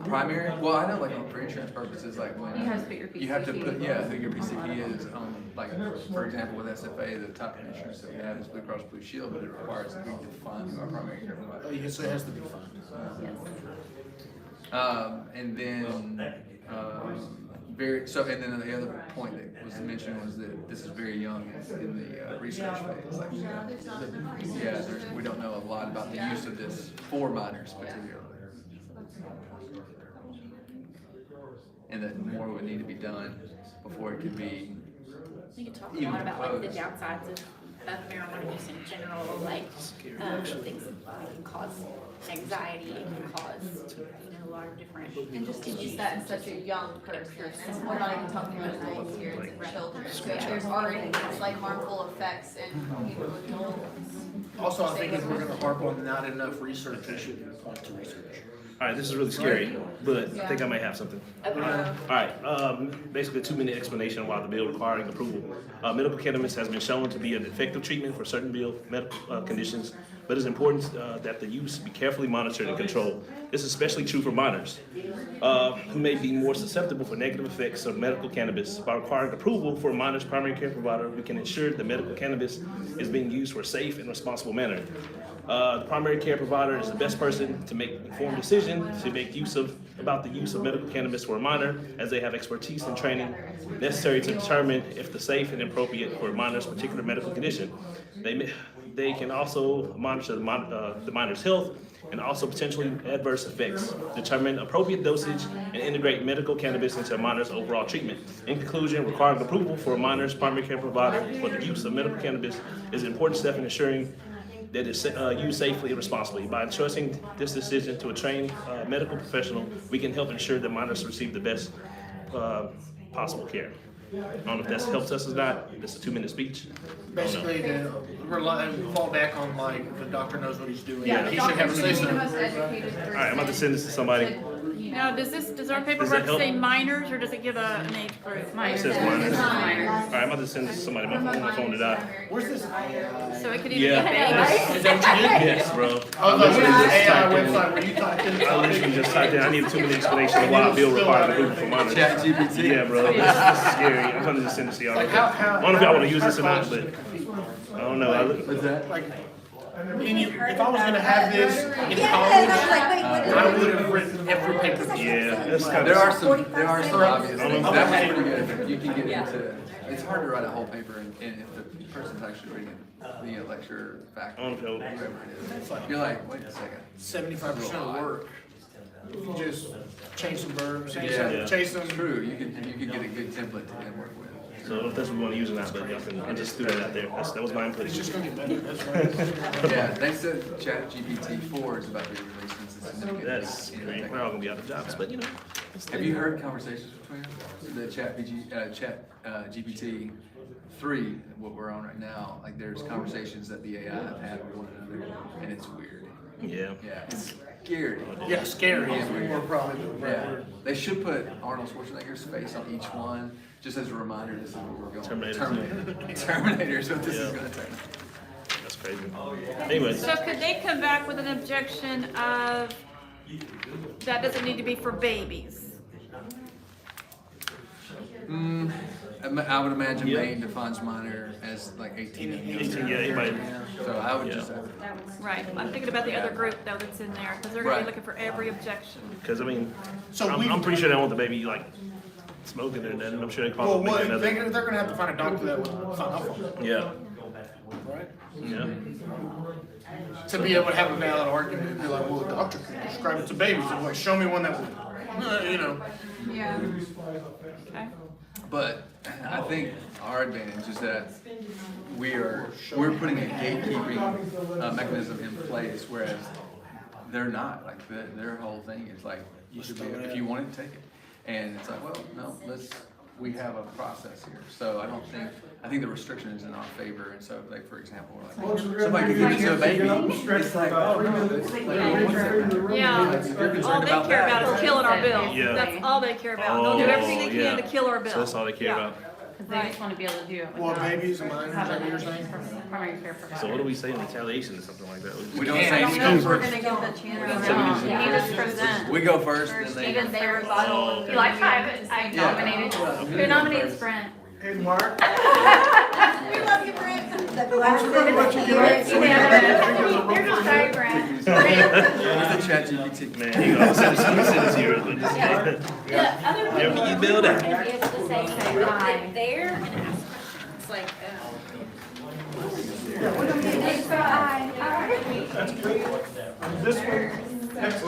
primary, well, I know like for insurance purposes, like when You have to put your you have to put, PCP. yeah, who your PCP is, like, for example, with SFA, the type of insurance that we have is Blue Cross Blue Shield, but it requires that we define who our primary care Oh, provider is. yes, it has to be fun. And then, and then the other point that was mentioned was that this is very young in the research phase. Like, we don't know a lot about the use of this for minors particularly. And that more would need to be done before it could be. You can talk a lot about like the downsides of marijuana use in general, like things that can cause anxiety, it can cause, a lot of different. And just to use that in such a young person, and we're not even talking about adults here, it's children. So there's already these like harmful effects in people with adults. Also, I think if we're gonna harp on not enough research, we should point to research. All right, this is really scary, but I think I might have something. Okay. All right, basically a 2-minute explanation on why the bill requiring approval. Medical cannabis has been shown to be an effective treatment for certain medical conditions, but it's important that the use be carefully monitored and controlled. This is especially true for minors, who may be more susceptible for negative effects of medical cannabis. By requiring approval for a minor's primary care provider, we can ensure that medical cannabis is being used for a safe and responsible manner. The primary care provider is the best person to make informed decisions to make about the use of medical cannabis for a minor, as they have expertise and training necessary to determine if the safe and appropriate for a minor's particular medical condition. They can also monitor the minor's health and also potentially adverse effects, determine appropriate dosage, and integrate medical cannabis into a minor's overall treatment. In conclusion, requiring approval for a minor's primary care provider for the use of medical cannabis is an important step in ensuring that is used safely and responsibly. By entrusting this decision to a trained medical professional, we can help ensure that minors receive the best possible care. I don't know if that helps us or not. This is a 2-minute speech. Basically, we fall back on like, the doctor knows what he's doing. Yeah, He should have a say so. the most educated person. All right, I'm about to send this to somebody. Now, does our that paperwork help? say minors, or does it give an age group? It says minors. All right, I'm about to send this to somebody. My phone did out. Where's this? So it could either Yeah. be babies. Is that what you did? Yes, bro. Oh, the AI typed in- website where you typed in. I literally just typed in, I need a 2-minute explanation of why a bill requiring approval for minors. ChatGPT. Yeah, bro, this is scary. I'm gonna just send this to y'all. Like, I don't know if y'all wanna use this or not, but I don't know. What's that? Like, if I was gonna have this in college, And I was like, wait, what? I would have written every paper. Yeah, that's kind There are of, some obvious things. Okay. That was pretty good. You can get into, it's hard to write a whole paper and if the person's actually reading the lecture faculty, I don't know. whoever it is. You're like, wait a second. 75% of the work. If you just change some verbs, Yeah. change some. True, you can get a good template to then work with. so if that's what we wanna use or not, but y'all can, I just threw that out there. That was my input. It's just gonna get better, that's right. Yeah, thanks to ChatGPT 4 is about to be released. It's a significant That's advance in great. technology. We're all gonna be out of jobs, but you know. Have you heard conversations between them? The GPT 3, what we're on right now, like there's conversations that the AI have had with one another, and it's weird. Yeah. Yeah, it's scary. Yeah, scary is Yeah. more probably the right Yeah, word. they should put Arnold Schwarzenegger's face on each one, just as a reminder, this is where we're going. Terminator. Terminator is what this is Yeah. gonna turn. That's crazy. Anyways, So could they come back with an objection of, that doesn't need to be for babies? I would imagine Yeah. Maine defines minor as like 18 and younger. 18, yeah, anybody. So I would Yeah. just, Right, I'm thinking about the other group though that's in there, because they're gonna be Right. looking for every objection. Because I mean, So I'm pretty sure they don't want the baby like smoking or nothing. I'm sure they Well, probably make what, another. they're gonna have to find a doctor that would sign off on it, Yeah, right? yeah. To be able to have a valid argument and be like, well, the doctor can prescribe it to babies, so like, show me one that would, you know. Yeah. Okay. but I think our advantage is that we're putting a gatekeeping mechanism in place, whereas they're not, like their whole thing is like, you should be, if you want it, take it. And it's like, well, no, we have a process here. So I think the restriction is in our favor. And so like, for example, we're like, somebody could give it to a baby. It's like, oh, no, it's like, what's that? Yeah, Like, if you're all concerned they about care that. about is killing our bill. Yeah. That's all they care about. They'll do everything they can to kill our bill. So that's all they care Yeah. about. Because they just want to be able to do it Well, without babies and minors, is that what you're having saying? a primary care provider. So what do we say in retaliation or something like that? We don't say I don't know if anything we're first. gonna give the chance. No, you just present. We go first, and then Even they rebuttal. You like, I've nominated, who nominates Brent? Hey, Mark? We love you, Brent. You're not sorry, Brent. Where's the chat GPT? Man, you know, send us here. But just, Yeah, other Yeah, people you build are it. gonna be able to say, hi. There and ask questions, like, This one, next to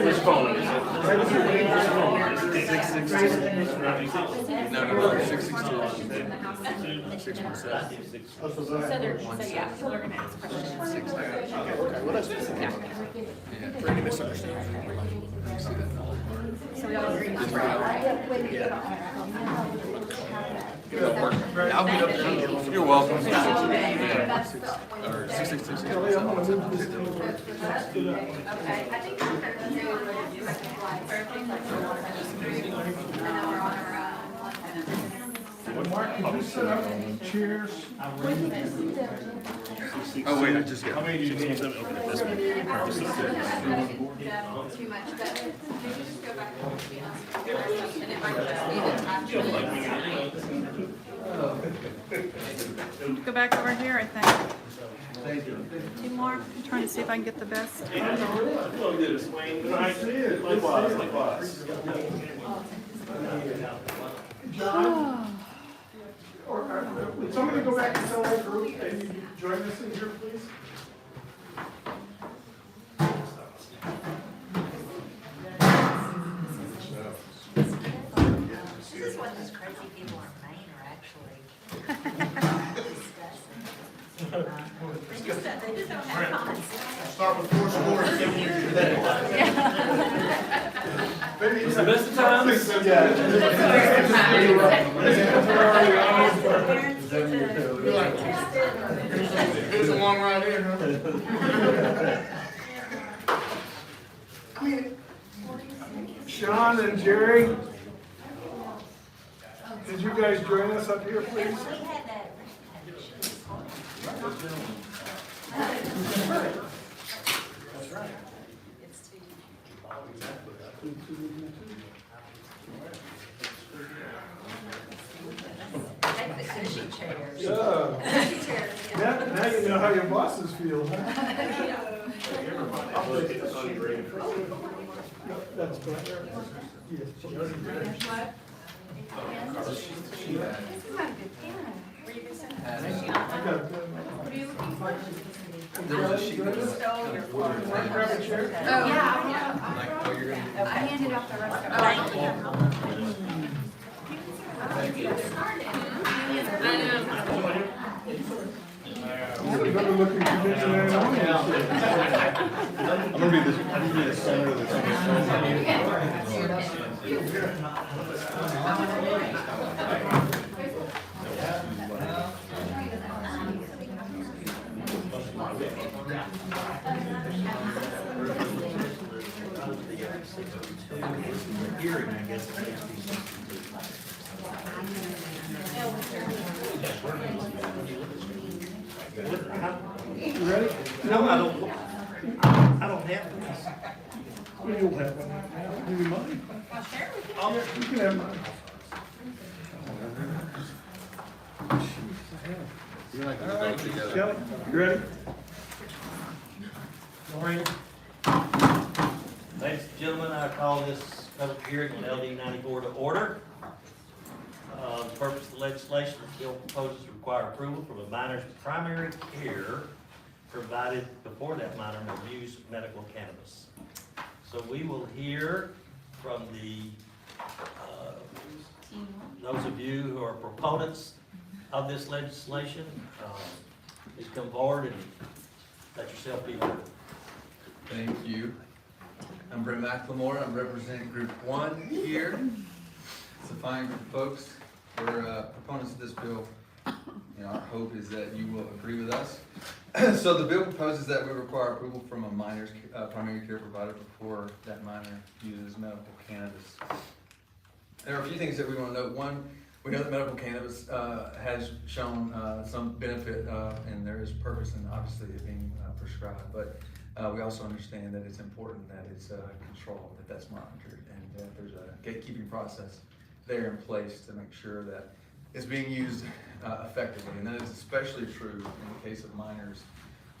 Which phone is it? No, 662. So they're, so they're gonna ask questions. For any misunderstanding. So we all agree. I'll get up there. You're welcome. Yeah. Or 662. Okay, I think we're gonna do Mark, could you set up chairs? Oh, wait, I just got. too much, but could you just go back and and it might just be the attachment. Go back over here, I think. Two more. I'm trying to see if I can get the best. Would somebody go back and tell that group, and you join us in here, please? this is what those crazy people in Maine are actually discussing. They just don't have common sense. Start with 4 scores and 7 years today. It's the best of times. It's a long ride in, huh? Sean and Jerry, could you guys join us up here, please? We had that. That's right. It's too. Take the cushy chairs. Yeah. Now you know how your bosses feel, huh? That's better. Yes. This is not a good pen. What are you looking for? There was a sheet. Grab a chair. Oh, yeah. Like, what you're gonna do. I handed out the rest of it. You're gonna look at convention and all. I'm gonna be the center of the Hearing, I guess. You ready? No, I don't have this. Well, you'll have one. Give me mine. You can have mine. Kelly, you ready? Morning. Ladies and gentlemen, I call this public hearing on LD 94 to order. The purpose of the legislation, the bill proposes to require approval from a minor's primary care provided before that minor may use medical cannabis. So we will hear from those of you who are proponents of this legislation. Please come forward and Let yourself be heard. Thank you. I'm Brent McLemore. I'm representing Group 1 here. It's a fine group of folks. We're proponents of this bill. Our hope is that you will agree with us. So the bill proposes that we require approval from a minor's primary care provider before that minor uses medical cannabis. There are a few things that we want to note. One, we know that medical cannabis has shown some benefit and there is purpose in obviously it being prescribed, but we also understand that it's important that it's controlled, that that's monitored, and that there's a gatekeeping process there in place to make sure that it's being used effectively. And that is especially true in the case of minors.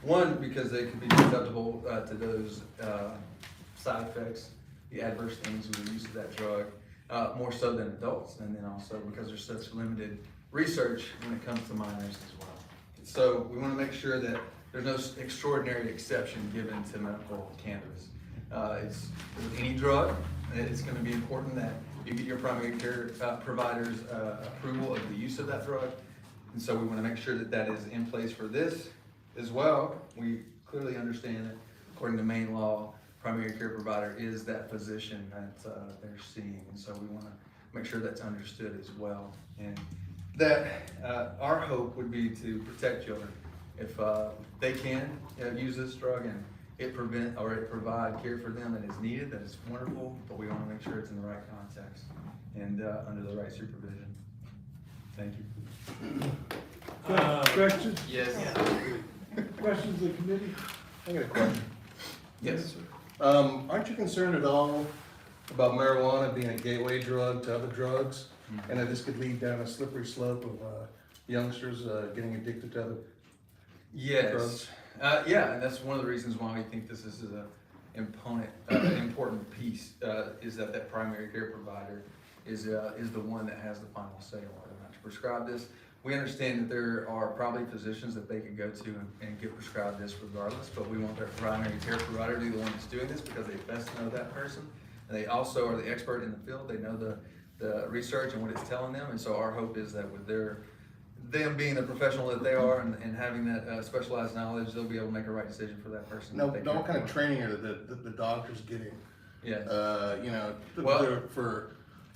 One, because they could be susceptible to those side effects, the adverse things with the use of that drug, more so than adults, and then also because there's such limited research when it comes to minors as well. So we want to make sure that there's no extraordinary exception given to medical cannabis. It's with any drug, it's going to be important that you get your primary care provider's approval of the use of that drug. And so we want to make sure that that is in place for this as well. We clearly understand that according to Maine law, primary care provider is that physician that they're seeing. And so we want to make sure that's understood as well. And that our hope would be to protect children. If they can use this drug and it provide care for them that is needed, that is wonderful, but we want to make sure it's in the right context and under the right supervision. Thank you. Questions? Yes. Questions of the committee? I got a question. Yes. Aren't you concerned at all about marijuana being a gateway drug to other drugs? And that this could lead down a slippery slope of youngsters getting addicted to other drugs? Yeah, and that's one of the reasons why we think this is an important piece, is that primary care provider is the one that has the final say on whether or not to prescribe this. We understand that there are probably physicians that they could go to and get prescribed this regardless, but we want their primary care provider to be the one that's doing this because they best know that person. And they also are the expert in the field. They know the research and what it's telling them. And so our hope is that with them being the professional that they are and having that specialized knowledge, they'll be able to make a right decision for that person. No, what kind of training are the doctors getting? Yes.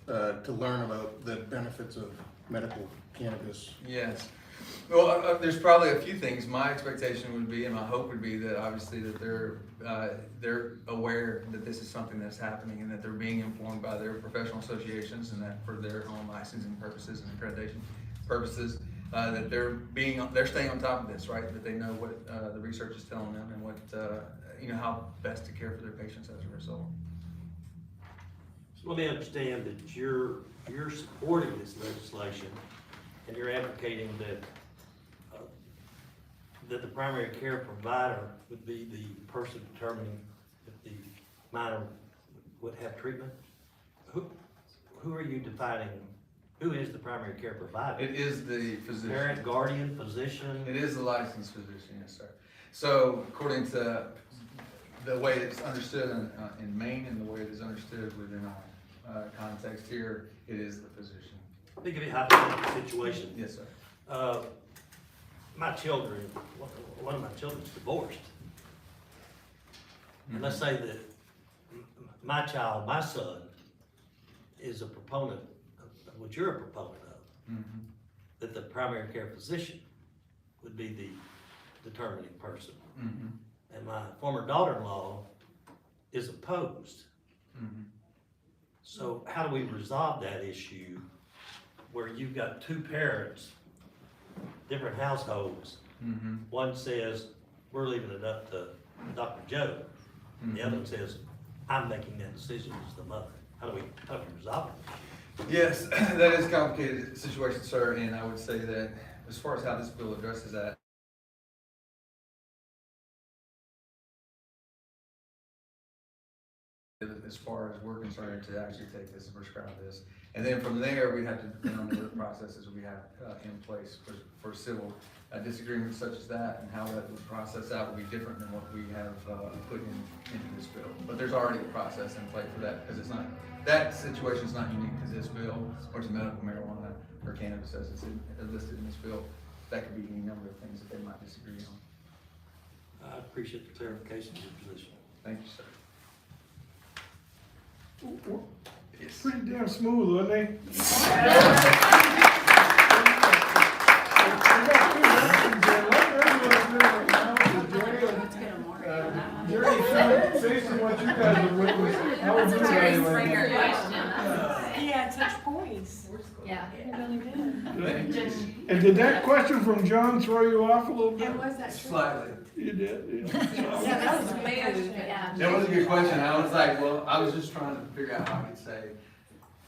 To learn about the benefits of medical cannabis. Yes. Well, there's probably a few things. My expectation would be, and my hope would be, that obviously that they're aware that this is something that's happening and that they're being informed by their professional associations and that for their own licensing purposes and accreditation purposes, that they're staying on top of this, right? That they know what the research is telling them and what how best to care for their patients as a result. So let me understand that you're supporting this legislation and you're advocating that the primary care provider would be the person determining if the minor would have treatment. Who are you defining? Who is the primary care provider? It is the physician. Parent, guardian, physician? It is the licensed physician, yes, sir. So according to the way it's understood in Maine and the way it is understood within our context here, it is the physician. Think of a hypothetical situation. Yes, sir. My children, one of my children's divorced. And let's say that my child, my son, is a proponent of what you're a proponent of. That the primary care physician would be the determining person. And my former daughter-in-law is opposed. So how do we resolve that issue where you've got two parents, different households? One says, we're leaving it up to Dr. Joe. The other one says, I'm making that decision as the mother. How do we resolve it? Yes, that is a complicated situation, sir, and I would say that as far as how this bill addresses that, as far as we're concerned, to actually take this and prescribe this. And then from there, we have to depend on the other processes we have in place for civil disagreements such as that, and how that would process out would be different than what we have put into this bill. But there's already a process in play for that, because it's not, that situation is not unique to this bill or to medical marijuana or cannabis as it's listed in this bill. That could be any number of things that they might disagree on. I appreciate the clarification of your position. Thank you, sir. Pretty damn smooth, wasn't he? Jerry, based on what you guys have witnessed, how would you evaluate it? He had such poise. Yeah. He really did. And did that question from John throw you off a little bit? And was that true? Slightly. You did, Yeah, that was smooth. Yeah. That was a good question. I was like, well, I was just trying to figure out how I could say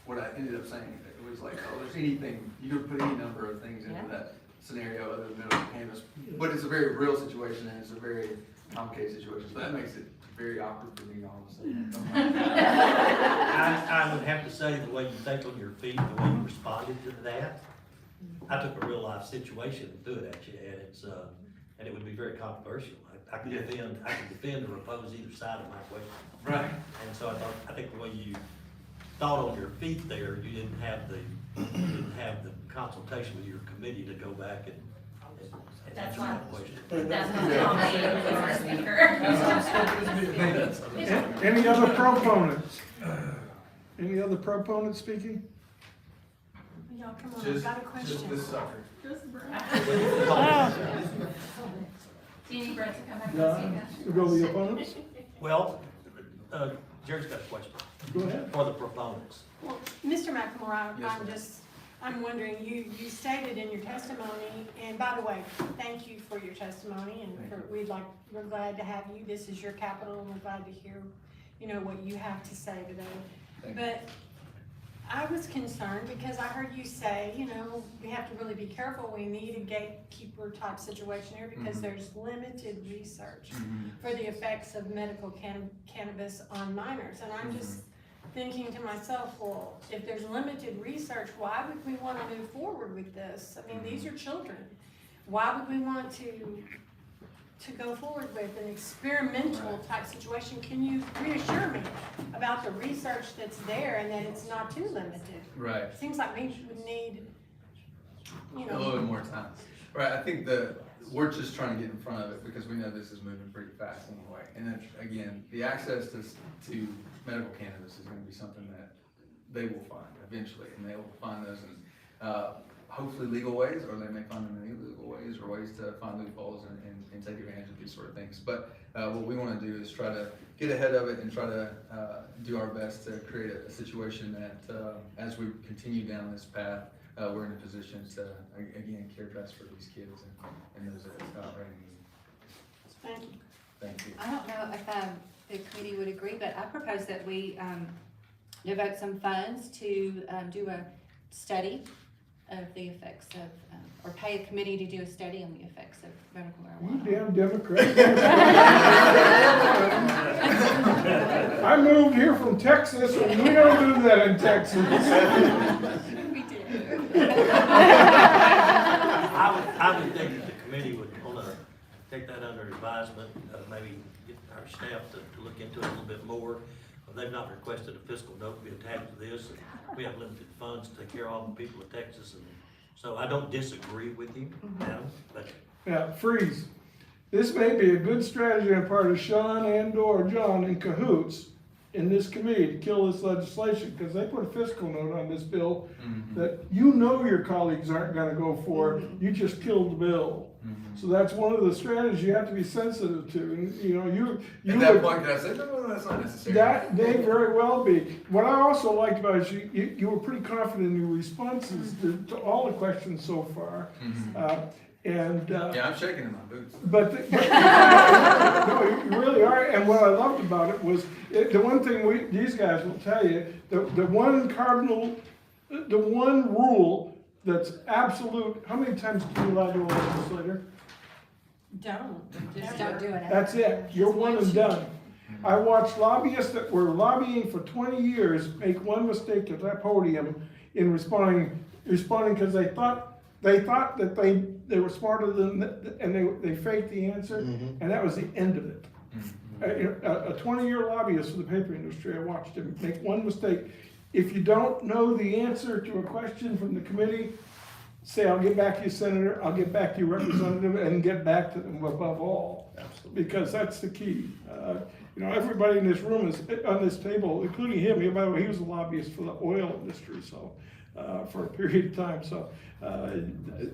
what I ended up saying. It was like, oh, there's anything, you could put any number of things into that scenario other than medical cannabis. But it's a very real situation and it's a very complicated situation. So that makes it very awkward for me, honestly. I would have to say the way you think on your feet, the way you responded to that, I took a real life situation and threw it at you, and it's, and it would be very controversial. I could defend or oppose either side of my question. Right. And so I think the way you thought on your feet there, you didn't have the consultation with your committee to go back and answer that question. Any other proponents? Any other proponents speaking? Y'all, come on, I've got a question. Just this sucker. Do you need Brett to come back and No, see that? we'll go with the opponents. Well, Jerry's got a question Go ahead. for the proponents. Well, Mr. McLemore, Yes, ma'am. I'm wondering, you stated in your testimony, and by the way, thank you for your testimony, and we're glad to have you. This is your capital, and we're glad to hear, what you have to say today. Thank you. But I was concerned because I heard you say, we have to really be careful. We need a gatekeeper type situation here because there's limited research for the effects of medical cannabis on minors. And I'm just thinking to myself, well, if there's limited research, why would we want to move forward with this? I mean, these are children. Why would we want to go forward with an experimental type situation? Can you reassure me about the research that's there and that it's not too limited? Right. It seems like we would need, A little bit more time. Right, I think we're just trying to get in front of it because we know this is moving pretty fast anyway. And then, again, the access to medical cannabis is gonna be something that they will find eventually. And they will find those in, hopefully legal ways, or they may find them in illegal ways, or ways to find loopholes and take advantage of these sort of things. But what we wanna do is try to get ahead of it and try to do our best to create a situation that, as we continue down this path, we're in a position to, again, care best for these kids and those that are ready. thank you. Thank you. I don't know if the committee would agree, but I propose that we devote some funds to do a study of the effects of, or pay a committee to do a study on the effects of medical You marijuana. damn Democrat. I moved here from Texas, and we don't do that in Texas. We did. I would think that the committee would want to take that under advisement, maybe get our staff to look into it a little bit more. They've not requested a fiscal note to be attached to this, and we have limited funds to take care of all the people of Texas, and so I don't disagree with you, Adam, but Now, freeze. This may be a good strategy on part of Sean and/or John in cahoots in this committee to kill this legislation, because they put a fiscal note on this bill that your colleagues aren't gonna go for, you just killed the bill. So that's one of the strategies you have to be sensitive to, and, you. At that point, can I say, no, that's not necessary? That may very well be. What I also liked about it is you were pretty confident in your responses to all the questions so far. Yeah, I'm shaking in my boots. No, you really are. And what I loved about it was the one thing these guys will tell you, the one rule that's absolute. How many times can you lie to a legislator? Just don't do it. That's it. You're one and done. I watched lobbyists that were lobbying for 20 years make one mistake at that podium in responding because they thought that they were smarter than, and they faked the answer, and that was the end of it. A 20-year lobbyist for the paper industry, I watched him make one mistake. If you don't know the answer to a question from the committee, say, I'll get back to you, Senator, I'll get back to you, Representative, and get back to them above all. Absolutely. because that's the key. You know, everybody in this room is, on this table, including him, by the way, he was a lobbyist for the oil industry, so, for a period of time, so,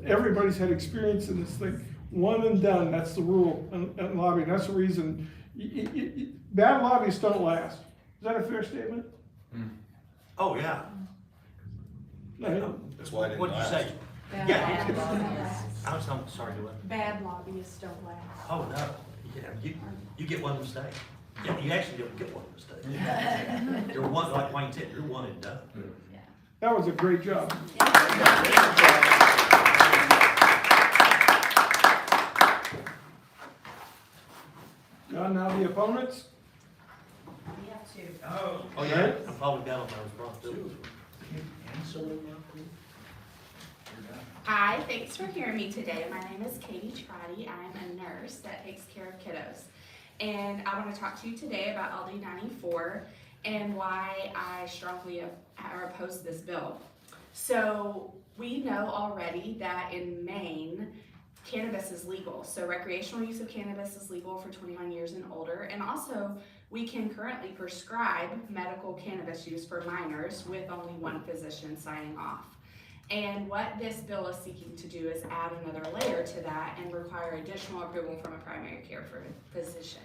everybody's had experience in this thing. One and done, that's the rule in lobbying, that's the reason, bad lobbyists don't last. Is that a fair statement? Oh, yeah. That's why I didn't What'd you last. say? Bad Yeah. lobbyists. I was sorry, do what? Bad lobbyists don't last. Oh, no, yeah, you get one mistake. Yeah, you actually don't get one mistake. You're one, like Wayne said, you're one and done. That was a great job. Now the opponents? Oh, yeah, I probably got on my responsibility. Hi, thanks for hearing me today. My name is Katie Trotty. I'm a nurse that takes care of kiddos. And I want to talk to you today about LD 94 and why I strongly oppose this bill. So we know already that in Maine, cannabis is legal. So recreational use of cannabis is legal for 21 years and older. And also we can currently prescribe medical cannabis use for minors with only one physician signing off. And what this bill is seeking to do is add another layer to that and require additional approval from a primary care physician.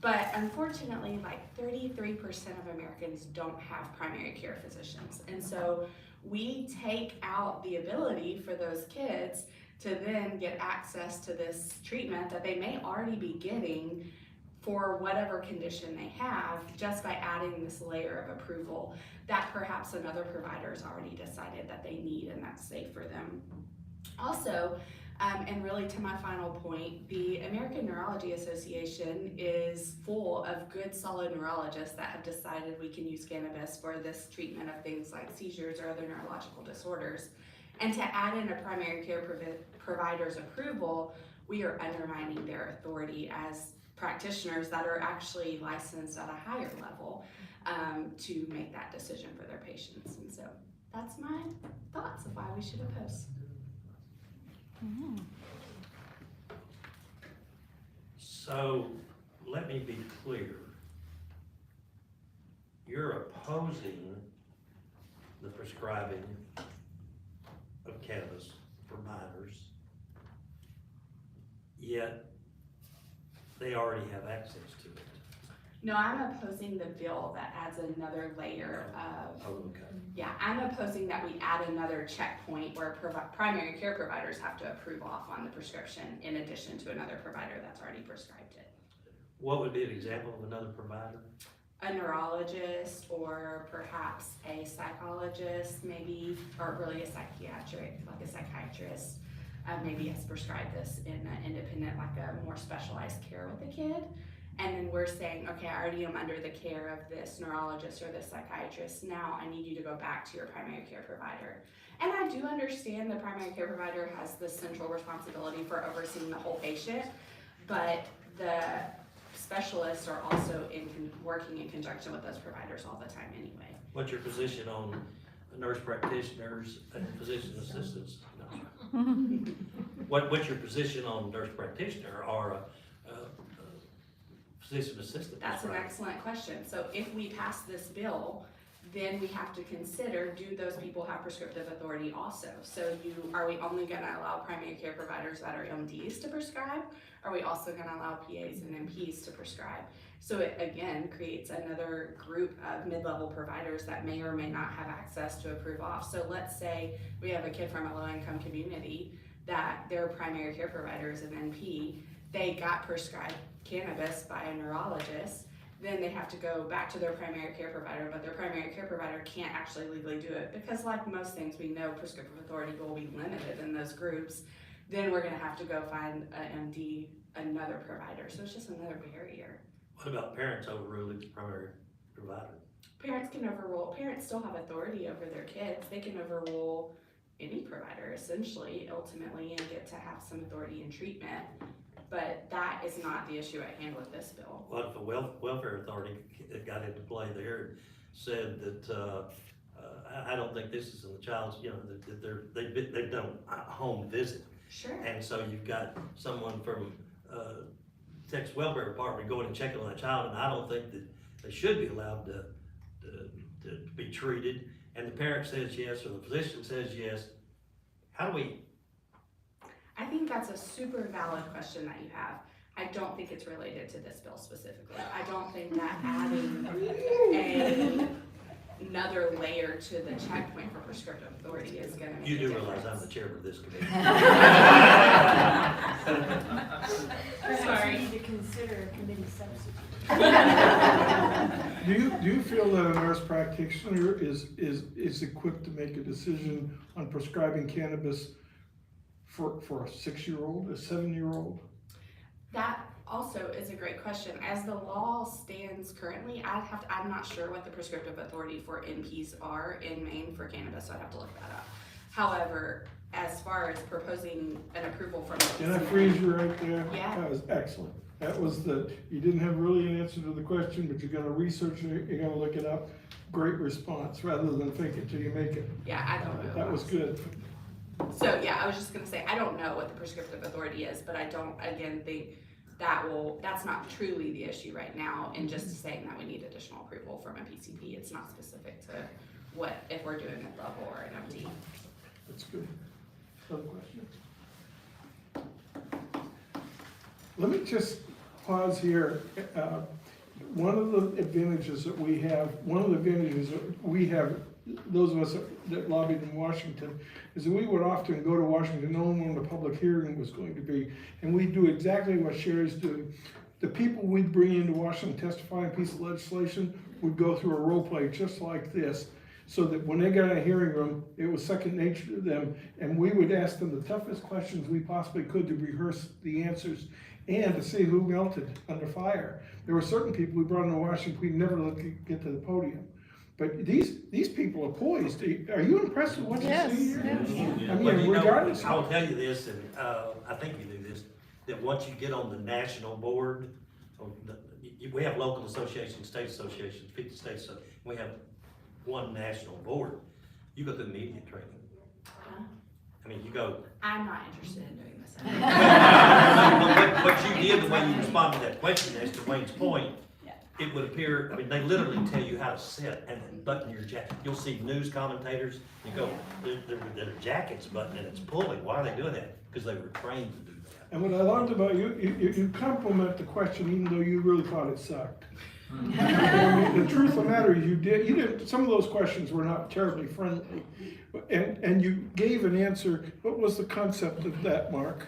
But unfortunately, like 33% of Americans don't have primary care physicians. And so we take out the ability for those kids to then get access to this treatment that they may already be getting for whatever condition they have, just by adding this layer of approval that perhaps another provider's already decided that they need and that's safe for them. Also, and really to my final point, the American Neurology Association is full of good, solid neurologists that have decided we can use cannabis for this treatment of things like seizures or other neurological disorders. And to add in a primary care provider's approval, we are undermining their authority as practitioners that are actually licensed at a higher level to make that decision for their patients. And so that's my thoughts of why we should oppose. So let me be clear. You're opposing the prescribing of cannabis for minors, yet they already have access to it. No, I'm opposing the bill that adds another layer of, Oh, okay. yeah, I'm opposing that we add another checkpoint where primary care providers have to approve off on the prescription in addition to another provider that's already prescribed it. What would be an example of another provider? A neurologist or perhaps a psychologist maybe, or really a psychiatric, like a psychiatrist, maybe has prescribed this in an independent, like a more specialized care with the kid. And then we're saying, okay, I already am under the care of this neurologist or this psychiatrist. Now I need you to go back to your primary care provider. And I do understand the primary care provider has the central responsibility for overseeing the whole patient, but the specialists are also working in conjunction with those providers all the time anyway. What's your position on nurse practitioners and physician assistants? No. What's your position on nurse practitioner or a physician assistant? That's an excellent question. So if we pass this bill, then we have to consider, do those people have prescriptive authority also? So are we only gonna allow primary care providers that are MDs to prescribe? Are we also gonna allow PAs and NPs to prescribe? So it again creates another group of mid-level providers that may or may not have access to approve off. So let's say we have a kid from a low-income community that their primary care provider is an NP, they got prescribed cannabis by a neurologist, then they have to go back to their primary care provider, but their primary care provider can't actually legally do it because like most things we know prescriptive authority will be limited in those groups. Then we're gonna have to go find an MD, another provider. So it's just another barrier. What about parents overruling the primary provider? Parents can overrule, parents still have authority over their kids. They can overrule any provider essentially, ultimately, and get to have some authority in treatment. But that is not the issue at hand with this bill. What if a welfare authority got into play there and said that, I don't think this is in the child's, you know, that they've done a home visit. Sure. And so you've got someone from Texas Welfare Department going and checking on a child, and I don't think that they should be allowed to be treated, and the parent says yes, or the physician says yes, how do we? I think that's a super valid question that you have. I don't think it's related to this bill specifically. I don't think that adding another layer to the checkpoint for prescriptive authority is gonna make a You do difference. realize I'm the chairman of this committee. Sorry. You need to consider a committee substitute. Do you feel that a nurse practitioner is equipped to make a decision on prescribing cannabis for a 6-year-old, a 7-year-old? That also is a great question. As the law stands currently, I'm not sure what the prescriptive authority for NPs are in Maine for cannabis, so I'd have to look that up. However, as far as proposing an approval from the Can I freeze you right there? Yeah. That was excellent. That was you didn't have really an answer to the question, but you're gonna research it, you're gonna look it up. Great response, rather than fake it till you make it. Yeah, I don't know. That was good. So yeah, I was just gonna say, I don't know what the prescriptive authority is, but I don't, again, think that's not truly the issue right now, and just saying that we need additional approval from a PCP, it's not specific to if we're doing a level or an MD. That's good. Other questions? Let me just pause here. One of the advantages that we have, those of us that lobbied in Washington, is that we would often go to Washington knowing when the public hearing was going to be, and we do exactly what Sherry's doing. The people we'd bring into Washington testifying a piece of legislation would go through a role play just like this, so that when they got in a hearing room, it was second nature to them, and we would ask them the toughest questions we possibly could to rehearse the answers and to see who melted under fire. There were certain people we brought into Washington we'd never let get to the podium. But these people are poised. Are you impressed with what you see here? Yes. I Well, mean, you know, regardless. I will tell you this, and I think you do this, that once you get on the national board, we have local associations, state associations, 50 states, so we have one national board. You go through the media training. I mean, you go. I'm not interested in doing this. What you did, the way you responded to that question, as to Wayne's point, it would appear, I mean, they literally tell you how to sit and button your jacket. You'll see news commentators, you go, their jacket's buttoned and it's pulling. Why are they doing that? Because they were trained to do that. And what I loved about you compliment the question even though you really thought it sucked. I mean, the truth of the matter is you didn't, some of those questions were not terribly friendly. And you gave an answer. What was the concept of that, Mark?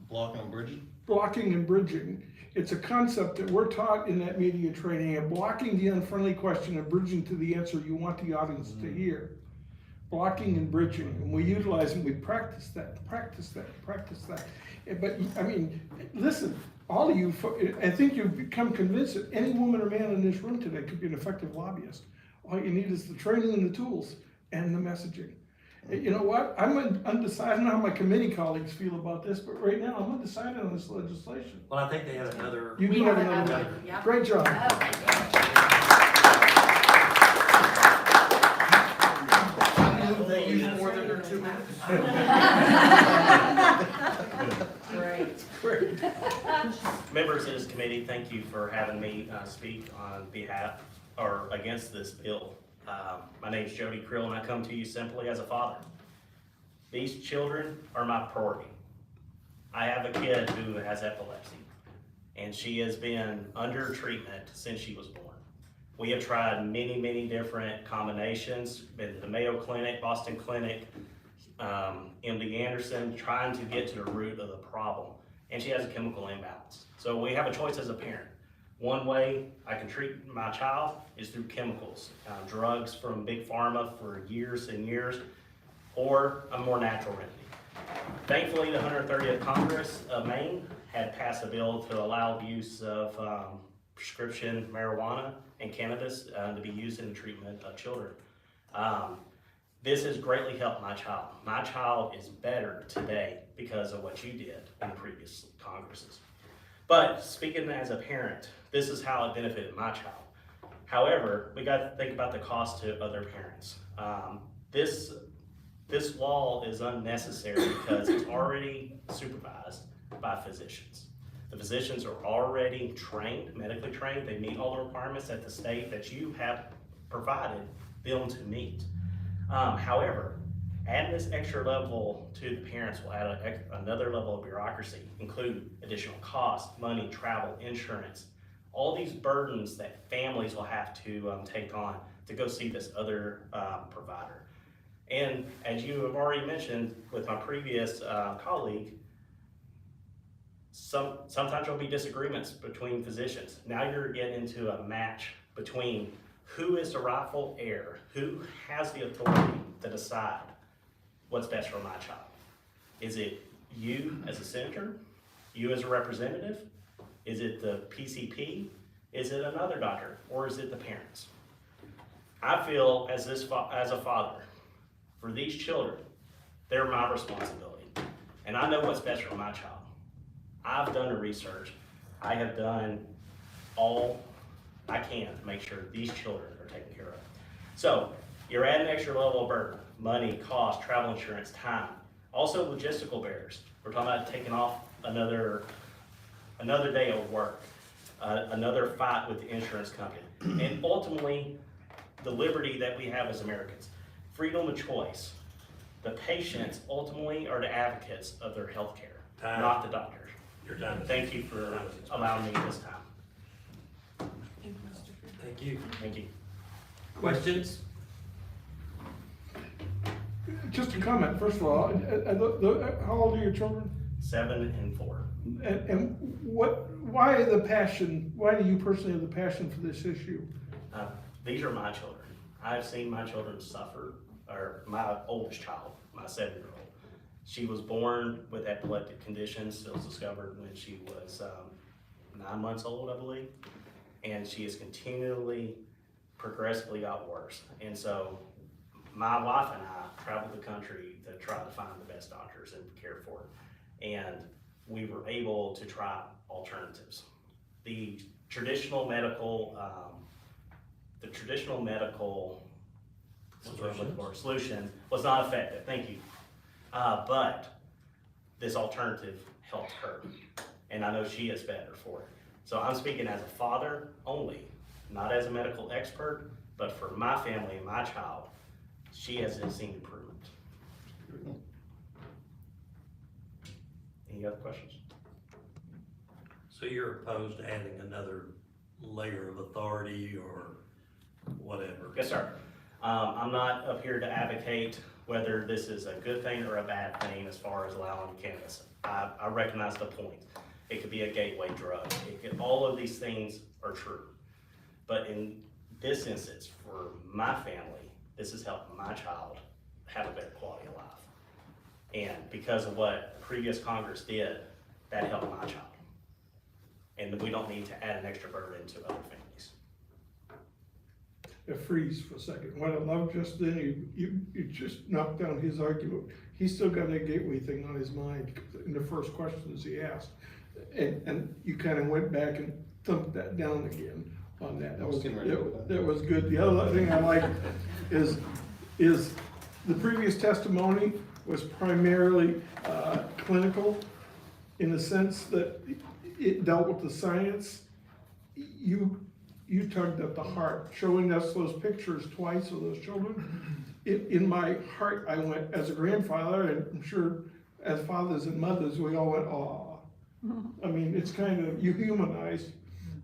Blocking and bridging? Blocking and bridging. It's a concept that we're taught in that media training, of blocking the unfriendly question and bridging to the answer you want the audience to hear. Blocking and bridging, and we utilize and we practice that. But I mean, listen, all of you, I think you've become convinced that any woman or man in this room today could be an effective lobbyist. All you need is the training and the tools and the messaging. You know what? I'm undecided. I don't know how my committee colleagues feel about this, but right now I'm undecided on this legislation. Well, I think they have another. You do have another one. Yeah. Great job. They use more than their 2 minutes. Great. Members of this committee, thank you for having me speak on behalf or against this bill. My name is Jody Krill, and I come to you simply as a father. These children are my priority. I have a kid who has epilepsy, and she has been under treatment since she was born. We have tried many different combinations, been to the Mayo Clinic, Boston Clinic, MD Anderson, trying to get to the root of the problem, and she has a chemical imbalance. So we have a choice as a parent. One way I can treat my child is through chemicals, drugs from Big Pharma for years and years, or a more natural remedy. Thankfully, the 130th Congress of Maine had passed a bill to allow use of prescription marijuana and cannabis to be used in the treatment of children. This has greatly helped my child. My child is better today because of what you did in the previous Congresses. But speaking as a parent, this is how it benefited my child. However, we got to think about the cost to other parents. This law is unnecessary because it's already supervised by physicians. The physicians are already trained, medically trained. They meet all the requirements that the state that you have provided them to meet. However, adding this extra level to the parents will add another level of bureaucracy, include additional costs, money, travel, insurance, all these burdens that families will have to take on to go see this other provider. And as you have already mentioned with my previous colleague, sometimes there'll be disagreements between physicians. Now you're getting into a match between who is the rightful heir, who has the authority to decide what's best for my child. Is it you as a senator? You as a representative? Is it the PCP? Is it another doctor? Or is it the parents? I feel as a father, for these children, they're my responsibility. And I know what's best for my child. I've done the research. I have done all I can to make sure these children are taken care of. So you're adding an extra level of burden, money, cost, travel insurance, time. Also logistical barriers. We're talking about taking off another day of work, another fight with the insurance company. And ultimately, the liberty that we have as Americans, freedom of choice. The patients ultimately are the advocates of their health care, not the doctors. Your time. Thank you for allowing me this time. Thank you. Thank you. Questions? Just a comment, first of all, how old are your children? 7 and 4. And why the passion, why do you personally have the passion for this issue? These are my children. I've seen my children suffer, or my oldest child, my 7-year-old. She was born with epileptic conditions. It was discovered when she was 9 months old, I believe. And she has continually, progressively got worse. And so my wife and I traveled the country to try to find the best doctors and care for her. And we were able to try alternatives. The traditional medical solution was not effective, thank you. But this alternative helped her, and I know she is better for it. So I'm speaking as a father only, not as a medical expert, but for my family and my child, she has seen improvement. Any other questions? So you're opposed to adding another layer of authority or whatever? Yes, sir. I'm not up here to advocate whether this is a good thing or a bad thing as far as allowing cannabis. I recognize the point. It could be a gateway drug. All of these things are true. But in this instance, for my family, this has helped my child have a better quality of life. And because of what previous Congress did, that helped my child. And we don't need to add an extra burden to other families. Freeze for a second. What I love just then, you just knocked down his argument. He still got that gateway thing on his mind in the first questions he asked. And you kind of went back and thumped that down again on that. That was good. The other thing I like is the previous testimony was primarily clinical in the sense that it dealt with the science. You tugged at the heart, showing us those pictures twice of those children. In my heart, I went, as a grandfather, and I'm sure as fathers and mothers, we all went, aw. I mean, it's kind of, you humanize,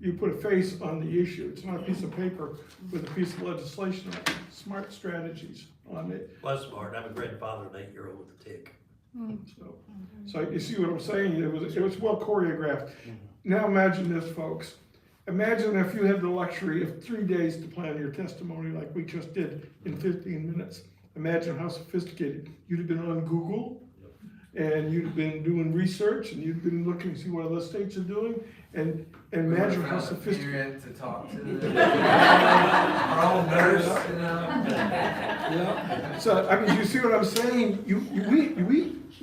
you put a face on the issue. It's not a piece of paper with a piece of legislation on it. Smart strategies on it. Well, that's smart. I'm a grandfather of an 8-year-old with a tick. So you see what I'm saying? It was well choreographed. Now imagine this, folks. Imagine if you had the luxury of 3 days to plan your testimony like we just did in 15 minutes. Imagine how sophisticated. You'd have been on Google, and you'd have been doing research, and you'd been looking to see what other states are doing, and imagine how sophisticated. To talk to our own nurse, you know. Yeah. So I mean, you see what I'm saying?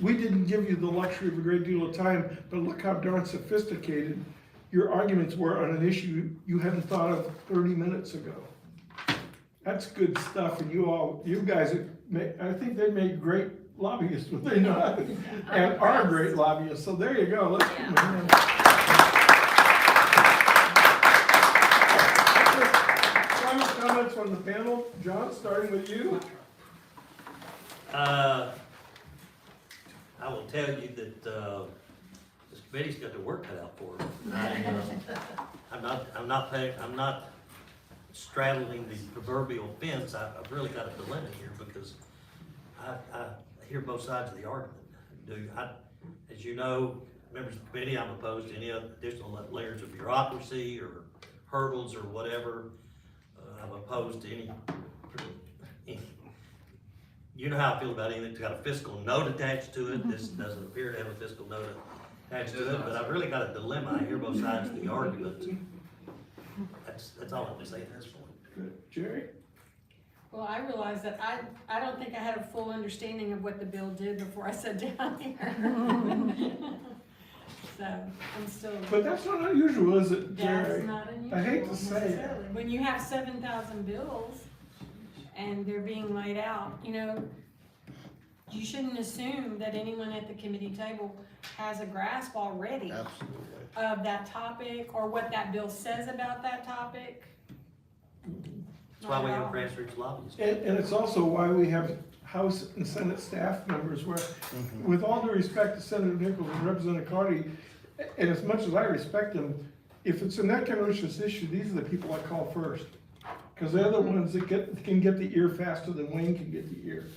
We didn't give you the luxury of a great deal of time, but look how darn sophisticated your arguments were on an issue you hadn't thought of 30 minutes ago. That's good stuff, and you guys, I think they made great lobbyists, would they not? And are great lobbyists, so there you go, let's give them a hand. Final comments from the panel, John, starting with you. I will tell you that, this committee's got their work cut out for it. I'm not straddling the proverbial fence. I've really got a dilemma here because I hear both sides of the argument. As you know, members of the committee, I'm opposed to any additional layers of bureaucracy or hurdles or whatever. I'm opposed to any, you know how I feel about anything that's got a fiscal note attached to it. This doesn't appear to have a fiscal note attached to it, but I've really got a dilemma. I hear both sides of the argument. That's all I'm gonna say at this point. Good. Jerry? Well, I realized that I don't think I had a full understanding of what the bill did before I sat down here. So, I'm still. But that's not unusual, is it, Jerry? That's not unusual. I hate to say it. necessarily. When you have 7,000 bills and they're being laid out, you know, you shouldn't assume that anyone at the committee table has a grasp already Absolutely. of that topic or what that bill says about that topic. That's why we have grassroots lobbyists. And it's also why we have House and Senate staff members where, with all due respect to Senator Nichols and Representative Carty, and as much as I respect them, if it's a net contentious issue, these are the people I call first. Because they're the ones that can get the ear faster than Wayne can get the ear.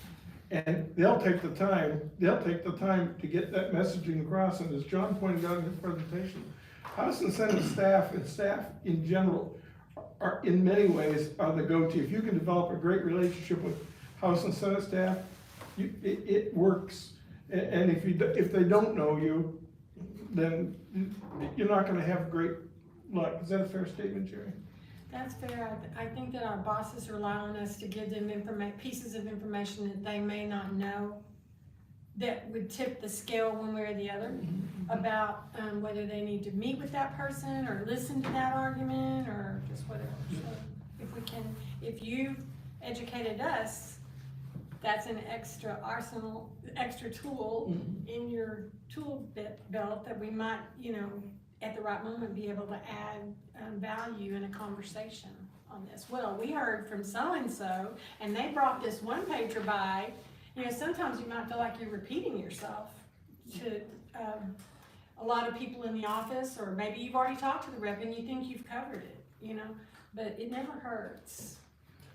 And they'll take the time to get that messaging across. And as John pointed out in his presentation, House and Senate staff and staff in general are in many ways are the go-to. If you can develop a great relationship with House and Senate staff, it works. And if they don't know you, then you're not gonna have great luck. Is that a fair statement, Jerry? That's fair. I think that our bosses rely on us to give them pieces of information that they may not know that would tip the scale one way or the other about whether they need to meet with that person or listen to that argument or just whatever. So if you've educated us, that's an extra arsenal, extra tool in your tool belt that we might, you know, at the right moment be able to add value in a conversation on this. Well, we heard from so-and-so and they brought this one pager by. You know, sometimes you might feel like you're repeating yourself to a lot of people in the office, or maybe you've already talked to the rep and you think you've covered it, you know, but it never hurts.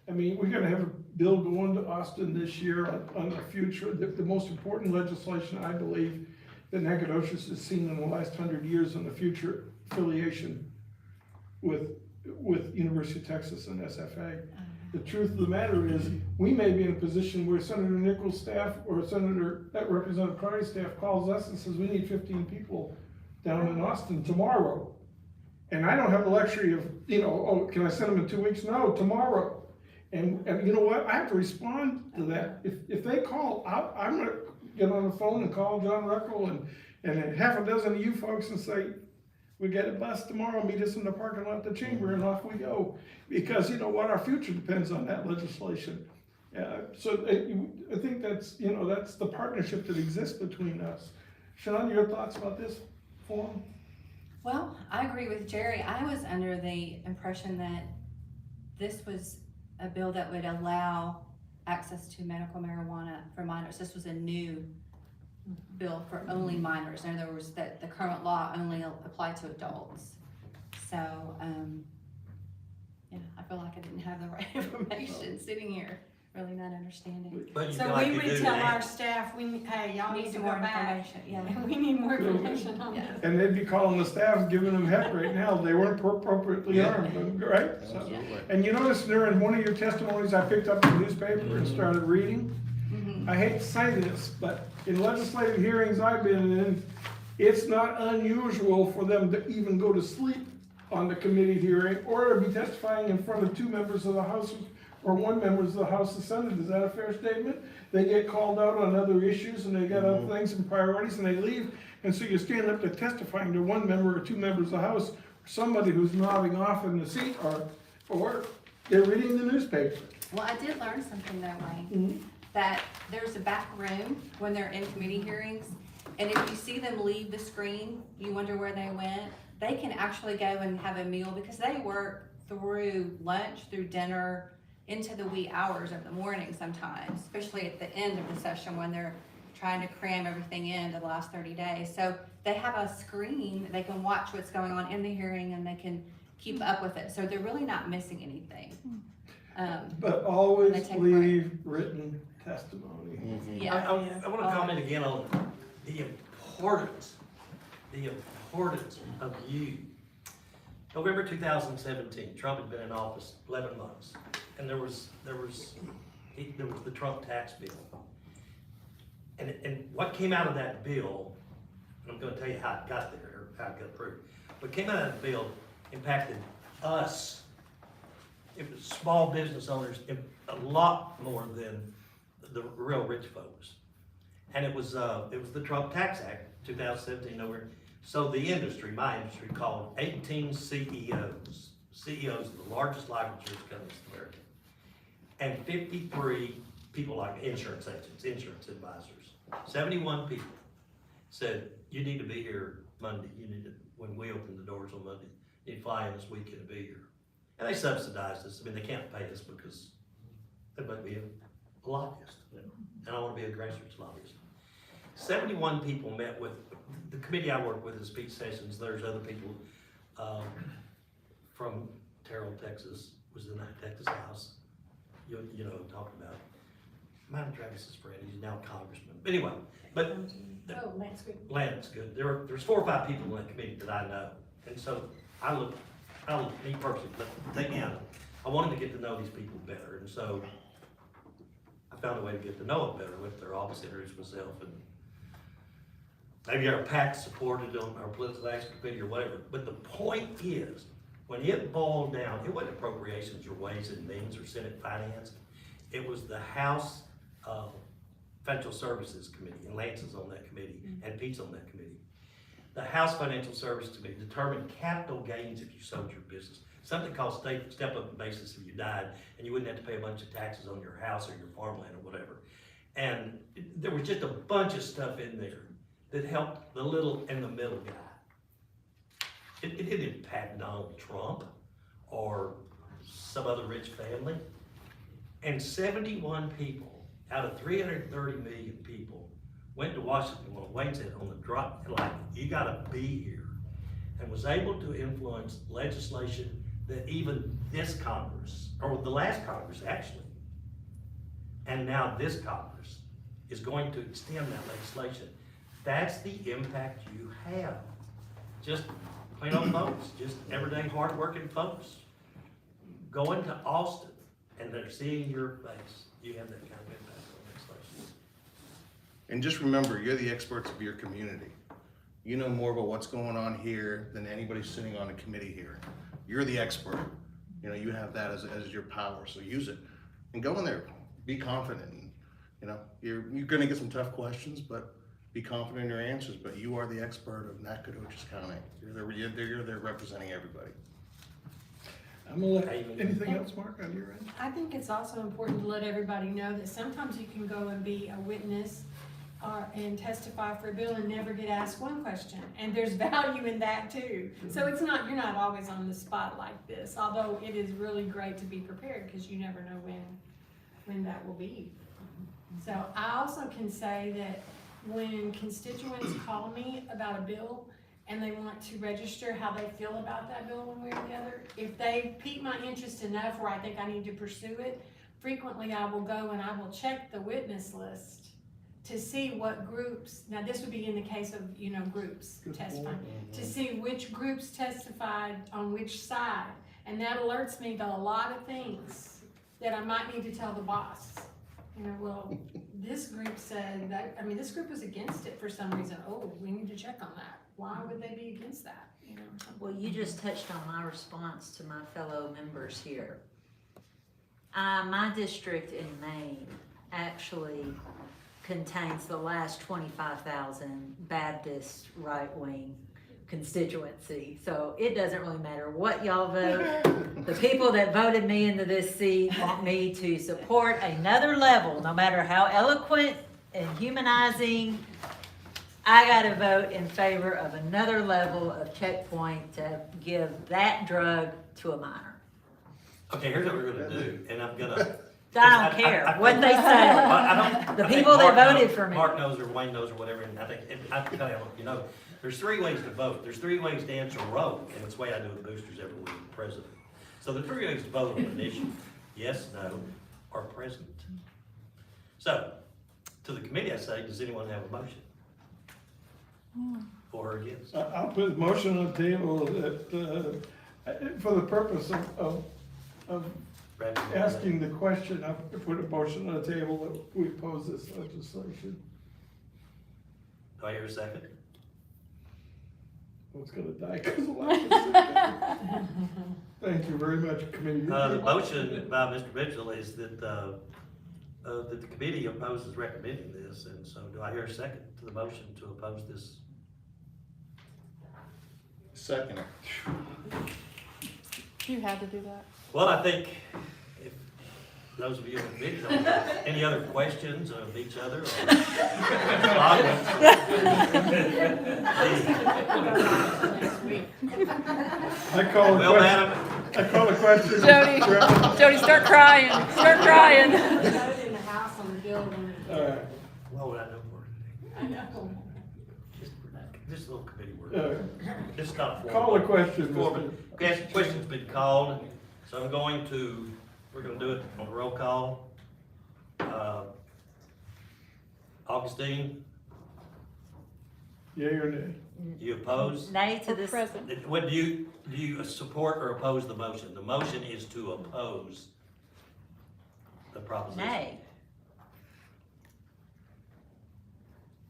I mean, we're gonna have a bill going to Austin this year on the future. The most important legislation, I believe, that Nacogdoches has seen in the last 100 years on the future affiliation with University of Texas and SFA. The truth of the matter is, we may be in a position where Senator Nichols' staff or Representative Carty's staff calls us and says, we need 15 people down in Austin tomorrow. And I don't have the luxury of, you know, oh, can I send them in 2 weeks? No, tomorrow. And you know what? I have to respond to that. If they call, I'm gonna get on the phone and call John Ruckel and half a dozen of you folks and say, we get a bus tomorrow, meet us in the parking lot at the chamber, and off we go. Because you know what, our future depends on that legislation. So I think that's, you know, that's the partnership that exists between us. Sean, your thoughts about this form? Well, I agree with Jerry. I was under the impression that this was a bill that would allow access to medical marijuana for minors. This was a new bill for only minors. In other words, that the current law only applied to adults. So, yeah, I feel like I didn't have the right information sitting here, really not understanding. But you So feel like we you would do tell now. our staff, hey, y'all need to go more back. information. Yeah. We need more information on this. And they'd be calling the staff, giving them heck right now. They weren't appropriately armed, right? So, Absolutely. and you notice during one of your testimonies, I picked up the newspaper and started reading. I hate to say this, but in legislative hearings I've been in, it's not unusual for them to even go to sleep on the committee hearing or to be testifying in front of two members of the House or one member of the House and Senate. Is that a fair statement? They get called out on other issues and they got other things and priorities and they leave. And so you stand up to testifying to one member or two members of the House, or somebody who's nodding off in the seat, or they're reading the newspaper. Well, I did learn something though, Wayne, that there's a back room when they're in committee hearings. And if you see them leave the screen, you wonder where they went. They can actually go and have a meal because they work through lunch, through dinner, into the wee hours of the morning sometimes, especially at the end of the session when they're trying to cram everything in to the last 30 days. So they have a screen, they can watch what's going on in the hearing and they can keep up with it. So they're really not missing anything. But always They take a leave written testimony. Yeah. I want to comment again on the importance of you. November 2017, Trump had been in office 11 months, and there was the Trump tax bill. And what came out of that bill, and I'm going to tell you how it got there, or how it got approved. What came out of that bill impacted us. It was small business owners a lot more than the real rich folks. And it was the Trump Tax Act, 2017, over. So the industry, my industry, called 18 CEOs of the largest life insurance companies in America, and 53 people like insurance agents, insurance advisors. 71 people said, you need to be here Monday. You need to, when we open the doors on Monday, you need to fly in this weekend and be here. And they subsidized us. I mean, they can't pay us because they might be a lobbyist. And I want to be a grassroots lobbyist. 71 people met with, the committee I work with is Pete Sessions. There's other people from Terrell, Texas, was in that Texas House. You know, talking about. Mine Travis's friend, he's now a congressman. Anyway, but. Oh, Lance Good. Lance Good. There's 4 or 5 people in that committee that I know. And so me personally, but take me out. I wanted to get to know these people better. And so I found a way to get to know them better with their office, introduce myself, and maybe our PAC supported them, our political action committee or whatever. But the point is, when it boiled down, it wasn't appropriations or ways and means or Senate finance. It was the House Financial Services Committee, and Lance is on that committee, and Pete's on that committee. The House Financial Services Committee determined capital gains if you sold your business. Something called step-up basis if you died, and you wouldn't have to pay a bunch of taxes on your house or your farmland or whatever. And there was just a bunch of stuff in there that helped the little and the middle guy. It didn't impact Donald Trump or some other rich family. And 71 people out of 330 million people went to Washington, well, Wayne said, on the drop, like, you gotta be here, and was able to influence legislation that even this Congress, or the last Congress actually, and now this Congress is going to extend that legislation. That's the impact you have. Just plain old folks, just everyday hardworking folks. Going to Austin and they're seeing your face, you have that kind of impact on legislation. And just remember, you're the experts of your community. You know more about what's going on here than anybody sitting on a committee here. You're the expert. You know, you have that as your power, so use it. And go in there, be confident. You know, you're gonna get some tough questions, but be confident in your answers, but you are the expert of Nacogdoches County. You're there representing everybody. I'm gonna let, anything else, Mark, on your end? I think it's also important to let everybody know that sometimes you can go and be a witness and testify for a bill and never get asked one question. And there's value in that too. So it's not, you're not always on the spot like this, although it is really great to be prepared because you never know when that will be. So I also can say that when constituents call me about a bill and they want to register how they feel about that bill one way or the other, if they pique my interest enough where I think I need to pursue it, frequently I will go and I will check the witness list to see what groups, now this would be in the case of, you know, groups testifying, to see which groups testified on which side. And that alerts me to a lot of things that I might need to tell the boss. You know, well, this group said that, I mean, this group was against it for some reason. Oh, we need to check on that. Why would they be against that? You know, well, you just touched on my response to my fellow members here. My district in Maine actually contains the last 25,000 Baptist right-wing constituency, so it doesn't really matter what y'all vote. The people that voted me into this seat want me to support another level, no matter how eloquent and humanizing. I gotta vote in favor of another level of checkpoint to give that drug to a minor. Okay, here's what we're gonna do, and I'm gonna. I don't care what they say. I don't. The I think people that Mark voted knows- for me. Mark knows, or Wayne knows, or whatever, and I think, I can tell you, there's 3 ways to vote. There's 3 ways to answer roll, and it's the way I do with boosters every week, president. So the 3 ways to vote on an issue, yes, no, or present. So, to the committee, I say, does anyone have a motion? For or against? I'll put a motion on the table that, for the purpose of asking the question, I'll put a motion on the table that we oppose this legislation. Do I hear a second? Well, it's gonna die because of lack of second. Thank you very much, committee. The motion by Mr. Mitchell is that the committee opposes recommending this, and so do I hear a second to the motion to oppose this? Second. You had to do that. Well, I think if those of you on the committee don't have any other questions of each other or I call a Well, question. madam. I call a question. Jody, start crying, start crying. In the house on the building. All right. What would I know for today? I know. Just a little committee work. Just not formal. call a question, Formal. Mr. Okay, question's been called, so we're gonna do it on a roll call. Augustine, Yea or nay? you oppose? Nay to this. What, do you support or oppose the motion? The motion is to oppose the proposition. Nay.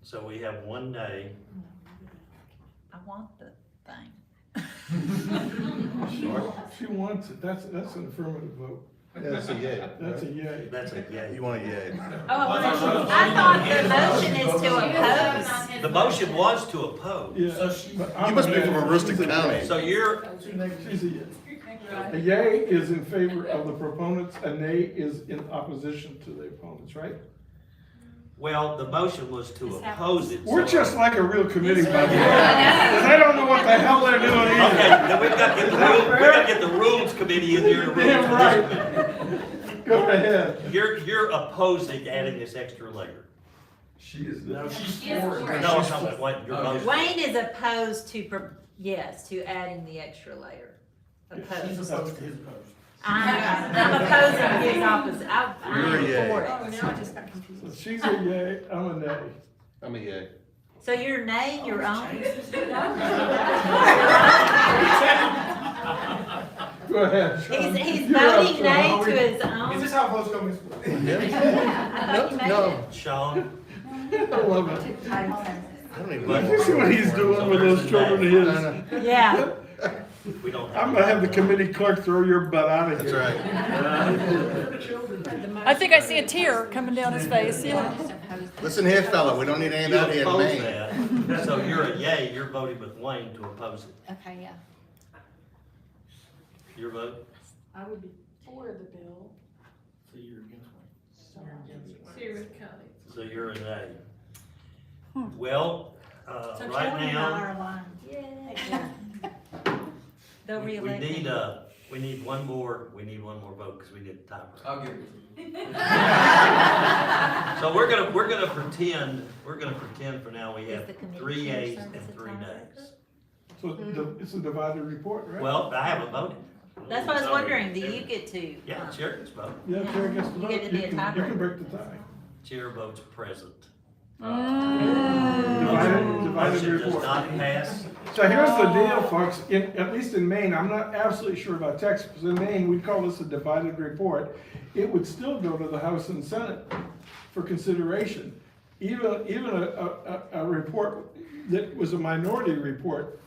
So we have 1 nay. I want the thing. She wants it. That's an affirmative vote. Yeah, that's a yay. That's a yay. That's a yay. You want a yay? I thought the motion is to oppose. The motion was to oppose. Yeah. You must be from Aroostook County. So you're, She's a yay. A yay is in favor of the proponents, a nay is in opposition to the opponents, right? well, the motion was to oppose it. We're so- just like a real committee, by the way. 'Cause I don't know what the hell they're doing either. Okay, then we've got to get the rules committee in here to rule. Damn right. Go ahead. You're opposing adding this extra layer. She is. No, she's for it. No, I'm talking about what your motion. Wayne is opposed to, yes, to adding the extra layer. Opposed. I'm opposing his opposite. I'm You're a yay. for it. Oh, now I just got confused. So she's a yay, I'm a nay. I'm a yay. So you're nay, your own? Go ahead, Sean. He's You're up, voting Sean. nay to his own? Is this how votes go, Ms. I thought you made No, it. Sean? I love it. I don't even You know. see what he's doing with those children of his? Yeah. We don't I'm gonna have the committee clerk throw your butt out of That's here. right. I think I see a tear coming down his face, yeah. Listen here, fella, we don't need any You of that here in oppose Maine. that, so you're a yay, you're voting with Wayne to oppose it. Okay, yeah. Your vote? I would be for the bill. So you're against So you're a nay. Well, So right Kelly and I now, are aligned. Yay. They'll we reelect me. need one more vote, because we did a timer. I'll give it to you. So we're gonna pretend for now we have Is the committee 3 chair yeas serve as and a 3 tiebreaker? nays. So it's a divided report, right? Well, I haven't voted. That's what I was wondering, do you get to? Yeah, chair gets vote. Yeah, chair gets to You vote. get to be a You can tiebreaker. break the tie. Chair votes present. Divided Motion does report. not pass. So here's the deal, folks, at least in Maine, I'm not absolutely sure about Texas, because in Maine, we call this a divided report. It would still go to the House and Senate for consideration. Even a report that was a minority report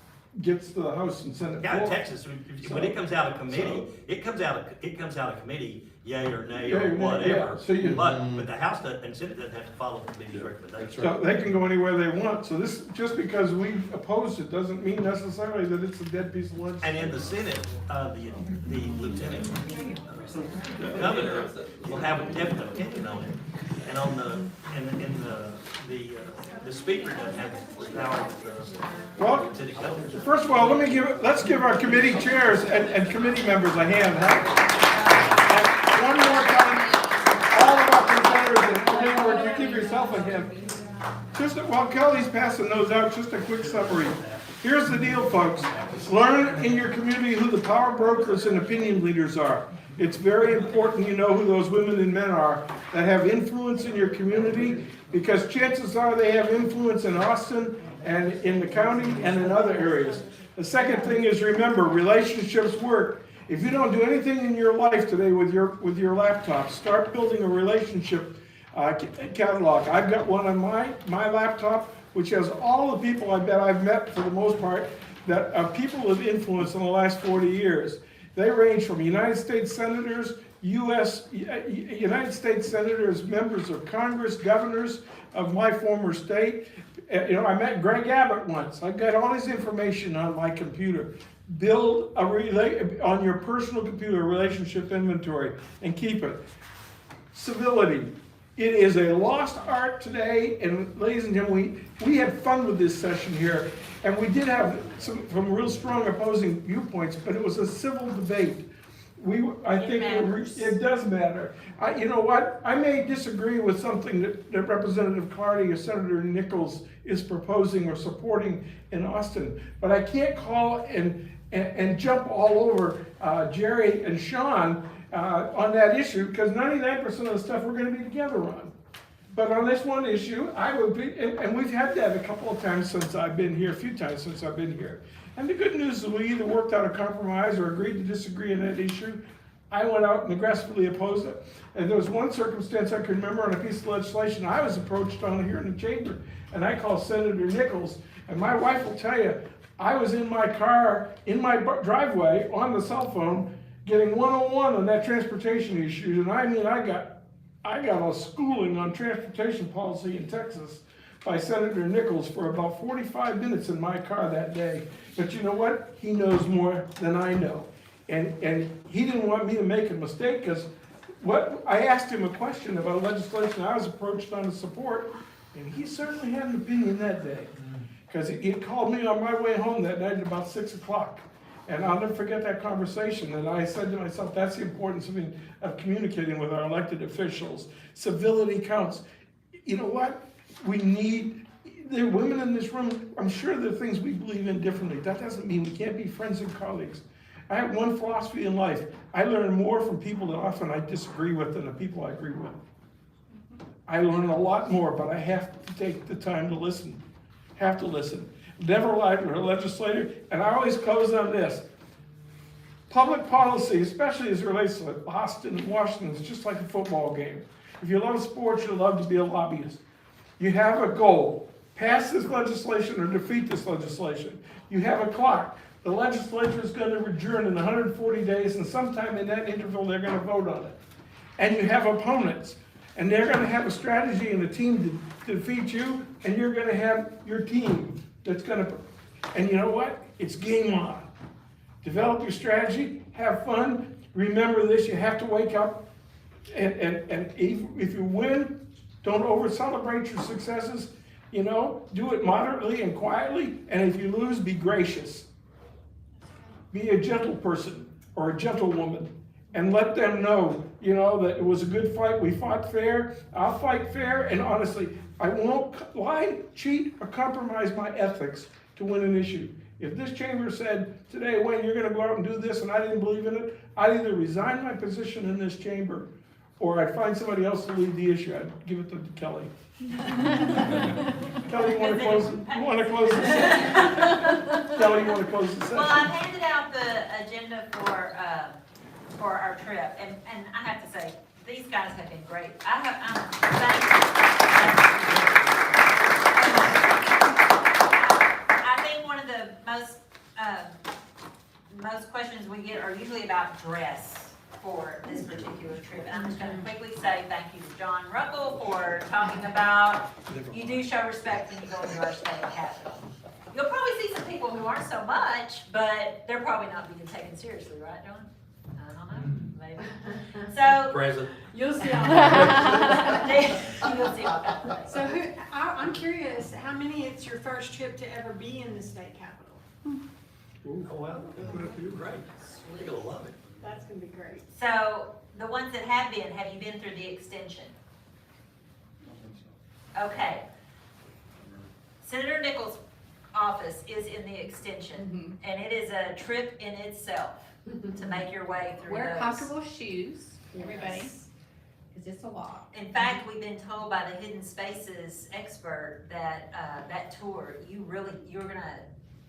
gets to the House and Senate Yeah, in floor. Texas, when it comes out of committee, it comes out of committee, yay or nay Yay or or nay, whatever. yeah. So you- But the House and Senate doesn't have to follow the committee's recommendation. So they can go anywhere they want, so this, just because we oppose it, doesn't mean necessarily that it's a dead piece of And legislation. in the Senate, the lieutenant governor will have a definite opinion on it. And on the speaker doesn't have the power of the Well, lieutenant governor. first of all, let's give our committee chairs and committee members a hand, huh? And one more time, all of our presenters, and Hayward, you give yourself a hand. Just, while Kelly's passing those out, just a quick summary. Here's the deal, folks. Learn in your community who the power brokers and opinion leaders are. It's very important you know who those women and men are that have influence in your community, because chances are they have influence in Austin and in the county and in other areas. The second thing is, remember, relationships work. If you don't do anything in your life today with your laptop, start building a relationship catalog. I've got one on my laptop, which has all the people I bet I've met for the most part that are people of influence in the last 40 years. They range from United States senators, United States senators, members of Congress, governors of my former state. I met Greg Abbott once. I've got all his information on my computer. Build on your personal computer a relationship inventory and keep it. Civility. It is a lost art today, and ladies and gentlemen, we had fun with this session here, and we did have some real strong opposing viewpoints, but it was a civil debate. I think it does matter. You know what? I may disagree with something that Representative Clardy or Senator Nichols is proposing or supporting in Austin, but I can't call and jump all over Jerry and Sean on that issue, because 99% of the stuff we're going to be together on. But on this one issue, I would be, and we've had that a couple of times since I've been here, a few times since I've been here. And the good news is we either worked out a compromise or agreed to disagree on that issue. I went out and aggressively opposed it. And there was one circumstance I can remember on a piece of legislation I was approached on here in the chamber, and I called Senator Nichols, and my wife will tell you, I was in my car, in my driveway, on the cell phone, getting 101 on that transportation issue, and I mean, I got a schooling on transportation policy in Texas by Senator Nichols for about 45 minutes in my car that day. But you know what? He knows more than I know. And he didn't want me to make a mistake, because I asked him a question about legislation I was approached on to support, and he certainly had an opinion that day. Because he called me on my way home that night at about 6 o'clock. And I'll never forget that conversation. And I said to myself, that's the importance of communicating with our elected officials. Civility counts. You know what? There are women in this room, I'm sure there are things we believe in differently. That doesn't mean we can't be friends and colleagues. I have one philosophy in life. I learn more from people that often I disagree with than the people I agree with. I learn a lot more, but I have to take the time to listen. Have to listen. Never lied to a legislator, and I always close on this. Public policy, especially as it relates to Austin and Washington, is just like a football game. If you love sports, you love to be a lobbyist. You have a goal. Pass this legislation or defeat this legislation. You have a clock. The legislature is going to adjourn in 140 days, and sometime in that interval, they're going to vote on it. And you have opponents, and they're going to have a strategy and a team to defeat you, and you're going to have your team that's going to, and you know what? It's game on. Develop your strategy, have fun. Remember this, you have to wake up, and if you win, don't over-celebrate your successes. Do it moderately and quietly, and if you lose, be gracious. Be a gentle person or a gentlewoman, and let them know, that it was a good fight. We fought fair. I'll fight fair, and honestly, I won't lie, cheat, or compromise my ethics to win an issue. If this chamber said, today, Wayne, you're gonna go out and do this, and I didn't believe in it, I'd either resign my position in this chamber, or I'd find somebody else to lead the issue. I'd give it to Kelly. Kelly, you wanna close this? Kelly, you wanna close this? Well, I've handed out the agenda for our trip, and I have to say, these guys have been great. I'm thankful. I think one of the most most questions we get are usually about dress for this particular trip. And I'm just gonna quickly say thank you to John Ruckel for talking about, you do show respect when you go into our state capitol. You'll probably see some people who aren't so much, but they're probably not being taken seriously, right, John? I don't know, maybe. So, Present. You'll see all that. you'll see all that. So I'm curious, how many it's your first trip to ever be in the state capitol? Oh, well, you're great. You're gonna love it. That's gonna be great. So, the ones that have you been through the extension? Okay. Senator Nichols' office is in the extension, and it is a trip in itself to make your way through Wear those. comfortable shoes, everybody, Yes. because it's a lot. In fact, we've been told by the Hidden Spaces expert that, that tour, you're gonna,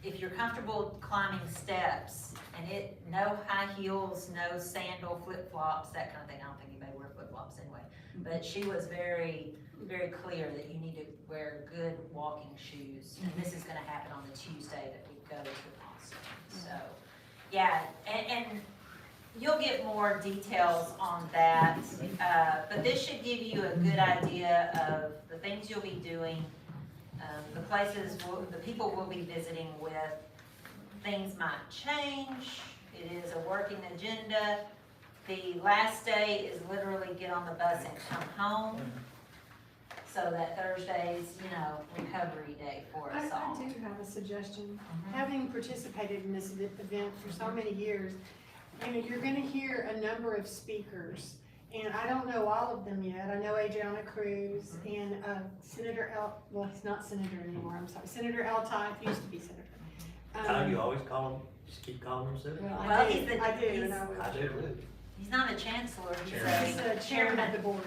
if you're comfortable climbing steps, and no high heels, no sandal, flip-flops, that kind of thing. I don't think anybody wear flip-flops anyway. But she was very, very clear that you need to wear good walking shoes. And this is gonna happen on the Tuesday that we go to Austin. So, yeah, and you'll get more details on that. But this should give you a good idea of the things you'll be doing, the places, the people we'll be visiting with. Things might change. It is a working agenda. The last day is literally get on the bus and come home. So that Thursday's, recovery day for us all. I do have a suggestion. Having participated in this event for so many years, you're gonna hear a number of speakers, and I don't know all of them yet. I know Adriana Cruz and Senator well, he's not senator anymore, I'm sorry. Senator Eltoth used to be senator. How do you always call him? Just keep calling him Senator? Well, Well, I do, and I will. I do. He's not a chancellor, he's He's a the chairman of the board.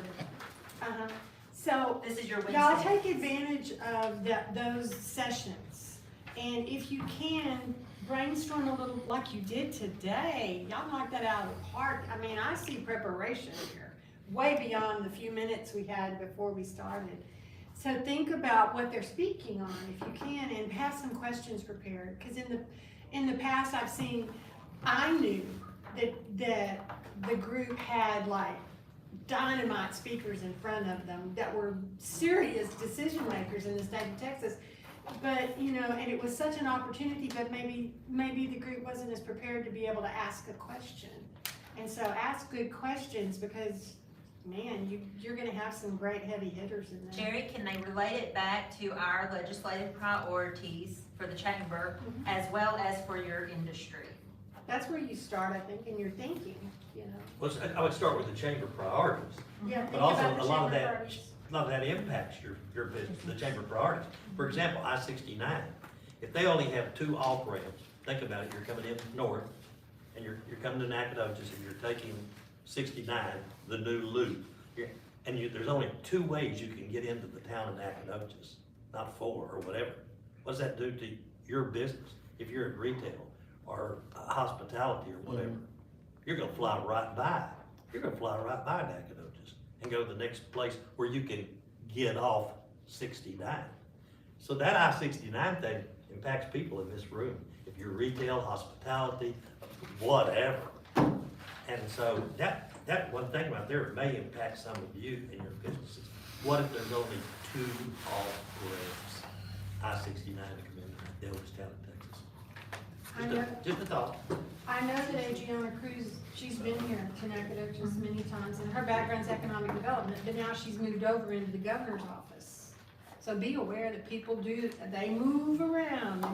So, This is your y'all Wednesday. take advantage of those sessions. And if you can, brainstorm a little like you did today. Y'all knocked that out of the park. I mean, I see preparation here, way beyond the few minutes we had before we started. So think about what they're speaking on, if you can, and have some questions prepared. Because in the past, I knew that the group had like dynamite speakers in front of them that were serious decision makers in the state of Texas. But, and it was such an opportunity, but maybe the group wasn't as prepared to be able to ask a question. And so ask good questions because, man, you're gonna have some great heavy hitters in there. Jerry, can they relate it back to our legislative priorities for the chamber as well as for your industry? That's where you start, I think, in your thinking, Well, I would start with the chamber priorities. Yeah, But think also, about the a lot of chamber that, priorities. a lot of that impacts your business, the chamber priorities. For example, I-69, if they only have 2 off-ramps, think about it, you're coming in north, and you're coming to Nacogdoches, and you're taking 69, the new loop. And there's only 2 ways you can get into the town of Nacogdoches, not 4 or whatever. What does that do to your business? If you're in retail or hospitality or whatever, you're gonna fly right by. You're gonna fly right by Nacogdoches and go to the next place where you can get off 69. So that I-69 thing impacts people in this room. If you're retail, hospitality, whatever. And so that one thing right there may impact some of you and your businesses. What if there's only 2 off-ramps, I-69 to come into Delgestown, Texas? Just a thought. I know that Adriana Cruz, she's been here to Nacogdoches many times, and her background's economic development, but now she's moved over into the governor's office. So be aware that people they move around,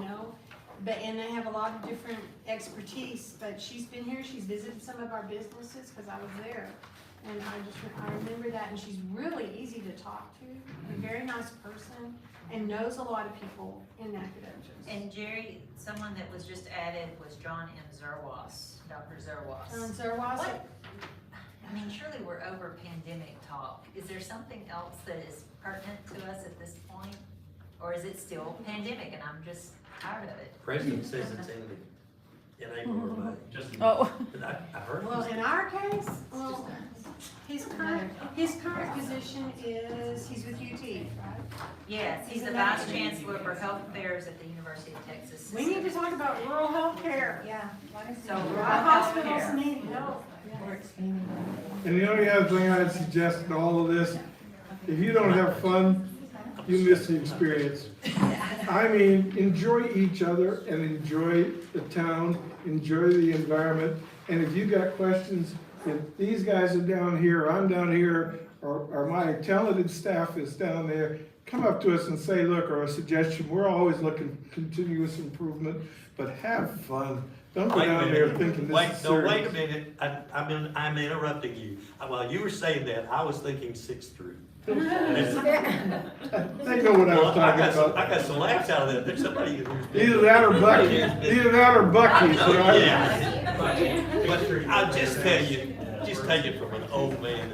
and they have a lot of different expertise, but she's been here, she's visited some of our businesses, because I was there. And I remember that, and she's really easy to talk to, a very nice person, and knows a lot of people in Nacogdoches. And Jerry, someone that was just added was John M. Zerwas, Dr. Zerwas. John Zerwas. What? I mean, surely we're over pandemic talk. Is there something else that is pertinent to us at this point? Or is it still pandemic and I'm just tired of it? President says it's in April or May. Oh. But I heard. Well, in our case, His current position is, he's with UT, right? Yes, he's the Vice Chancellor for Health Affairs at the University of Texas. We need to talk about rural health care. Yeah. So Our rural hospitals healthcare. need help. And the only other thing I'd suggest in all of this, if you don't have fun, you miss the experience. I mean, enjoy each other and enjoy the town, enjoy the environment. And if you got questions, if these guys are down here, I'm down here, or my talented staff is down there, come up to us and say, look, or a suggestion. We're always looking for continuous improvement, but have fun. Don't go Wait a down minute. there thinking this Wait, is no, wait serious. a minute, I'm interrupting you. While you were saying that, I was thinking 6th Street. They know what I was talking about. I got some laughs out of that, there's somebody in here. Either that or Buc-ee's, Oh, right? yeah. But I'll just tell you from an old man,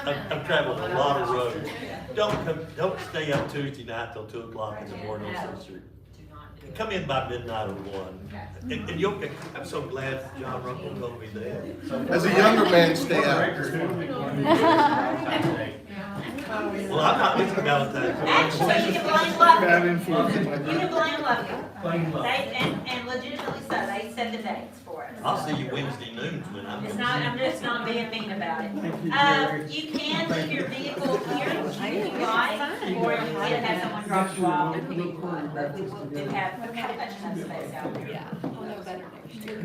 I've traveled a lot of roads. Don't stay up Tuesday night till 2 o'clock in the morning on 6th Street. Come in by midnight or 1. And you'll, I'm so glad John Runkle told me that. As a younger man, stay out. Well, I'm not missing Valentine's. Actually, you can blame Lucky. Bad influence. You can blame Lucky. And legitimately so, they set the dates for us. I'll see you Wednesday noons when I'm. I'm just not being mean about it. Thank you, Jerry. You can leave your vehicle here if you like, or you can have someone drop you off if you want, but we will do have a much enough space out there. Yeah, I'll know better next year.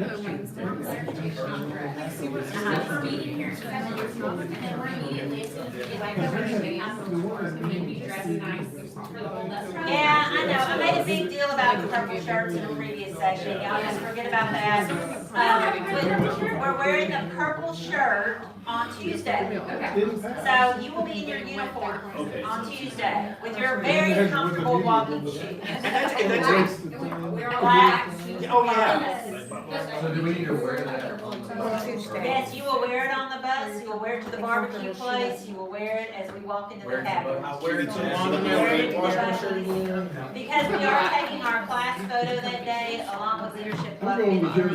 Yeah, I know, I made a big deal about the purple shirts in the previous section, y'all just forget about that. We're wearing the purple shirt on Tuesday. So you will be in your uniform on Tuesday with your very comfortable walking shoes. Black. Oh, yeah. So do we need to wear that? Yes, you will wear it on the bus, you will wear it to the barbecue place, you will wear it as we walk into the cabin. I wear it to Wear it to the the buses. Because we are taking our class photo that day along with Leadership Club. I'm going with him to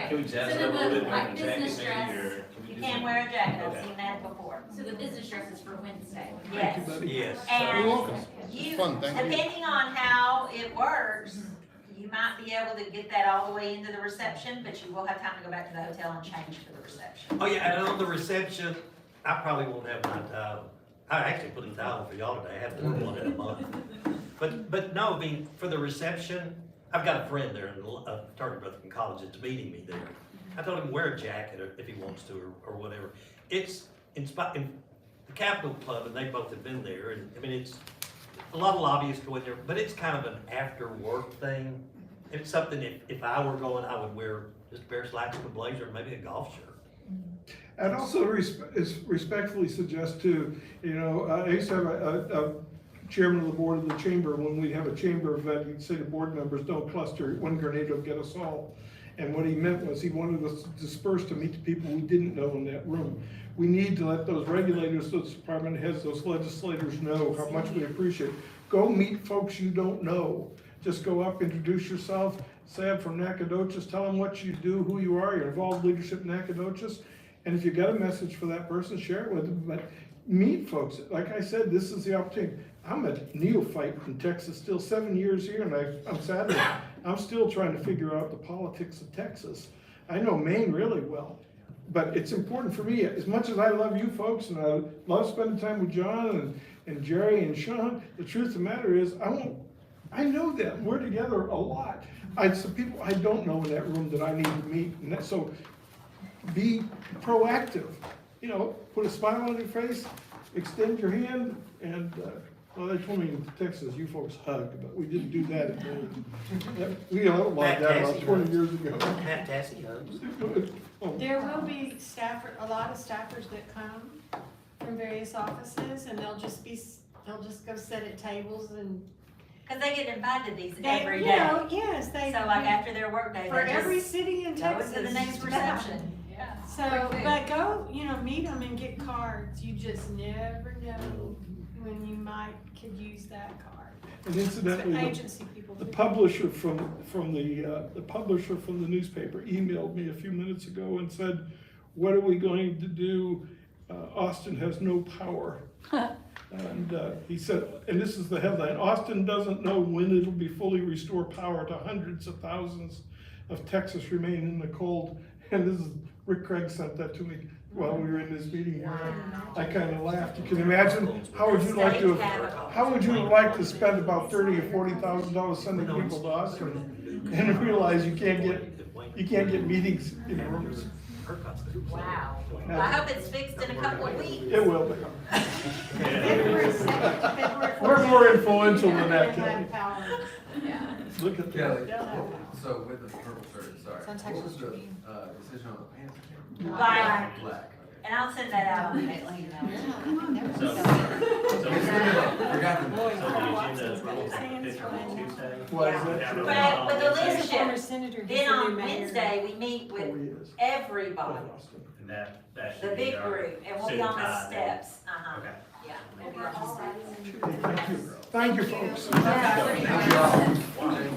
Can we jazz it up a little bit, like a jacket maybe, or? You can wear a jacket, I've seen that before. So the business dress is for Wednesday. Yes. Yes. And welcome. you, Fun, thank you. depending on how it works, you might be able to get that all the way into the reception, but you will have time to go back to the hotel and change for the reception. Oh, yeah, and on the reception, I probably won't have my towel. I actually put a towel for y'all today, I haven't worn one in a month. But no, I mean, for the reception, I've got a friend there, a target brother from college that's meeting me there. I told him wear a jacket if he wants to or whatever. It's in the Capitol Club, and they both have been there, and I mean, it's a lot of lobbyists go in there, but it's kind of an after-work thing. It's something, if I were going, I would wear just a pair of slacks and a blazer, and maybe a golf shirt. I'd also respectfully suggest too, I used to have a chairman of the board of the chamber. When we have a chamber event, he'd say to board members, don't cluster, one grenade will get us all. And what he meant was he wanted us to disperse to meet the people we didn't know in that room. We need to let those regulators, those department heads, those legislators know how much we appreciate. Go meet folks you don't know. Just go up, introduce yourself, say I'm from Nacogdoches, tell them what you do, who you are, your involved leadership in Nacogdoches. And if you got a message for that person, share it with them. But meet folks. Like I said, this is the opportunity. I'm a neophyte from Texas, still 7 years here, and I'm sad. I'm still trying to figure out the politics of Texas. I know Maine really well, but it's important for me, as much as I love you folks, and I love spending time with John and Jerry and Sean, the truth of the matter is, I know them. We're together a lot. Some people I don't know in that room that I need to meet, and so be proactive. Put a smile on your face, extend your hand, and well, they told me in Texas, you folks hug, but we didn't do that at Maine. We outlawed that about 20 years ago. Fantastic hugs. There will be a lot of staffers that come from various offices, and they'll just go sit at tables and. Cause they get invited to these They- every you day. know, yes, they. So like after their workday, For they every just city in go Texas. to the next reception. So, but go, meet them and get cards. You just never know when you could use that card. And incidentally, Agency people. the publisher from the publisher from the newspaper emailed me a few minutes ago and said, what are we going to do? Austin has no power. And he said, and this is the headline, Austin doesn't know when it'll be fully restore power to hundreds of thousands of Texas remain in the cold. And this is, Rick Craig sent that to me while we were in this meeting here. I kind of laughed. You can imagine, how would you like to spend about $30,000 or $40,000 sending people to Austin and realize you can't get meetings in rooms? Wow. Well, I hope it's fixed in a couple of weeks. It will be. We're more influential than that, Kelly. Yeah. Look at Kelly, that. so with the purple shirt, sorry, It's on what was Texas the, Tribune. decision on the pants? Black. Black. And I'll send that out. So, Forgot the. Why is that? But with the He's a former leadership, senator. He's then the on new mayor. Wednesday, we meet with everybody, And that the should be big our group, and we'll be suit on the tie then. steps. Uh-huh, Okay. yeah. We'll be on the steps. Thank you. Thank you, folks.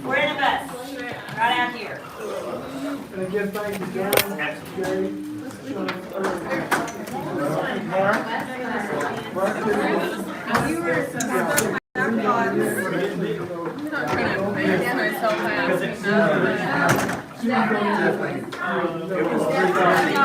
We're in a bus, right out here. And again, thank you, John, Jerry, Sean, Mark, We were. I'm not trying to make myself out.